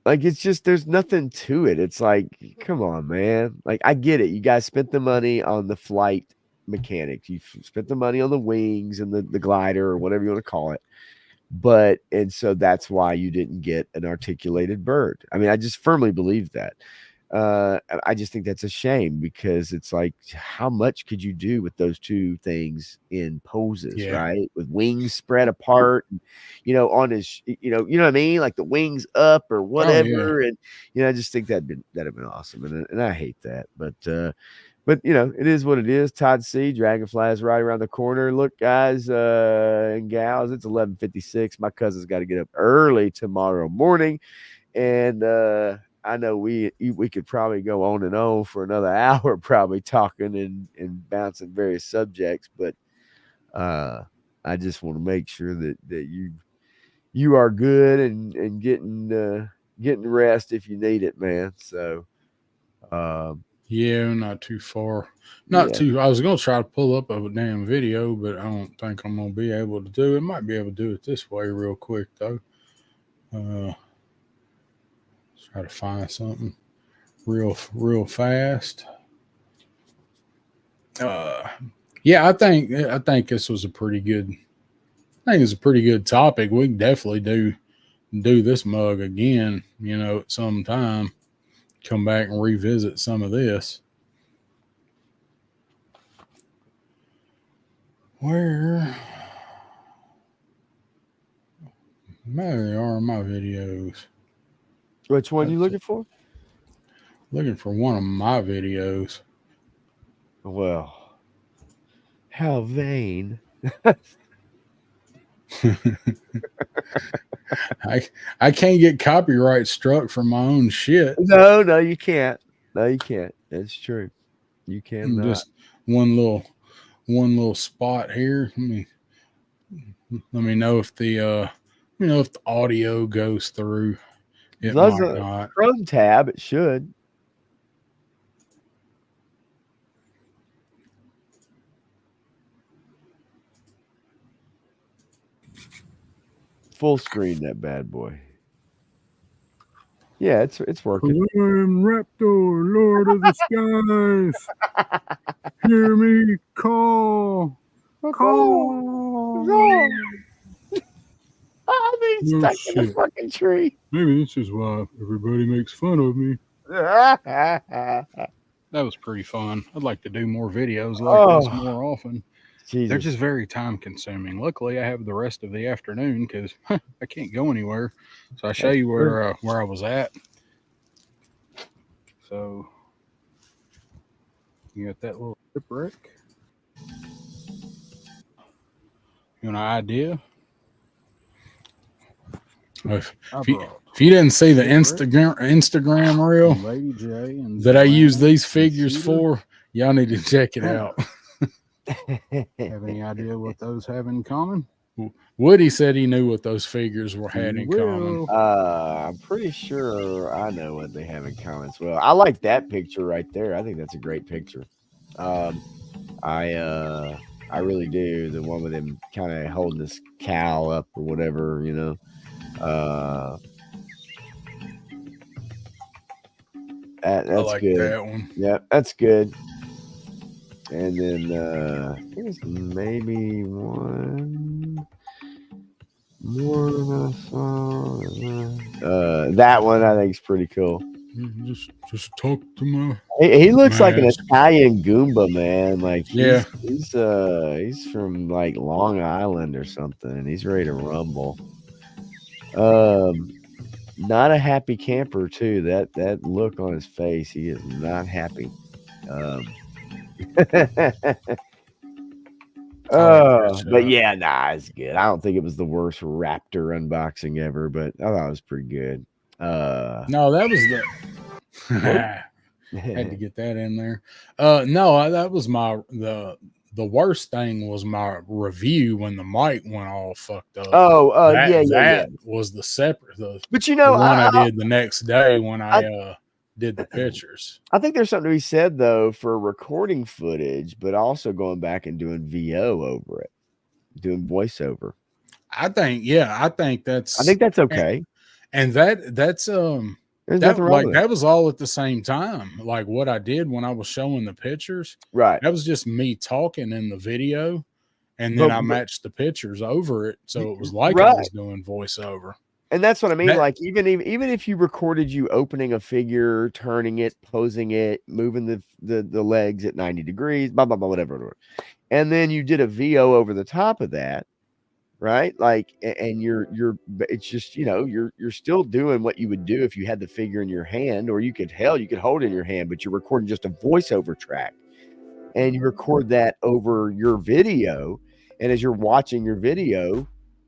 Like, it's just there's nothing to it. It's like, come on, man. Like, I get it. You guys spent the money on the flight mechanics. You spent the money on the wings and the glider or whatever you want to call it. And so that's why you didn't get an articulated bird. I mean, I just firmly believe that. I just think that's a shame because it's like, how much could you do with those 2 things in poses, Yeah. right? With wings spread apart, and, on his, you know what I mean? Like the wings up or whatever. Yeah. And, I just think that'd have been awesome. And I hate that, but it is what it is. Todd C. Dragonfly is right around the corner. Look, guys and gals, it's 11:56. My cousin's got to get up early tomorrow morning, and I know we could probably go on and on for another hour, probably talking and bouncing various subjects, but I just want to make sure that you are good and getting rest if you need it, man. So Yeah, not too far. Not yeah. too. I was gonna try to pull up a damn video, but I don't think I'm gonna be able to do it. Might be able to do it this way real quick though. Try to find something real fast. Yeah, I think this was a pretty good. I think it's a pretty good topic. We can definitely do this mug again. At some time. Come back and revisit some of this. Where they are my videos? Which one you looking for? Looking for one of my videos. Well, how vain. I can't get copyright struck for my own shit. No, you can't. No, you can't. It's true. You cannot. Just one little spot here. Let me know if the if the audio goes through. It Does might a not. Chrome tab, it should. Full screen that bad boy. Yeah, it's working. I am Raptor, Lord of the Skies. Hear me call. Call. He's stuck in the fucking tree. Maybe this is why everybody makes fun of me. That was pretty fun. I'd like to do more videos like this more often. Jesus. They're just very time consuming. Luckily, I have the rest of the afternoon because I can't go anywhere. So I show you where I was at. So you got that little shipwreck. You want an idea? If you didn't see the Instagram reel that I use these figures for, y'all need to check it out. Have any idea what those have in common? Woody said he knew what those figures had in common. I'm pretty sure I know what they have in common as well. I like that picture right there. I think that's a great picture. I really do. The one with him kind of holding this cow up or whatever, That's I like good. that one. Yeah, that's good. And then I think it's maybe one more I saw. That one I think is pretty cool. Just talk to my. He looks like an mask. Italian Goomba, man. Like Yeah. he's from like Long Island or something, and he's ready to rumble. Not a happy camper too. That look on his face, he is not happy. But yeah, nah, it's good. I don't think it was the worst Raptor unboxing ever, but I thought it was pretty good. No, that was the. Had to get that in there. No, that was the worst thing was my review when the mic went all fucked up. That was the separate. But you know, the one I did the next day when I did the pictures. I think there's something to be said though for recording footage, but also going back and doing VO over it, doing voiceover. I think that's okay. And that's There's nothing wrong with it. That was all at the same time. Like what I did when I was showing the pictures. Right. That was just me talking in the video, and then I matched the pictures over it, so it was like I was doing voiceover. And that's what I mean. Like even if you recorded you opening a figure, turning it, posing it, moving the legs at 90 degrees, blah blah blah, whatever, and then you did a VO over the top of that, right? Like, and it's just, you know, you're still doing what you would do if you had the figure in your hand, or you could hold it in your hand, but you're recording just a voiceover track, and you record that over your video, and as you're watching your video,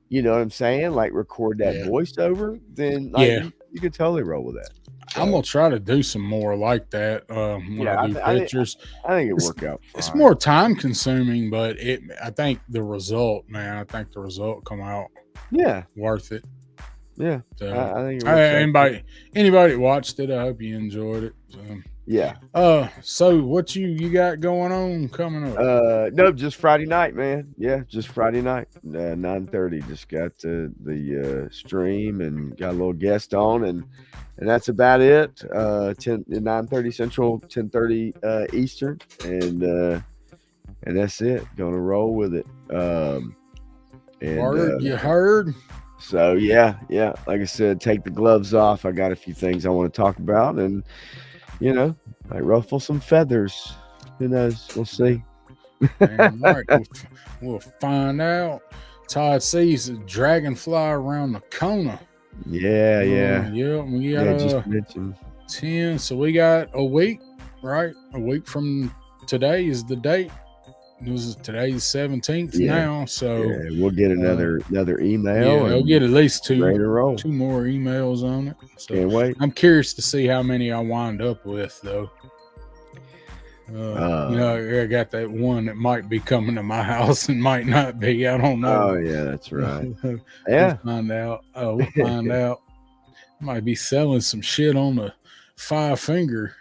you know what I'm saying? Like record that voiceover, then you can totally roll with that. So, I'm gonna try to do some more like that when I do pictures. I think it worked out fine. It's more time consuming, but I think the result come out worth it. Yeah. So, I think it anybody watched it, I hope you enjoyed it. So. Yeah. So what you got going on coming up? No, just Friday night, man. Yeah, just Friday night, 9:30. Just got the stream and got a little guest on, and that's about it. 9:30 Central, 10:30 Eastern, and that's it. Gonna roll with it. You heard. So yeah. Like I said, take the gloves off. I got a few things I want to talk about, and you know, I ruffle some feathers. Who knows? We'll see. Right. We'll find out. Todd sees a dragonfly around the corner. Yeah. We got just mentioned 10. So we got a week, right? A week from today is the date. Today's 17th now, so we'll get another email. Yeah, we'll get at least two more emails on it. So can't wait. I'm curious to see how many I wind up with, though. You know, I got that one that might be coming to my house and might not be. I don't know. Oh yeah, that's right. We'll find out. We'll find out. Might be selling some shit on the 5-finger.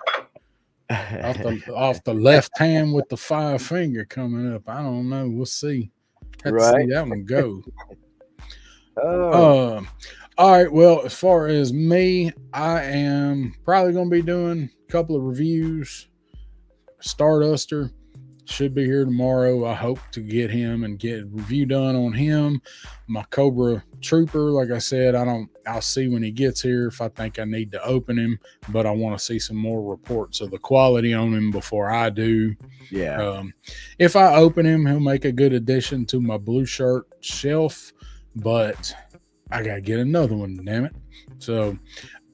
off the left hand with the 5-finger coming up. I don't know. We'll see. Have to see that one go. All right. Well, as far as me, I am probably going to be doing a couple of reviews. Starduster should be here tomorrow. I hope to get him and get a review done on him. My Cobra Trooper, like I said, I'll see when he gets here if I think I need to open him, but I want to see some more reports of the quality on him before I do. Yeah. If I open him, he'll make a good addition to my blue shirt shelf, but I got to get another one, damn it. So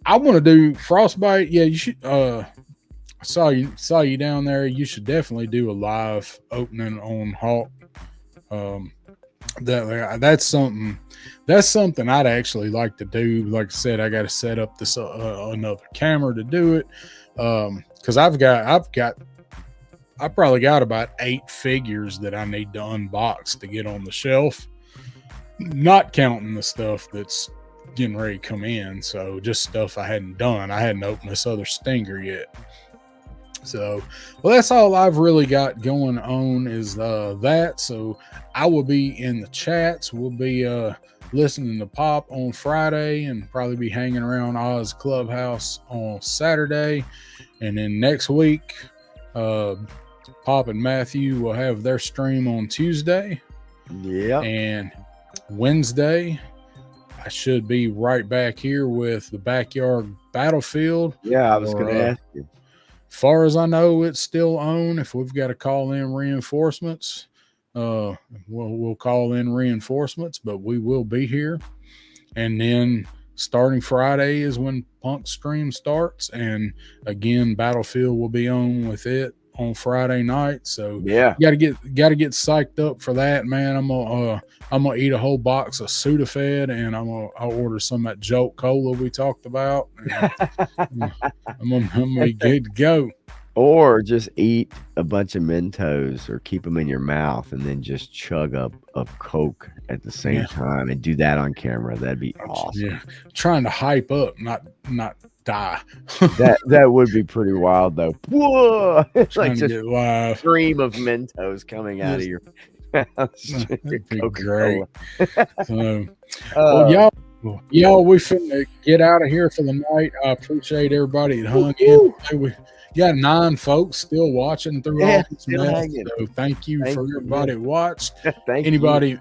I want to do Frostbite. Yeah, you should, I saw you down there. You should definitely do a live opening on Hawk. That's something I'd actually like to do. Like I said, I got to set up this another camera to do it. Because I probably got about 8 figures that I need to unbox to get on the shelf, not counting the stuff that's getting ready to come in. So just stuff I hadn't done. I hadn't opened this other Stinger yet. So, well, that's all I've really got going on is that. So I will be in the chats. We'll be listening to Pop on Friday and probably be hanging around Oz Clubhouse on Saturday. And then next week, Pop and Matthew will have their stream on Tuesday. Yeah. And Wednesday, I should be right back here with the Backyard Battlefield. Yeah, I was going to ask you. Far as I know, it's still on. If we've got to call in reinforcements, we'll call in reinforcements, but we will be here. And then starting Friday is when Punk's stream starts, and again, Battlefield will be on with it on Friday night. So yeah, got to get psyched up for that, man. I'm gonna eat a whole box of Sudafed, and I'll order some of that Jolt Cola we talked about. I'm gonna be good to go. Or just eat a bunch of Mentos, or keep them in your mouth, and then just chug up of Coke at the same time, and do that on camera. That'd be awesome. Yeah, trying to hype up, not die. that would be pretty wild, though. Whoa! It's like just a stream of Mentos coming out of your mouth. That'd be great. Well, y'all, we finna get out of here for the night. I appreciate everybody that hung in. We got 9 folks still watching through all this mess. So thank you for everybody that watched. Anybody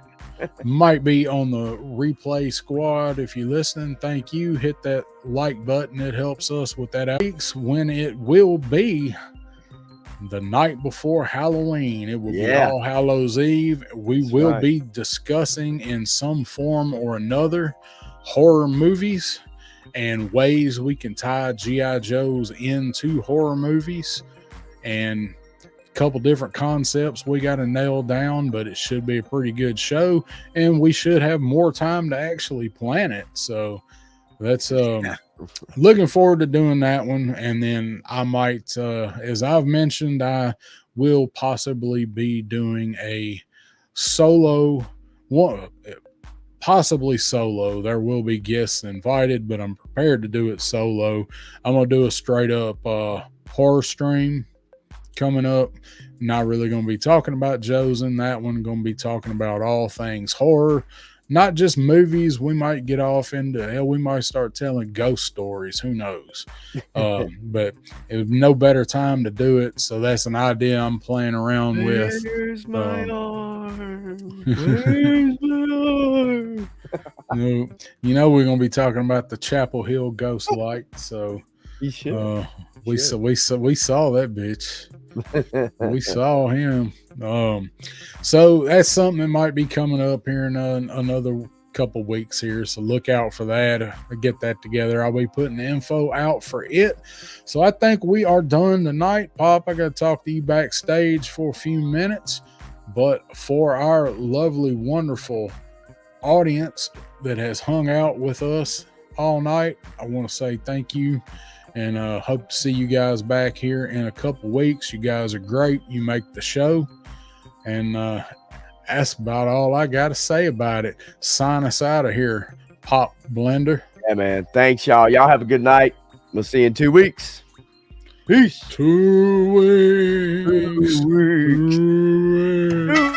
might be on the replay squad. If you're listening, thank you. Hit that like button. It helps us with that. When it will be the night before Halloween. It will be All Hallows Eve. We will be discussing in some form or another horror movies and ways we can tie G.I. Joes into horror movies, and a couple different concepts we got to nail down, but it should be a pretty good show, and we should have more time to actually plan it. So that's looking forward to doing that one. And then I might, as I've mentioned, I will possibly be doing a solo one. Possibly solo. There will be guests invited, but I'm prepared to do it solo. I'm gonna do a straight up horror stream coming up. Not really gonna be talking about Joe's in that one. Gonna be talking about all things horror, not just movies. We might get off into hell. We might start telling ghost stories. Who knows? But it was no better time to do it. So that's an idea I'm playing around with. Where's my arm? Where's my arm? No, you know we're gonna be talking about the Chapel Hill ghost light. So we should. We saw that bitch. We saw him. So that's something that might be coming up here in another couple weeks here. So look out for that. I get that together. I'll be putting the info out for it. So I think we are done tonight. Pop, I got to talk to you backstage for a few minutes. But for our lovely, wonderful audience that has hung out with us all night, I want to say thank you. And hope to see you guys back here in a couple weeks. You guys are great. You make the show. And that's about all I got to say about it. Sign us out of here, Pop Blender. Yeah, man. Thanks, y'all. Y'all have a good night. We'll see you in 2 weeks. Peace. 2 weeks. 2 weeks.